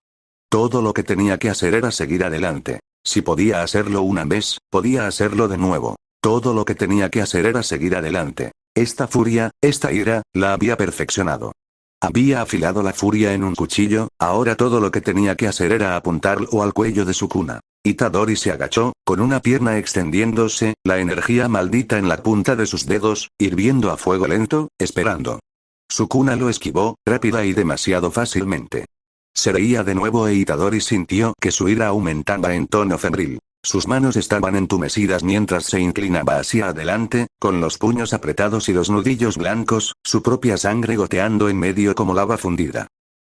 Todo lo que tenía que hacer era seguir adelante. Si podía hacerlo una vez, podía hacerlo de nuevo. Todo lo que tenía que hacer era seguir adelante. Esta furia, esta ira, la había perfeccionado. Había afilado la furia en un cuchillo, ahora todo lo que tenía que hacer era apuntarlo al cuello de Sukuna. Itadori se agachó, con una pierna extendiéndose, la energía maldita en la punta de sus dedos, hirviendo a fuego lento, esperando. Sukuna lo esquivó, rápida y demasiado fácilmente. Se reía de nuevo e Itadori sintió que su ira aumentaba en tono febril. Sus manos estaban entumecidas mientras se inclinaba hacia adelante, con los puños apretados y los nudillos blancos, su propia sangre goteando en medio como lava fundida.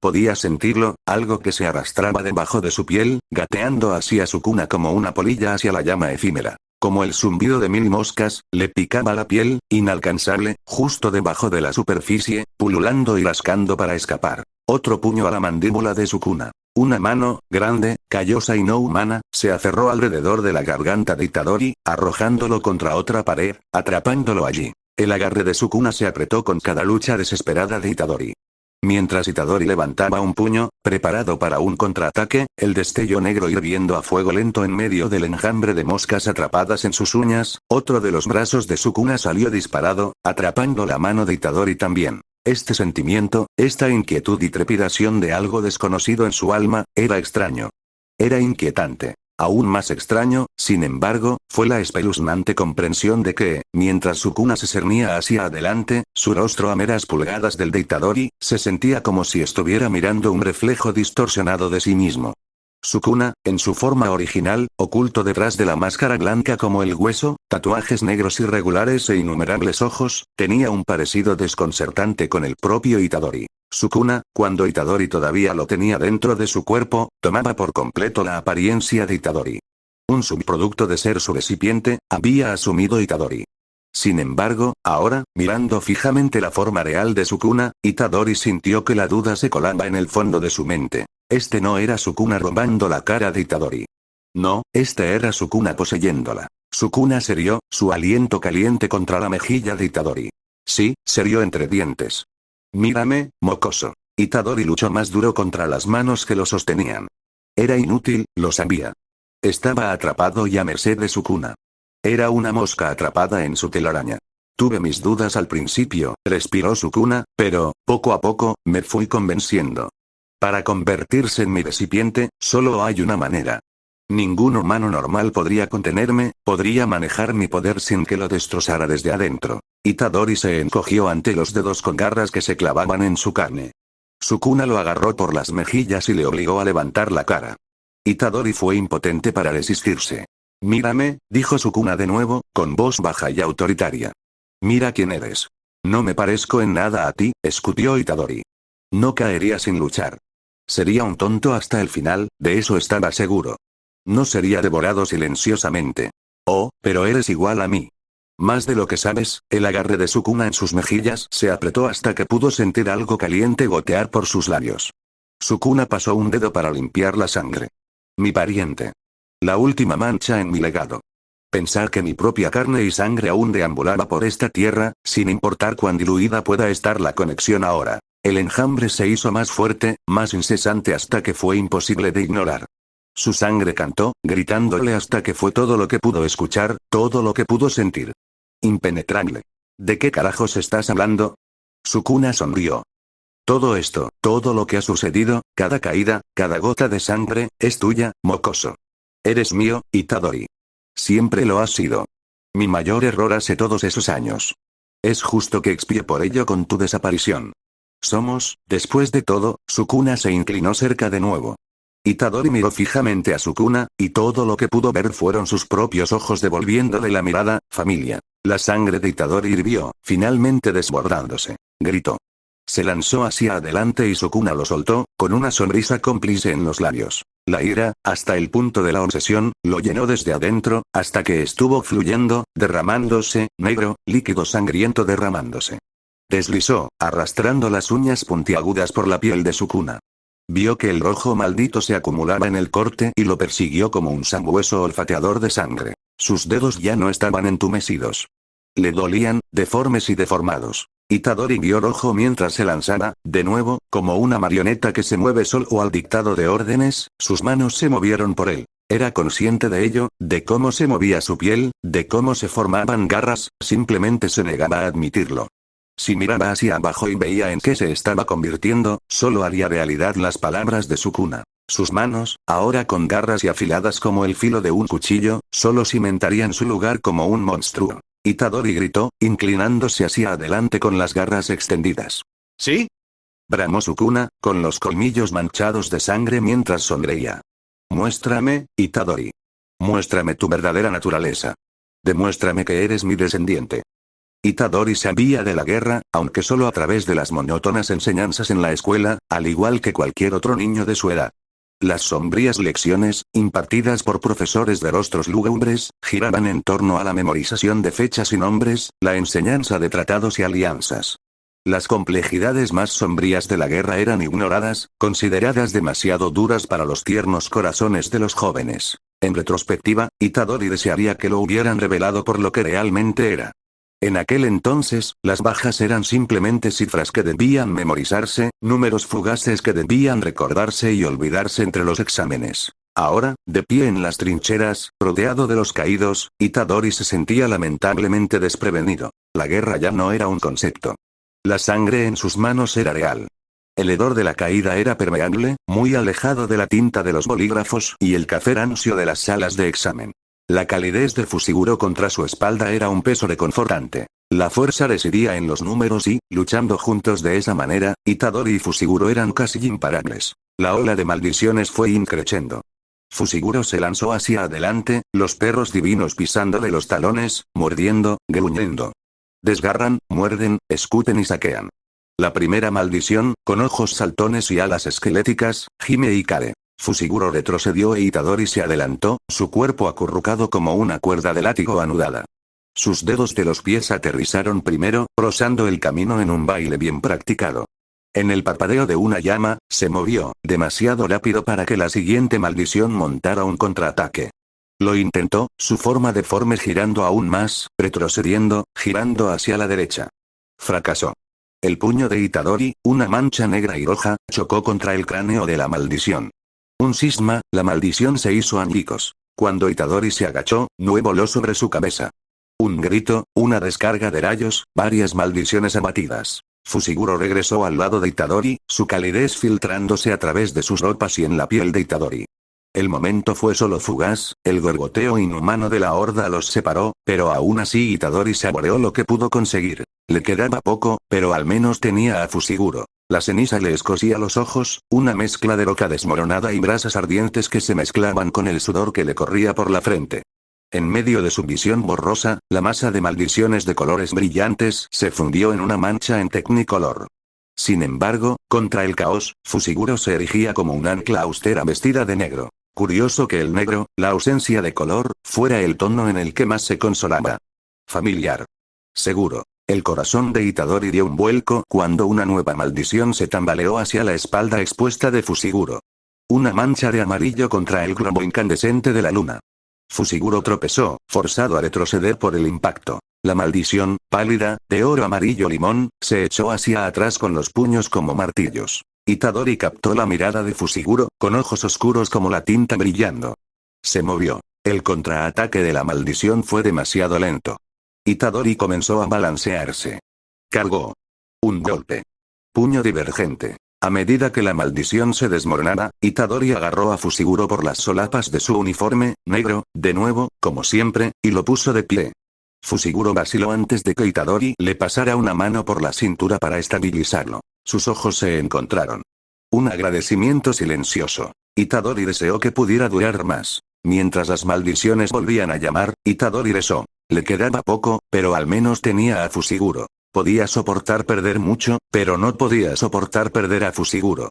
Podía sentirlo, algo que se arrastraba debajo de su piel, gateando hacia Sukuna como una polilla hacia la llama efímera. Como el zumbido de 1000 moscas, le picaba la piel, inalcanzable, justo debajo de la superficie, pululando y rascando para escapar. Otro puño a la mandíbula de Sukuna. Una mano, grande, callosa y no humana, se aferró alrededor de la garganta de Itadori, arrojándolo contra otra pared, atrapándolo allí. El agarre de Sukuna se apretó con cada lucha desesperada de Itadori. Mientras Itadori levantaba un puño, preparado para un contraataque, el destello negro hirviendo a fuego lento en medio del enjambre de moscas atrapadas en sus uñas, otro de los brazos de Sukuna salió disparado, atrapando la mano de Itadori también. Este sentimiento, esta inquietud y trepidación de algo desconocido en su alma, era extraño. Era inquietante. Aún más extraño, sin embargo, fue la espeluznante comprensión de que, mientras Sukuna se cernía hacia adelante, su rostro a meras pulgadas del de Itadori, se sentía como si estuviera mirando un reflejo distorsionado de sí mismo. Sukuna, en su forma original, oculto detrás de la máscara blanca como el hueso, tatuajes negros irregulares e innumerables ojos, tenía un parecido desconcertante con el propio Itadori. Sukuna, cuando Itadori todavía lo tenía dentro de su cuerpo, tomaba por completo la apariencia de Itadori. Un subproducto de ser su recipiente, había asumido Itadori. Sin embargo, ahora, mirando fijamente la forma real de Sukuna, Itadori sintió que la duda se colaba en el fondo de su mente. Este no era Sukuna robando la cara de Itadori. No, este era Sukuna poseyéndola. Sukuna se rió, su aliento caliente contra la mejilla de Itadori. Sí, se rió entre dientes. Mírame, mocoso. Itadori luchó más duro contra las manos que lo sostenían. Era inútil, lo sabía. Estaba atrapado y a merced de Sukuna. Era una mosca atrapada en su telaraña. Tuve mis dudas al principio, respiró Sukuna, pero, poco a poco, me fui convenciendo. Para convertirse en mi recipiente, solo hay una manera. Ningún humano normal podría contenerme, podría manejar mi poder sin que lo destrozara desde adentro. Itadori se encogió ante los dedos con garras que se clavaban en su carne. Sukuna lo agarró por las mejillas y le obligó a levantar la cara. Itadori fue impotente para resistirse. Mírame, dijo Sukuna de nuevo, con voz baja y autoritaria. Mira quién eres. No me parezco en nada a ti, escutió Itadori. No caería sin luchar. Sería un tonto hasta el final, de eso estaba seguro. No sería devorado silenciosamente. Oh, pero eres igual a mí. Más de lo que sabes, el agarre de Sukuna en sus mejillas se apretó hasta que pudo sentir algo caliente gotear por sus labios. Sukuna pasó un dedo para limpiar la sangre. Mi pariente. La última mancha en mi legado. Pensar que mi propia carne y sangre aún deambulaba por esta tierra, sin importar cuán diluida pueda estar la conexión ahora. El enjambre se hizo más fuerte, más incesante hasta que fue imposible de ignorar. Su sangre cantó, gritándole hasta que fue todo lo que pudo escuchar, todo lo que pudo sentir. Impenetrable. ¿De qué carajos estás hablando? Sukuna sonrió. Todo esto, todo lo que ha sucedido, cada caída, cada gota de sangre, es tuya, mocoso. Eres mío, Itadori. Siempre lo has sido. Mi mayor error hace todos esos años. Es justo que expíe por ello con tu desaparición. Somos, después de todo, Sukuna se inclinó cerca de nuevo. Itadori miró fijamente a Sukuna, y todo lo que pudo ver fueron sus propios ojos devolviéndole la mirada. Familia. La sangre de Itadori hirvió, finalmente desbordándose. Gritó. Se lanzó hacia adelante y Sukuna lo soltó, con una sonrisa cómplice en los labios. La ira, hasta el punto de la obsesión, lo llenó desde adentro, hasta que estuvo fluyendo, derramándose, negro, líquido sangriento derramándose. Deslizó, arrastrando las uñas puntiagudas por la piel de Sukuna. Vio que el rojo maldito se acumulaba en el corte y lo persiguió como un sabueso olfateador de sangre. Sus dedos ya no estaban entumecidos. Le dolían, deformes y deformados. Itadori vio rojo mientras se lanzaba, de nuevo, como una marioneta que se mueve solo al dictado de órdenes, sus manos se movieron por él. Era consciente de ello, de cómo se movía su piel, de cómo se formaban garras, simplemente se negaba a admitirlo. Si miraba hacia abajo y veía en qué se estaba convirtiendo, solo haría realidad las palabras de Sukuna. Sus manos, ahora con garras y afiladas como el filo de un cuchillo, solo cimentarían su lugar como un monstruo. Itadori gritó, inclinándose hacia adelante con las garras extendidas. ¿Sí? Bramó Sukuna, con los colmillos manchados de sangre mientras sonreía. Muéstrame, Itadori. Muéstrame tu verdadera naturaleza. Demuéstrame que eres mi descendiente. Itadori sabía de la guerra, aunque solo a través de las monótonas enseñanzas en la escuela, al igual que cualquier otro niño de su edad. Las sombrías lecciones, impartidas por profesores de rostros lúgubres, giraban en torno a la memorización de fechas y nombres, la enseñanza de tratados y alianzas. Las complejidades más sombrías de la guerra eran ignoradas, consideradas demasiado duras para los tiernos corazones de los jóvenes. En retrospectiva, Itadori desearía que lo hubieran revelado por lo que realmente era. En aquel entonces, las bajas eran simplemente cifras que debían memorizarse, números fugaces que debían recordarse y olvidarse entre los exámenes. Ahora, de pie en las trincheras, rodeado de los caídos, Itadori se sentía lamentablemente desprevenido. La guerra ya no era un concepto. La sangre en sus manos era real. El hedor de la caída era permeable, muy alejado de la tinta de los bolígrafos y el café rancio de las salas de examen. La calidez de Fushiguro contra su espalda era un peso reconfortante. La fuerza residía en los números y, luchando juntos de esa manera, Itadori y Fushiguro eran casi imparables. La ola de maldiciones fue increciendo. Fushiguro se lanzó hacia adelante, los perros divinos pisándole los talones, mordiendo, gruñendo. Desgarran, muerden, escupen y saquean. La primera maldición, con ojos saltones y alas esqueléticas, gime y cae. Fushiguro retrocedió e Itadori se adelantó, su cuerpo acurrucado como una cuerda de látigo anudada. Sus dedos de los pies aterrizaron primero, rozando el camino en un baile bien practicado. En el parpadeo de una llama, se movió, demasiado rápido para que la siguiente maldición montara un contraataque. Lo intentó, su forma deforme girando aún más, retrocediendo, girando hacia la derecha. Fracasó. El puño de Itadori, una mancha negra y roja, chocó contra el cráneo de la maldición. Un cisma, la maldición se hizo añicos. Cuando Itadori se agachó, Nue voló sobre su cabeza. Un grito, una descarga de rayos, varias maldiciones abatidas. Fushiguro regresó al lado de Itadori, su calidez filtrándose a través de sus ropas y en la piel de Itadori. El momento fue solo fugaz, el gorgoteo inhumano de la horda los separó, pero aún así Itadori saboreó lo que pudo conseguir. Le quedaba poco, pero al menos tenía a Fushiguro. La ceniza le escocía los ojos, una mezcla de roca desmoronada y brasas ardientes que se mezclaban con el sudor que le corría por la frente. En medio de su visión borrosa, la masa de maldiciones de colores brillantes se fundió en una mancha en Technicolor. Sin embargo, contra el caos, Fushiguro se erigía como un ancla austera vestida de negro. Curioso que el negro, la ausencia de color, fuera el tono en el que más se consolaba. Familiar. Seguro. El corazón de Itadori dio un vuelco cuando una nueva maldición se tambaleó hacia la espalda expuesta de Fushiguro. Una mancha de amarillo contra el globo incandescente de la luna. Fushiguro tropezó, forzado a retroceder por el impacto. La maldición, pálida, de oro amarillo limón, se echó hacia atrás con los puños como martillos. Itadori captó la mirada de Fushiguro, con ojos oscuros como la tinta brillando. Se movió. El contraataque de la maldición fue demasiado lento. Itadori comenzó a balancearse. Cargó. Un golpe. Puño divergente. A medida que la maldición se desmoronaba, Itadori agarró a Fushiguro por las solapas de su uniforme, negro, de nuevo, como siempre, y lo puso de pie. Fushiguro vaciló antes de que Itadori le pasara una mano por la cintura para estabilizarlo. Sus ojos se encontraron. Un agradecimiento silencioso. Itadori deseó que pudiera durar más. Mientras las maldiciones volvían a llamar, Itadori rezó. Le quedaba poco, pero al menos tenía a Fushiguro. Podía soportar perder mucho, pero no podía soportar perder a Fushiguro.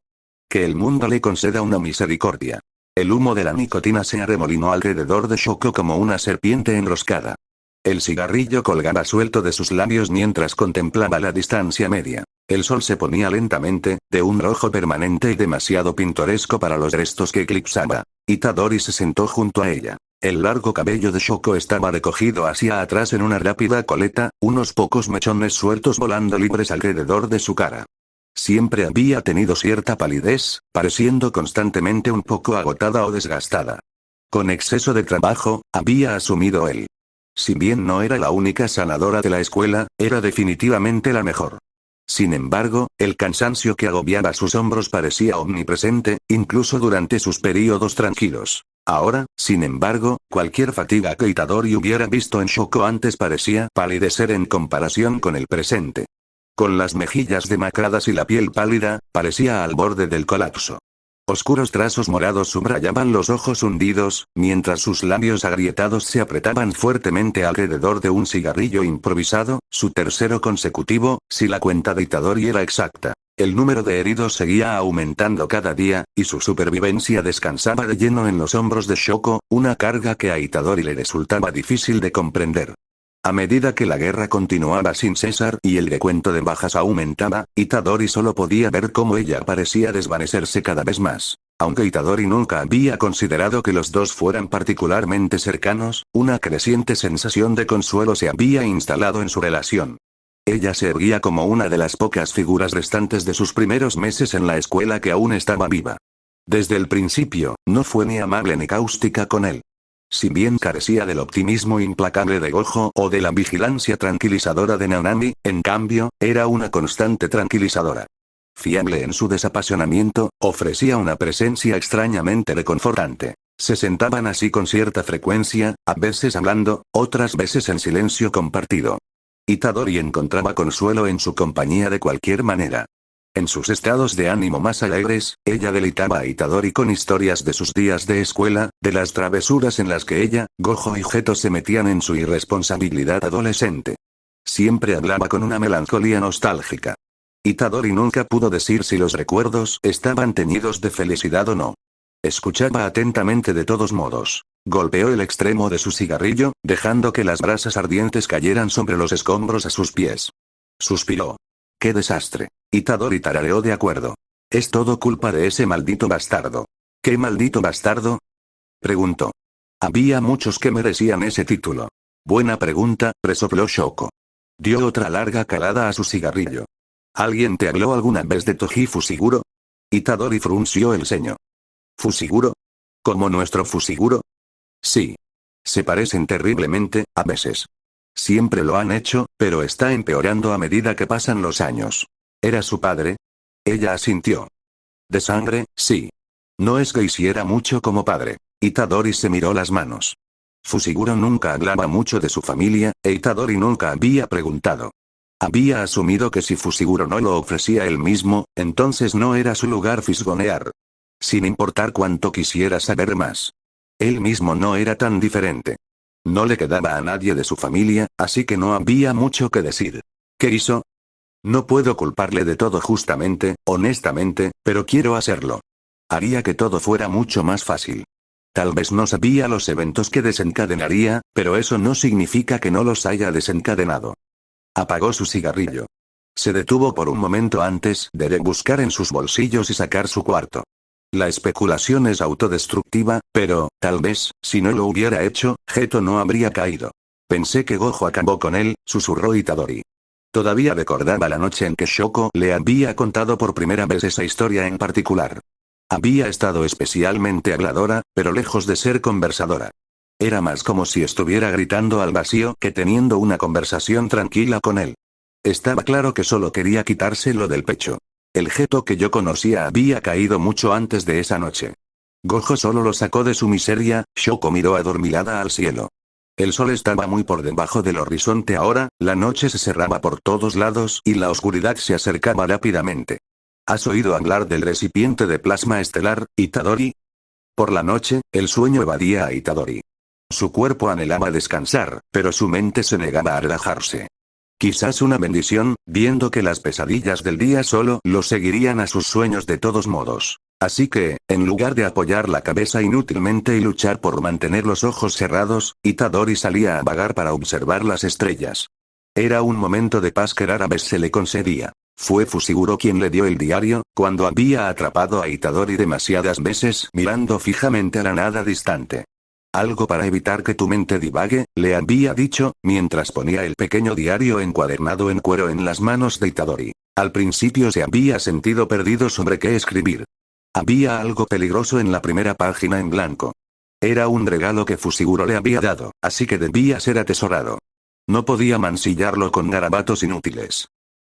Que el mundo le conceda una misericordia. El humo de la nicotina se arremolinó alrededor de Shoko como una serpiente enroscada. El cigarrillo colgaba suelto de sus labios mientras contemplaba la distancia media. El sol se ponía lentamente, de un rojo permanente y demasiado pintoresco para los restos que eclipsaba. Itadori se sentó junto a ella. El largo cabello de Shoko estaba recogido hacia atrás en una rápida coleta, unos pocos mechones sueltos volando libres alrededor de su cara. Siempre había tenido cierta palidez, pareciendo constantemente un poco agotada o desgastada. Con exceso de trabajo, había asumido él. Si bien no era la única sanadora de la escuela, era definitivamente la mejor. Sin embargo, el cansancio que agobiaba sus hombros parecía omnipresente, incluso durante sus períodos tranquilos. Ahora, sin embargo, cualquier fatiga que Itadori hubiera visto en Shoko antes parecía palidecer en comparación con el presente. Con las mejillas demacradas y la piel pálida, parecía al borde del colapso. Oscuros trazos morados subrayaban los ojos hundidos, mientras sus labios agrietados se apretaban fuertemente alrededor de un cigarrillo improvisado, su tercero consecutivo, si la cuenta de Itadori era exacta. El número de heridos seguía aumentando cada día, y su supervivencia descansaba de lleno en los hombros de Shoko, una carga que a Itadori le resultaba difícil de comprender. A medida que la guerra continuaba sin cesar y el recuento de bajas aumentaba, Itadori solo podía ver cómo ella parecía desvanecerse cada vez más. Aunque Itadori nunca había considerado que los dos fueran particularmente cercanos, una creciente sensación de consuelo se había instalado en su relación. Ella se erguía como una de las pocas figuras restantes de sus primeros meses en la escuela que aún estaba viva. Desde el principio, no fue ni amable ni cáustica con él. Si bien carecía del optimismo implacable de Gojo o de la vigilancia tranquilizadora de Naonami, en cambio, era una constante tranquilizadora. Fiable en su desapasionamiento, ofrecía una presencia extrañamente reconfortante. Se sentaban así con cierta frecuencia, a veces hablando, otras veces en silencio compartido. Itadori encontraba consuelo en su compañía de cualquier manera. En sus estados de ánimo más alegres, ella deleitaba a Itadori con historias de sus días de escuela, de las travesuras en las que ella, Gojo y Geto se metían en su irresponsabilidad adolescente. Siempre hablaba con una melancolía nostálgica. Itadori nunca pudo decir si los recuerdos estaban teñidos de felicidad o no. Escuchaba atentamente de todos modos. Golpeó el extremo de su cigarrillo, dejando que las brasas ardientes cayeran sobre los escombros a sus pies. Suspiró. ¡Qué desastre! Itadori tarareó de acuerdo. Es todo culpa de ese maldito bastardo. ¿Qué maldito bastardo? Preguntó. Había muchos que merecían ese título. Buena pregunta, resopló Shoko. Dio otra larga calada a su cigarrillo. ¿Alguien te habló alguna vez de Toji Fushiguro? Itadori frunció el ceño. ¿Fushiguro? ¿Como nuestro Fushiguro? Sí. Se parecen terriblemente, a veces. Siempre lo han hecho, pero está empeorando a medida que pasan los años. ¿Era su padre? Ella asintió. De sangre, sí. No es que hiciera mucho como padre. Itadori se miró las manos. Fushiguro nunca hablaba mucho de su familia, e Itadori nunca había preguntado. Había asumido que si Fushiguro no lo ofrecía él mismo, entonces no era su lugar fisgonear. Sin importar cuánto quisiera saber más. Él mismo no era tan diferente. No le quedaba a nadie de su familia, así que no había mucho que decir. ¿Qué hizo? No puedo culparle de todo justamente, honestamente, pero quiero hacerlo. Haría que todo fuera mucho más fácil. Tal vez no sabía los eventos que desencadenaría, pero eso no significa que no los haya desencadenado. Apagó su cigarrillo. Se detuvo por un momento antes de buscar en sus bolsillos y sacar su cuarto. La especulación es autodestructiva, pero, tal vez, si no lo hubiera hecho, Geto no habría caído. Pensé que Gojo acabó con él, susurró Itadori. Todavía recordaba la noche en que Shoko le había contado por primera vez esa historia en particular. Había estado especialmente habladora, pero lejos de ser conversadora. Era más como si estuviera gritando al vacío que teniendo una conversación tranquila con él. Estaba claro que solo quería quitárselo del pecho. El Geto que yo conocía había caído mucho antes de esa noche. Gojo solo lo sacó de su miseria. Shoko miró adormilada al cielo. El sol estaba muy por debajo del horizonte ahora, la noche se cerraba por todos lados y la oscuridad se acercaba rápidamente. ¿Has oído hablar del recipiente de plasma estelar, Itadori? Por la noche, el sueño evadía a Itadori. Su cuerpo anhelaba descansar, pero su mente se negaba a relajarse. Quizás una bendición, viendo que las pesadillas del día solo lo seguirían a sus sueños de todos modos. Así que, en lugar de apoyar la cabeza inútilmente y luchar por mantener los ojos cerrados, Itadori salía a vagar para observar las estrellas. Era un momento de paz que rara vez se le concedía. Fue Fushiguro quien le dio el diario, cuando había atrapado a Itadori demasiadas veces mirando fijamente a la nada distante. Algo para evitar que tu mente divague, le había dicho, mientras ponía el pequeño diario encuadernado en cuero en las manos de Itadori. Al principio se había sentido perdido sobre qué escribir. Había algo peligroso en la primera página en blanco. Era un regalo que Fushiguro le había dado, así que debía ser atesorado. No podía mancillarlo con garabatos inútiles.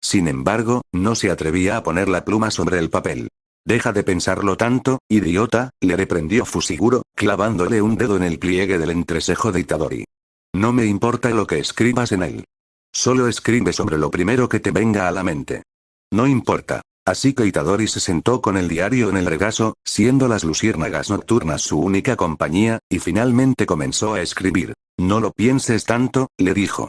Sin embargo, no se atrevía a poner la pluma sobre el papel. Deja de pensarlo tanto, idiota, le reprendió Fushiguro, clavándole un dedo en el pliegue del entrecejo de Itadori. No me importa lo que escribas en él. Solo escribe sobre lo primero que te venga a la mente. No importa. Así que Itadori se sentó con el diario en el regazo, siendo las luciérnagas nocturnas su única compañía, y finalmente comenzó a escribir. No lo pienses tanto, le dijo.